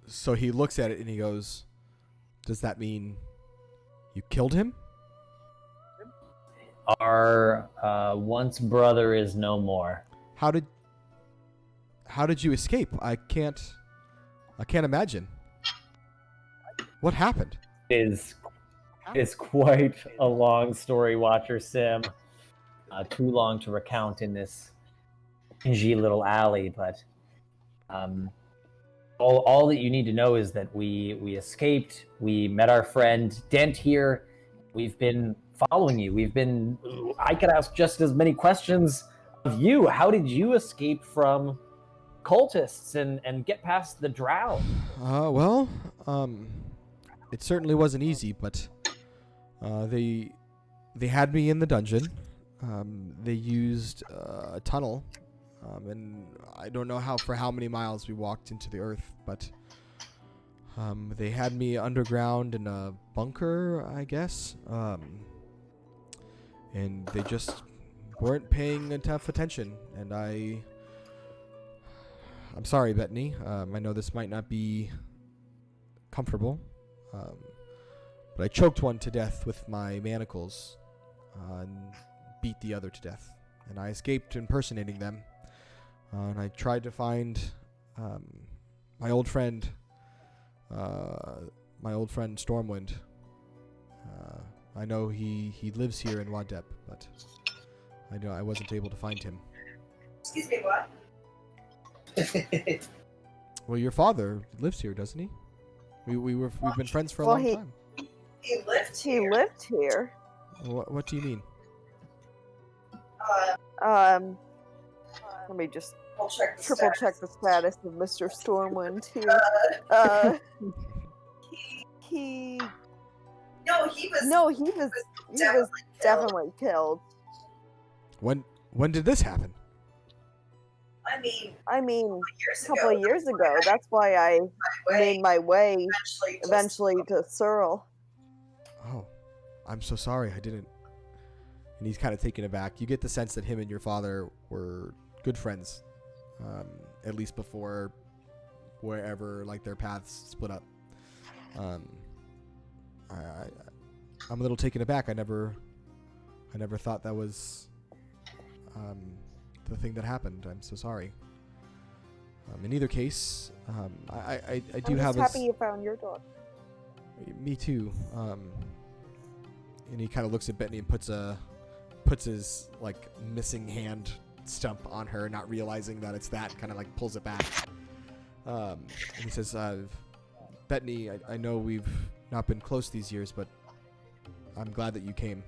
So he looks at it and he goes, "Does that mean you killed him?" Our once brother is no more. How did you escape? I can't imagine. What happened? It is quite a long story, Watcher Sim. Too long to recount in this dingy little alley, but all that you need to know is that we escaped. We met our friend Dent here. We've been following you. I could ask just as many questions of you. How did you escape from cultists and get past the drow? It certainly wasn't easy, but they had me in the dungeon. They used a tunnel, and I don't know for how many miles we walked into the earth, but they had me underground in a bunker, I guess, and they just weren't paying enough attention, and I'm sorry, Bettany. I know this might not be comfortable, but I choked one to death with my manacles and beat the other to death. And I escaped impersonating them. And I tried to find my old friend Stormwind. I know he lives here in Wadep, but I know I wasn't able to find him. Excuse me, what? Well, your father lives here, doesn't he? We've been friends for a long time. He lived here. What do you mean? Let me just triple check the status of Mr. Stormwind here. He was definitely killed. When did this happen? I mean, a couple of years ago. That's why I made my way eventually to Searle. Oh, I'm so sorry. I didn't. And he's kind of taken aback. You get the sense that him and your father were good friends, at least before wherever their paths split up. I'm a little taken aback. I never thought that was the thing that happened. I'm so sorry. In either case, I do have. I'm just happy you found your dog. Me too. And he kind of looks at Bettany and puts his missing hand stump on her, not realizing that it's that. Kind of pulls it back. And he says, "Bettany, I know we've not been close these years, but I'm glad that you came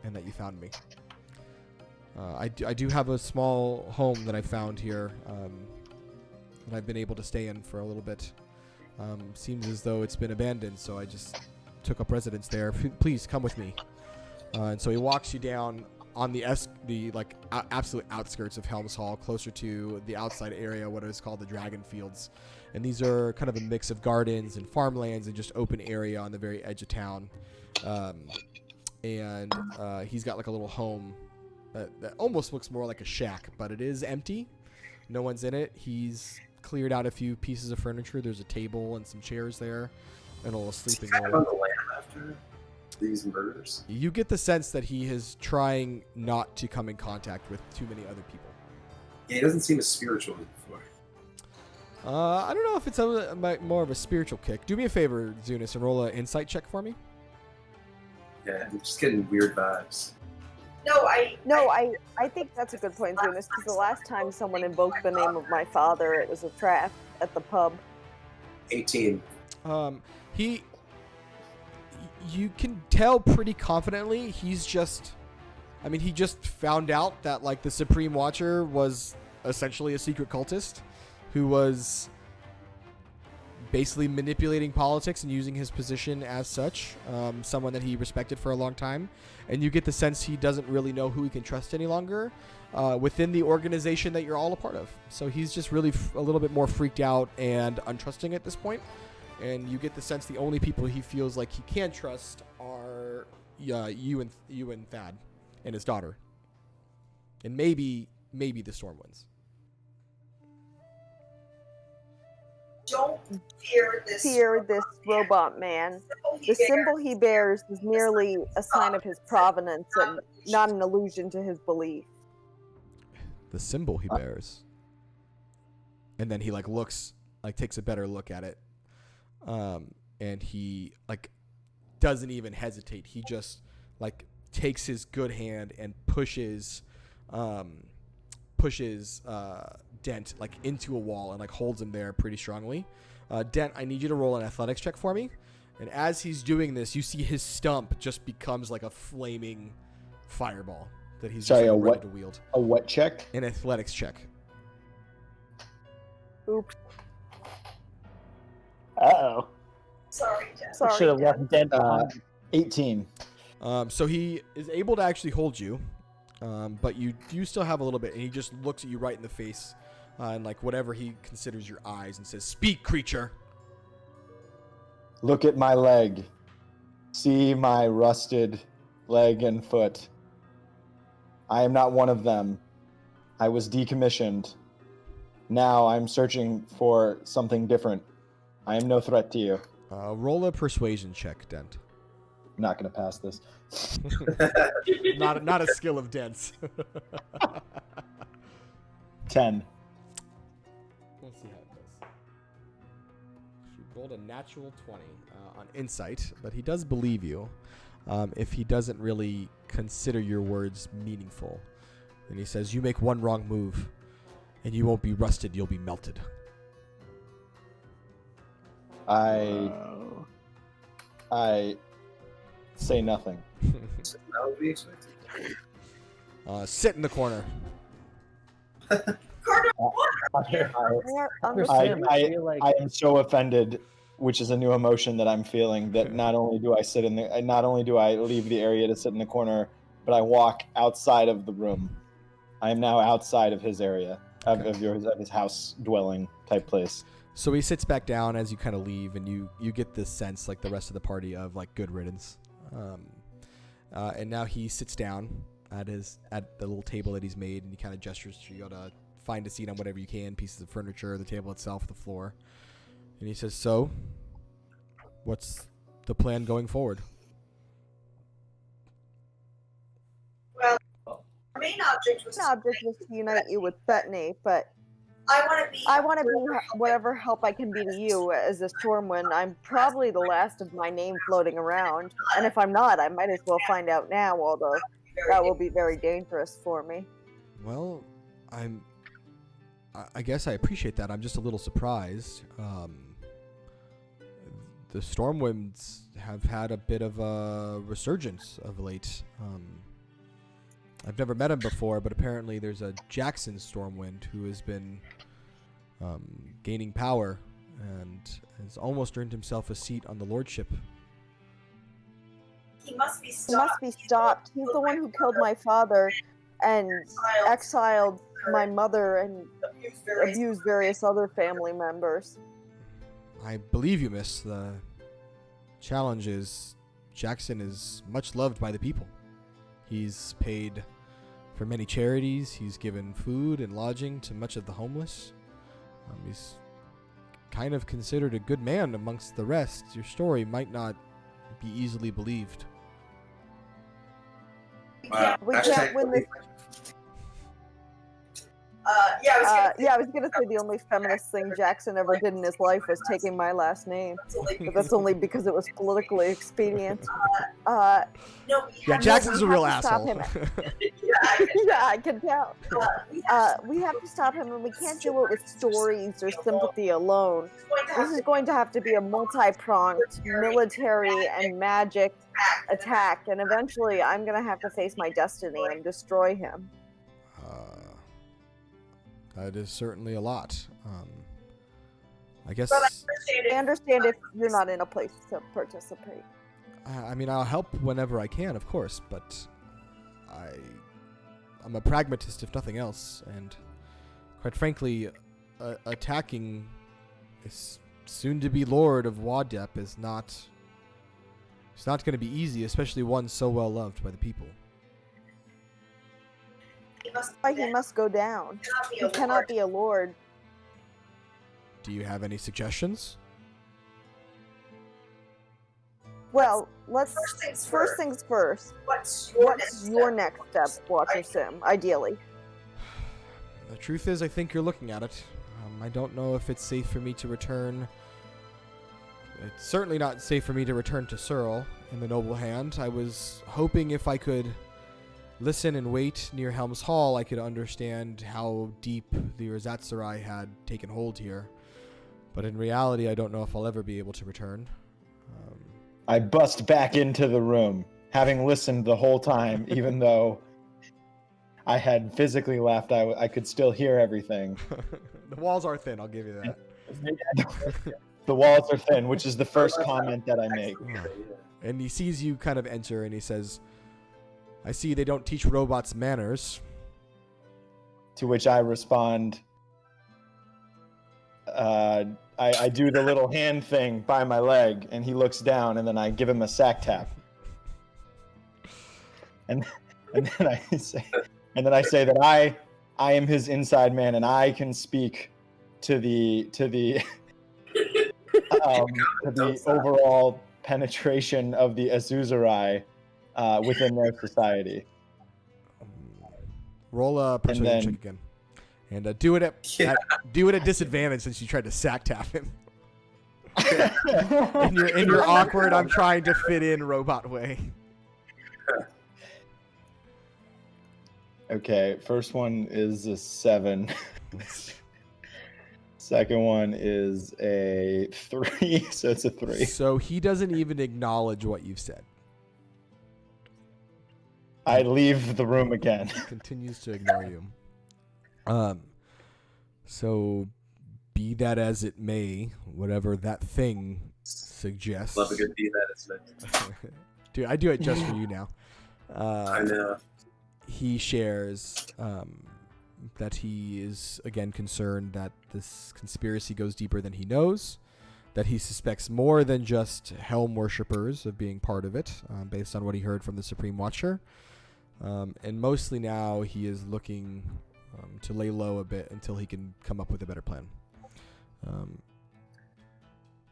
and that you found me. I do have a small home that I found here that I've been able to stay in for a little bit. Seems as though it's been abandoned, so I just took up residence there. Please come with me." And so he walks you down on the absolute outskirts of Helm's Hall, closer to the outside area, what is called the Dragon Fields. And these are kind of a mix of gardens and farmlands and just open area on the very edge of town. And he's got a little home that almost looks more like a shack, but it is empty. No one's in it. He's cleared out a few pieces of furniture. There's a table and some chairs there, and a little sleeping room. On the lam after these murders. You get the sense that he is trying not to come in contact with too many other people. Yeah, he doesn't seem as spiritual as before. I don't know if it's more of a spiritual kick. Do me a favor, Zunis, and roll an insight check for me. Yeah, I'm just getting weird vibes. I think that's a good point, Zunis, because the last time someone invoked the name of my father, it was a trap at the pub. 18. You can tell pretty confidently he just found out that the Supreme Watcher was essentially a secret cultist who was basically manipulating politics and using his position as such, someone that he respected for a long time. And you get the sense he doesn't really know who he can trust any longer within the organization that you're all a part of. So he's just really a little bit more freaked out and untrusting at this point. And you get the sense the only people he feels like he can trust are you and Thad and his daughter, and maybe the Stormwinds. Don't fear this robot man. The symbol he bears is merely a sign of his provenance and not an allusion to his belief. The symbol he bears. And then he looks, takes a better look at it. And he doesn't even hesitate. He just takes his good hand and pushes Dent into a wall and holds him there pretty strongly. Dent, I need you to roll an athletics check for me. And as he's doing this, you see his stump just becomes a flaming fireball that he's ready to wield. A what check? An athletics check. Oops. Uh-oh. Sorry, Jen. Should have left Dent behind. 18. So he is able to actually hold you, but you do still have a little bit, and he just looks at you right in the face, and whatever he considers your eyes, and says, "Speak, creature." Look at my leg. See my rusted leg and foot. I am not one of them. I was decommissioned. Now I'm searching for something different. I am no threat to you. Roll a persuasion check, Dent. I'm not going to pass this. not a skill of Dent's. 10. Let's see how it goes. She rolled a natural 20 on insight, but he does believe you if he doesn't really consider your words meaningful. And he says, "You make one wrong move, and you won't be rusted, you'll be melted." I say nothing. So that would be expected. Sit in the corner. I am so offended, which is a new emotion that I'm feeling, that not only do I leave the area to sit in the corner, but I walk outside of the room. I am now outside of his area, of his house dwelling type place. So he sits back down as you kind of leave, and you get this sense, the rest of the party, of good riddance. And now he sits down at the little table that he's made, and he kind of gestures to you to find a seat on whatever you can, pieces of furniture, the table itself, the floor. And he says, "So, what's the plan going forward?" Well, our main object was to unite you with Bethany, but I want to be whatever help I can be to you as a Stormwind. I'm probably the last of my name floating around, and if I'm not, I might as well find out now, although that will be very dangerous for me. Well, I guess I appreciate that. I'm just a little surprised. The Stormwinds have had a bit of a resurgence of late. I've never met him before, but apparently there's a Jackson Stormwind who has been gaining power and has almost earned himself a seat on the lordship. He must be He stopped. must be stopped. He's the one who killed my father and exiled my mother and abused various other family members. I believe you, miss. The challenge is Jackson is much loved by the people. He's paid for many charities. He's given food and lodging to much of the homeless. He's kind of considered a good man amongst the rest. Your story might not be easily believed. We can't win this. I was gonna say the only feminist thing Jackson ever did in his life was taking my last name, but that's only because it was politically expedient. Jackson's a real asshole. Yeah, I can tell. We have to stop him, and we can't do it with stories or sympathy alone. This is going to have to be a multi-pronged military and magic attack, and eventually I'm going to have to face my destiny and destroy him. That is certainly a lot. I guess. I understand if you're not in a place to participate. I mean, I'll help whenever I can, of course, but I'm a pragmatist, if nothing else, and quite frankly, attacking this soon-to-be Lord of Wadep is not It's not going to be easy, especially one so well loved by the people. He must go down. He cannot be a lord. Do you have any suggestions? Well, first things first. What's your next step, Watcher Sim, ideally? The truth is, I think you're looking at it. I don't know if it's safe for me to return. It's certainly not safe for me to return to Searle in the Noble Hand. I was hoping if I could listen and wait near Helm's Hall, I could understand how deep the Erzatsarai had taken hold here. But in reality, I don't know if I'll ever be able to return. I bust back into the room, having listened the whole time, even though I had physically left, I could still hear everything. The walls are thin, I'll give you that. The walls are thin, which is the first comment that I make. And he sees you kind of enter, and he says, I see they don't teach robots manners. To which I respond, I do the little hand thing by my leg, and he looks down, and then I give him a sack tap. And then I say that I am his inside man, and I can speak to the overall penetration of the Azuzarai within their society. Roll a persuasion check again, and do it at disadvantage since you tried to sack tap him. in your awkward, I'm trying to fit in robot way. Okay, first one is a 7. Second one is a 3, so it's a 3. So he doesn't even acknowledge what you've said. I leave the room again. He continues to ignore you. So be that as it may, whatever that thing suggests. Love a good be that as meant. Dude, I do it just for you now. I know. He shares that he is, again, concerned that this conspiracy goes deeper than he knows, that he suspects more than just Helm worshippers of being part of it, based on what he heard from the Supreme Watcher. And mostly now he is looking to lay low a bit until he can come up with a better plan.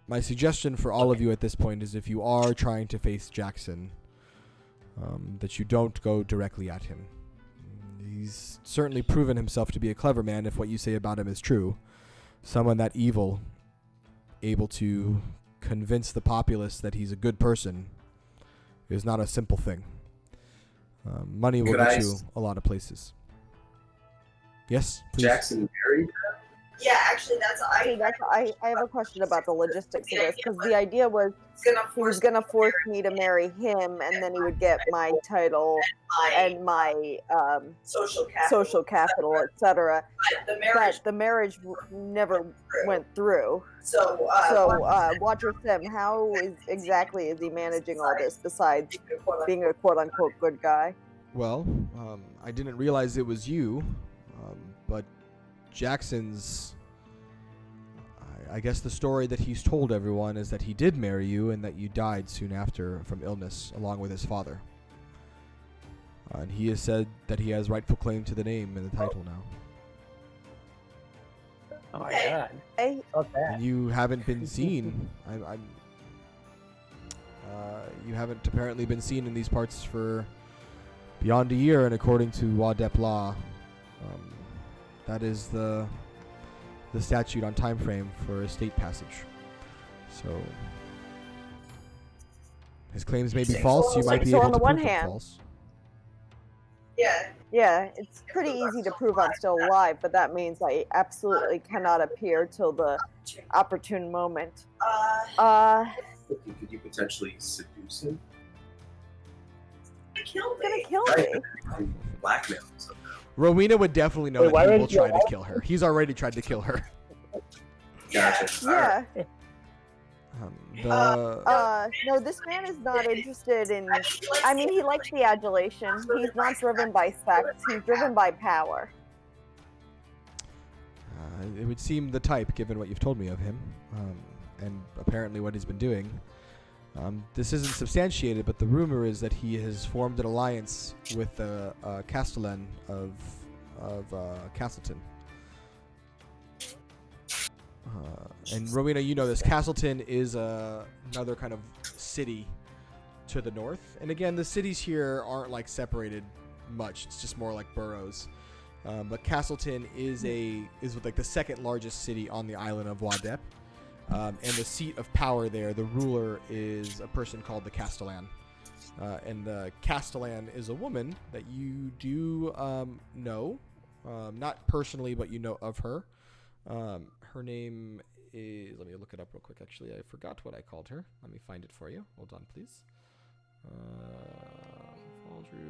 My suggestion for all of you at this point is if you are trying to face Jackson, that you don't go directly at him. He's certainly proven himself to be a clever man if what you say about him is true. Someone that evil, able to convince the populace that he's a good person, is not a simple thing. Money will get you a lot of places. Yes, please. Jackson married? Yeah, actually, I have a question about the logistics of this, because the idea was he was going to force me to marry him, and then he would get my title and my social capital, etc. But the marriage never went through. So Watcher Sim, how exactly is he managing all this besides being a quote-unquote good guy? Well, I didn't realize it was you, but Jackson's, I guess the story that he's told everyone is that he did marry you and that you died soon after from illness along with his father. And he has said that he has rightful claim to the name and the title now. Oh my god. And you haven't been seen. You haven't apparently been seen in these parts for beyond a year, and according to Wadep law, that is the statute on time frame for estate passage. So his claims may be false. You might be able to prove them false. Yeah, it's pretty easy to prove I'm still alive, but that means I absolutely cannot appear till the opportune moment. Could you potentially seduce him? He's gonna kill me. Blackmail him somehow. Rowena would definitely know that he will try to kill her. He's already tried to kill her. Gotcha. Yeah. No, this man is not interested in. I mean, he likes the adulation. He's not driven by sex. He's driven by power. It would seem the type, given what you've told me of him, and apparently what he's been doing. This isn't substantiated, but the rumor is that he has formed an alliance with the Castellan of Castleton. And Rowena, you know this. Castleton is another kind of city to the north. And again, the cities here aren't like separated much. It's just more like boroughs. But Castleton is like the second largest city on the island of Wadep. And the seat of power there, the ruler is a person called the Castellan. And the Castellan is a woman that you do know. Not personally, but you know of her. Her name is... Let me look it up real quick, actually. I forgot what I called her. Let me find it for you. Hold on, please.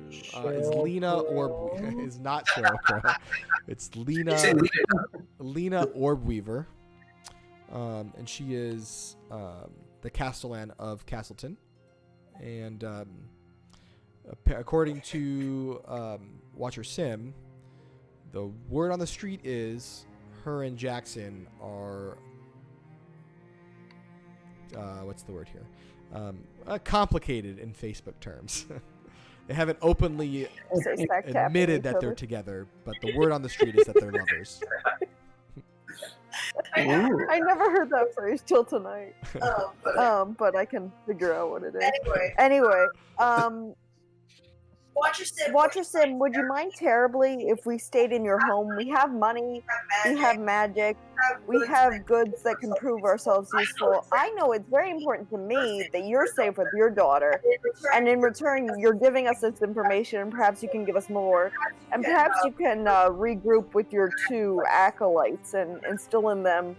It's Lena Orb... It's not Cheryl Crow. It's Lena Orbweaver. And she is the Castellan of Castleton. And according to Watcher Sim, the word on the street is her and Jackson are... what's the word here? Complicated in Facebook terms. They haven't openly admitted that they're together, but the word on the street is that they're lovers. I never heard that phrase till tonight. But I can figure out what it is. Anyway, Watcher Sim, would you mind terribly if we stayed in your home? We have money, we have magic, we have goods that can prove ourselves useful. I know it's very important to me that you're safe with your daughter, and in return, you're giving us this information, and perhaps you can give us more, and perhaps you can regroup with your two acolytes and instill in them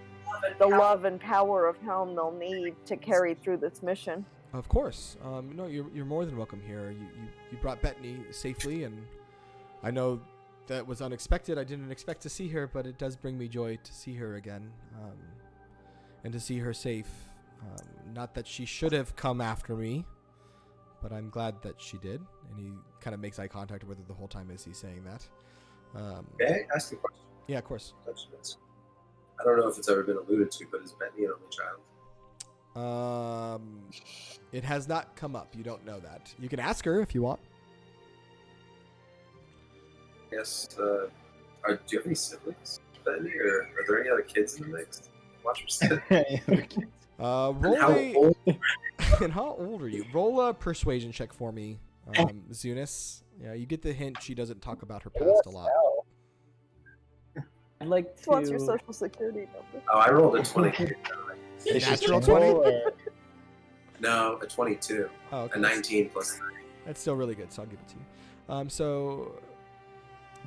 the love and power of Helm they'll need to carry through this mission. Of course. No, you're more than welcome here. You brought Bethany safely, and I know that was unexpected. I didn't expect to see her, but it does bring me joy to see her again, and to see her safe. Not that she should have come after me, but I'm glad that she did. And he kind of makes eye contact with her the whole time as he's saying that. May I ask a question? Yeah, of course. I don't know if it's ever been alluded to, but is Bethany an only child? It has not come up. You don't know that. You can ask her if you want. Yes. Do you have any siblings, Bethany, or are there any other kids in the mix? Watch your roll and how old are you? Roll a persuasion check for me, Zunis. Yeah, you get the hint she doesn't talk about her past a lot. I'd like to... What's your social security number? Oh, I rolled a 20. Natural 20? No, a 22. Oh, okay. A 19 plus 3. That's still really good, so I'll give it to you. So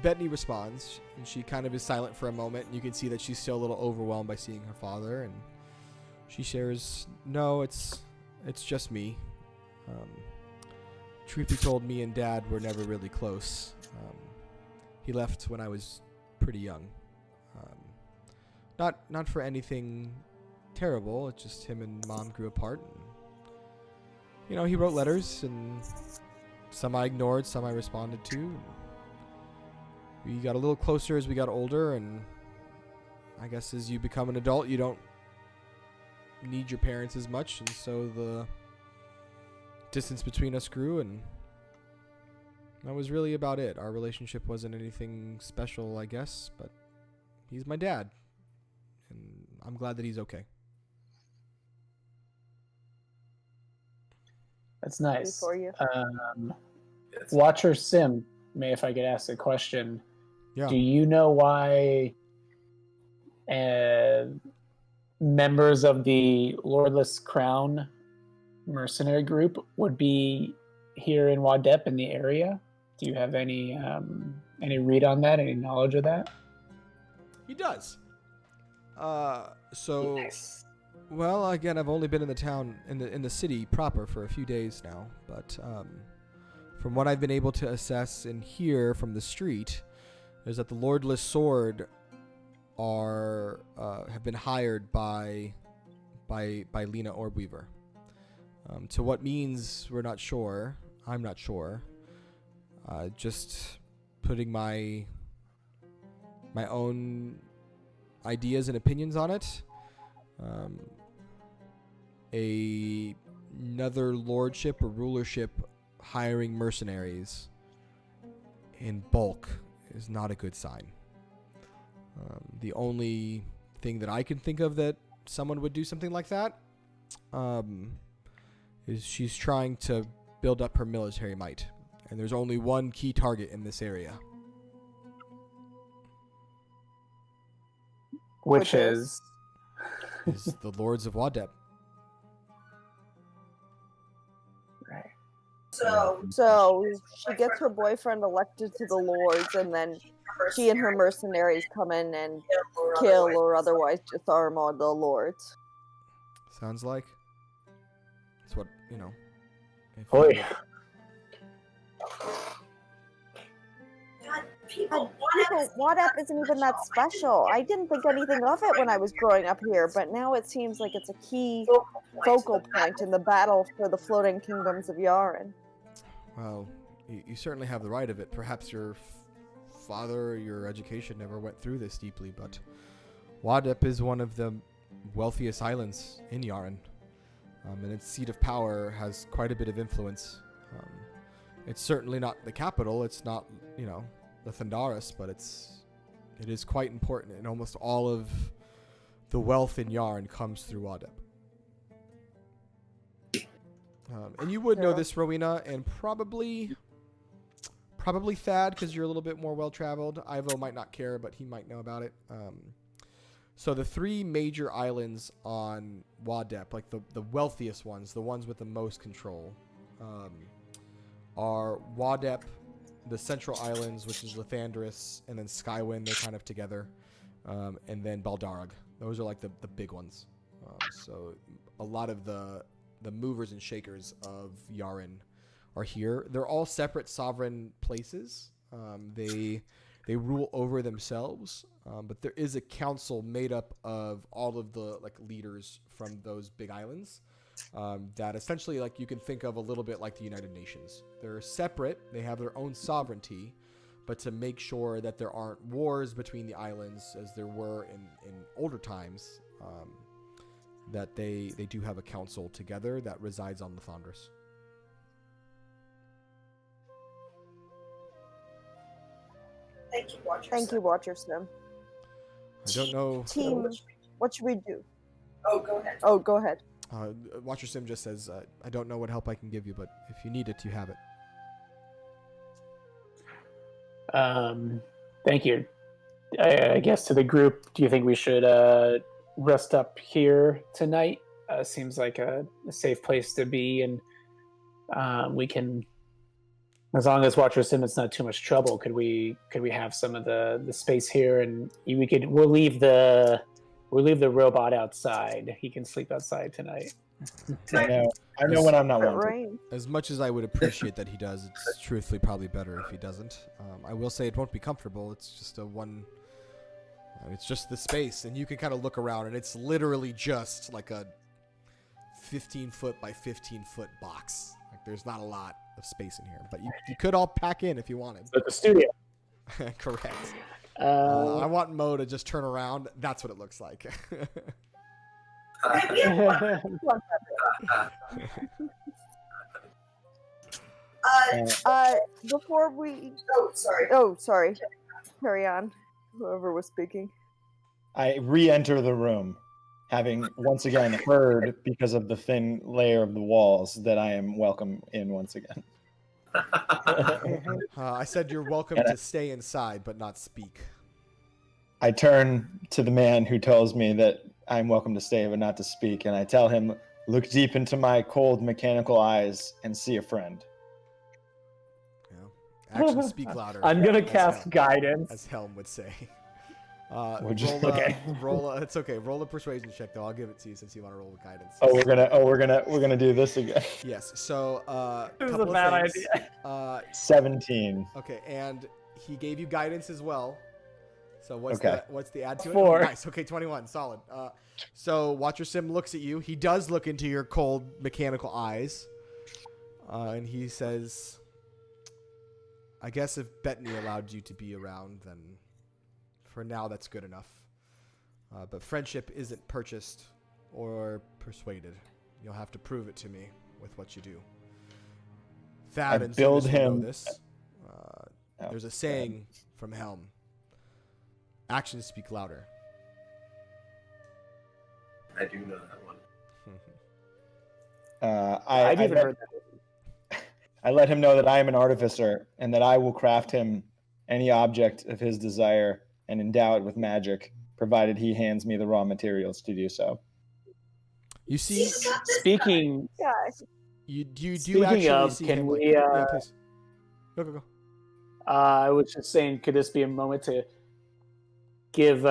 Bethany responds, and she kind of is silent for a moment, and you can see that she's still a little overwhelmed by seeing her father, and she shares, no, it's just me. Truth be told, me and Dad were never really close. He left when I was pretty young. Not for anything terrible. It's just him and Mom grew apart. And, he wrote letters, and some I ignored, some I responded to. We got a little closer as we got older, and I guess as you become an adult, you don't need your parents as much, and so the distance between us grew, and that was really about it. Our relationship wasn't anything special, I guess, but he's my dad, and I'm glad that he's okay. That's nice. For you. Watcher Sim, if I could ask a question. Yeah. Do you know why members of the Lordless Crown mercenary group would be here in Wadep in the area? Do you have any read on that? Any knowledge of that? He does. Well, again, I've only been in the town, in the city proper for a few days now, but from what I've been able to assess and hear from the street, is that the Lordless Sword have been hired by Lena Orbweaver. To what means, we're not sure. I'm not sure. Just putting my own ideas and opinions on it. A another lordship or rulership hiring mercenaries in bulk is not a good sign. The only thing that I can think of that someone would do something like that is she's trying to build up her military might. And there's only one key target in this area. Which is the Lords of Wadep. right. So she gets her boyfriend elected to the lords, and then she and her mercenaries come in and kill or otherwise disarm all the lords. Sounds like. That's what, you know. Boy. God, people, Wadep isn't even that special. I didn't think anything of it when I was growing up here, but now it seems like it's a key focal point in the battle for the floating kingdoms of Yaren. Well, you certainly have the right of it. Perhaps your father or your education never went through this deeply, but Wadep is one of the wealthiest islands in Yaren. And its seat of power has quite a bit of influence. It's certainly not the capital. It's not, you know, the Thandaris, but it is quite important, and almost all of the wealth in Yaren comes through Wadep. And you would know this, Rowena, and probably Thad, because you're a little bit more well-traveled. Ivo might not care, but he might know about it. So the three major islands on Wadep, like the wealthiest ones, the ones with the most control, are Wadep, the Central Islands, which is Lathandris, and then Skywind. They're kind of together, and then Baldarag. Those are like the big ones. So a lot of the movers and shakers of Yaren are here. They're all separate sovereign places. They rule over themselves, but there is a council made up of all of the like leaders from those big islands that essentially, like, you can think of a little bit like the United Nations. They're separate. They have their own sovereignty, but to make sure that there aren't wars between the islands as there were in older times, that they do have a council together that resides on Lathandris. Thank you, Watcher. Sim. I don't know. Team, what should we do? Oh, go ahead. Oh, go ahead. Watcher Sim just says, I don't know what help I can give you, but if you need it, you have it. Thank you. I guess to the group, do you think we should rest up here tonight? Seems like a safe place to be, and we can, as long as Watcher Sim it's not too much trouble, could we have some of the space here, and we'll leave the robot outside. He can sleep outside tonight. I know when I'm not wanted. As much as I would appreciate that he does, it's truthfully probably better if he doesn't. I will say it won't be comfortable. It's just it's just the space, and you can kind of look around, and it's literally just like a 15-foot by 15-foot box. Like, there's not a lot of space in here, but you could all pack in if you wanted. At the studio. Correct. I want Mo to just turn around. That's what it looks like. Before we... sorry. Carry on. Whoever was speaking. I re-enter the room, having once again heard, because of the thin layer of the walls, that I am welcome in once again. I said you're welcome to stay inside, but not speak. I turn to the man who tells me that I'm welcome to stay, but not to speak, and I tell him, look deep into my cold mechanical eyes and see a friend. Yeah. Actions speak louder. I'm going to cast guidance. As Helm would say. Okay. It's okay. Roll a persuasion check, though. I'll give it to you since you want to roll with guidance. We're gonna do this again. Yes. So, it was a bad idea. 17. Okay, and he gave you guidance as well. So what's the add to it? 4. Nice. Okay, 21. Solid. So Watcher Sim looks at you. He does look into your cold mechanical eyes, and he says, "I guess if Bettany allowed you to be around, then." For now, that's good enough. But friendship isn't purchased or persuaded. You'll have to prove it to me. with what you do. Thad I and build Zunus will know him- this. There's a saying from Helm. Actions speak louder. I do know that one. I've even heard that. I let him know that I am an artificer and that I will craft him any object of his desire and endow it with magic, provided he hands me the raw materials to do so. You see, Speaking you do Speaking actually of, see can him. we, Yeah, please. Go. I was just saying, could this be a moment to give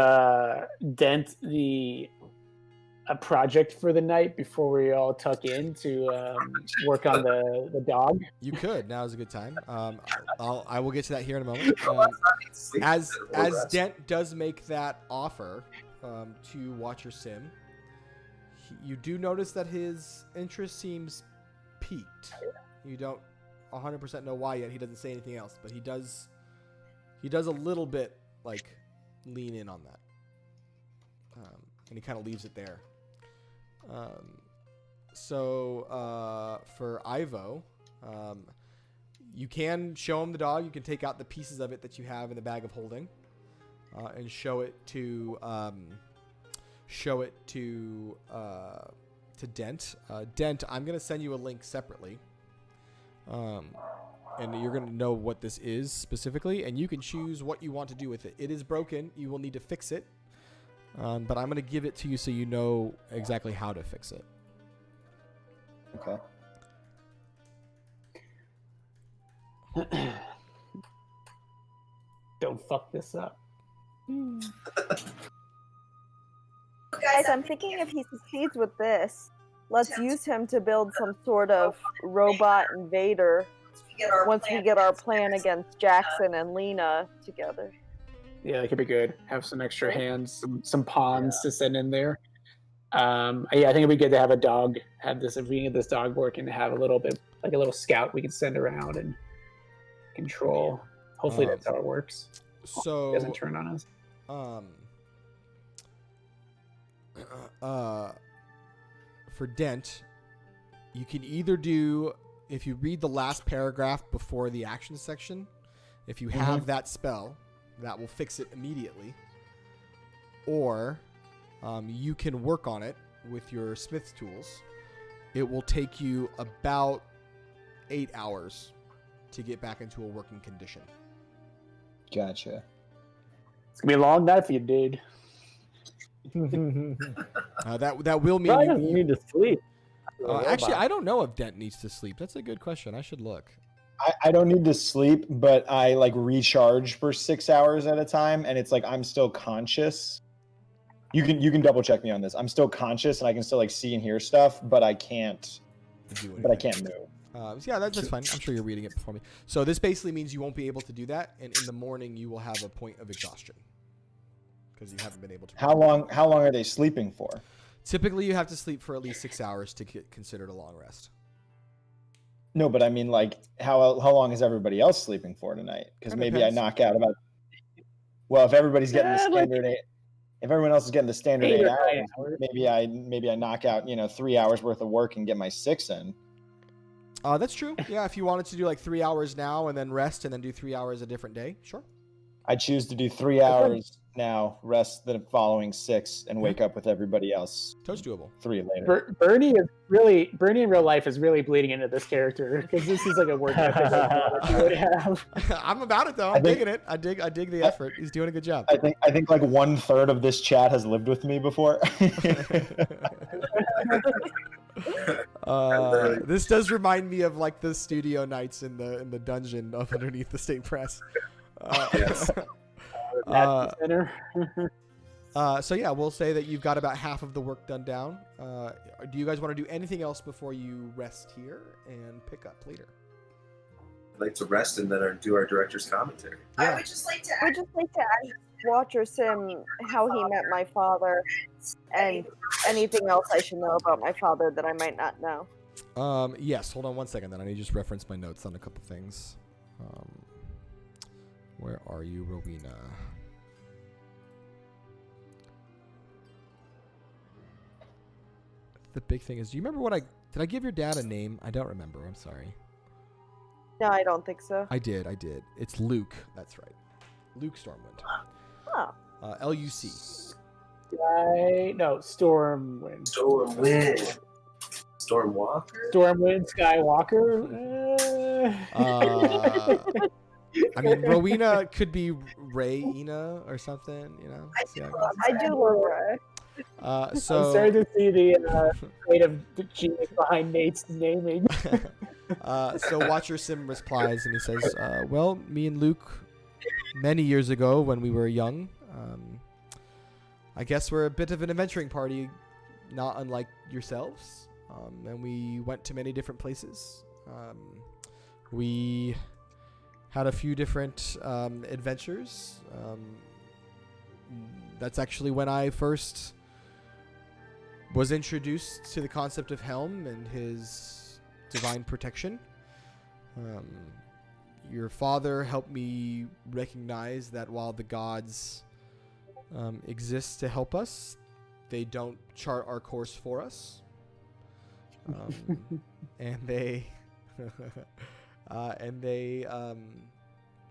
Dent a project for the night before we all tuck in to work on the dog? You could. Now is a good time. I will get to that here in a moment. As Dent does make that offer to Watcher Sim, you do notice that his interest seems peaked. You don't 100% know why yet. He doesn't say anything else, but he does a little bit like lean in on that, and he kind of leaves it there. So for Ivo, you can show him the dog. You can take out the pieces of it that you have in the bag of holding, and show it to Dent. Dent, I'm gonna send you a link separately, and you're gonna know what this is specifically, and you can choose what you want to do with it. It is broken. You will need to fix it, but I'm gonna give it to you so you know exactly how to fix it. Okay. Don't fuck this up. Guys, I'm thinking if he succeeds with this, let's use him to build some sort of robot invader once we get our plan against Jackson and Lena together. Yeah, that could be good. Have some extra hands, some pawns to send in there. Yeah, I think it'd be good to have a dog. If we can get this dog working, to have a little bit like a little scout we can send around and control. Hopefully that's how it works. So It doesn't turn on us. For Dent, you can either do, if you read the last paragraph before the action section, if you have that spell, that will fix it immediately. Or you can work on it with your smith's tools. It will take you about 8 hours to get back into a working condition. Gotcha. It's gonna be a long night for you, dude. That will mean Probably doesn't need to sleep. actually, I don't know if Dent needs to sleep. That's a good question. I should look. I don't need to sleep, but I like recharge for 6 hours at a time, and it's like I'm still conscious. You can double check me on this. I'm still conscious, and I can still like see and hear stuff, but I can't. But I can't move. Yeah, that's fine. I'm sure you're reading it before me. So this basically means you won't be able to do that, and in the morning you will have a point of exhaustion because you haven't been able to. How long are they sleeping for? Typically, you have to sleep for at least 6 hours to get considered a long rest. No, but I mean, like, how long is everybody else sleeping for tonight? Because maybe depends. I knock out about. Well, if everybody's getting the standard eight, if everyone else is getting the standard 8 hours, maybe I knock out 3 hours worth of work and get my 6 in. That's true. Yeah, if you wanted to do like 3 hours now and then rest and then do 3 hours a different day, sure. I choose to do 3 hours now, rest the following 6, and wake up with everybody else. Totally doable. 3 later. Bernie in real life is really bleeding into this character because this is like a work ethic that you would have. I'm about it though. I'm digging it. I dig the effort. He's doing a good job. I think like 1/3 of this chat has lived with me before. This does remind me of like the studio nights in the dungeon up underneath the state press. Yes. So yeah, we'll say that you've got about half of the work done down. Do you guys want to do anything else before you rest here and pick up later? I'd like to rest and then do our director's commentary. Yeah. I would just like to ask Watcher Sim how he met my father and anything else I should know about my father that I might not know. Yes, hold on one second then. I need to just reference my notes on a couple things. Where are you, Rowena? The big thing is, do you remember what I Did I give your dad a name? I don't remember. I'm sorry. No, I don't think so. I did. It's Luke. That's right. Luke Stormwind. Oh. Luc. No, Stormwind. Stormwind. Stormwalker? Stormwind Skywalker. I mean, Rowena could be Rayena or something, you know. I do love Ray. So I'm starting to see the creative genius behind Nate's naming. So Watcher Sim replies and he says, well, me and Luke, many years ago when we were young, I guess we're a bit of an adventuring party, not unlike yourselves. And we went to many different places. We had a few different adventures. That's actually when I first was introduced to the concept of Helm and his divine protection. Your father helped me recognize that while the gods exist to help us, they don't chart our course for us. And they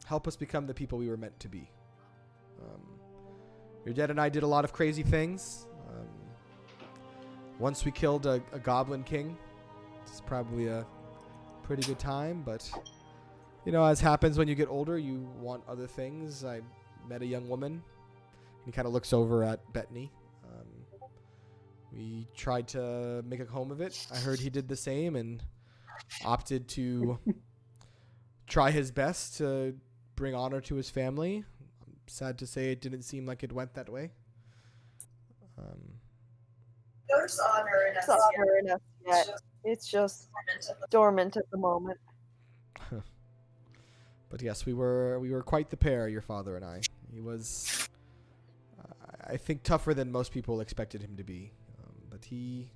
help us become the people we were meant to be. Your dad and I did a lot of crazy things. Once we killed a goblin king. It's probably a pretty good time, but you know, as happens when you get older, you want other things. I met a young woman. He kind of looks over at Bettany. We tried to make a home of it. I heard he did the same and opted to try his best to bring honor to his family. I'm sad to say it didn't seem like it went that way. There's honor in us. Yet. It's just dormant at the moment. But yes, we were quite the pair, your father and I. He was, I think, tougher than most people expected him to be. But he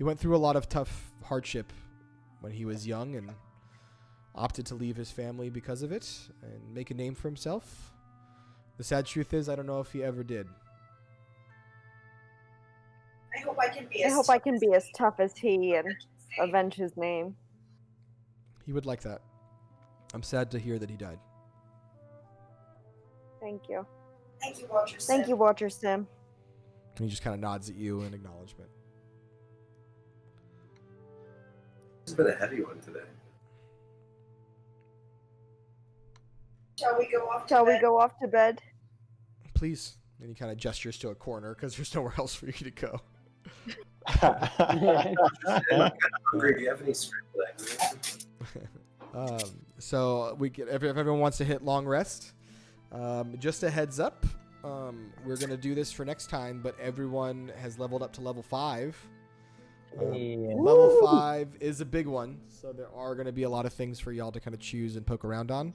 went through a lot of tough hardship when he was young and opted to leave his family because of it and make a name for himself. The sad truth is, I don't know if he ever did. I hope I can be as tough as he and avenge his name. He would like that. I'm sad to hear that he died. Thank you. Thank you, Watcher Sim. Thank you, Watcher Sim. And he just kind of nods at you in acknowledgement. This has been a heavy one today. Shall we go off to bed? Please. And he kind of gestures to a corner because there's nowhere else for you to go. I'm hungry. Do you have any scrambled eggs? So if everyone wants to hit long rest, just a heads up, we're gonna do this for next time, but everyone has leveled up to level 5. Level 5 is a big one, so there are gonna be a lot of things for y'all to kind of choose and poke around on.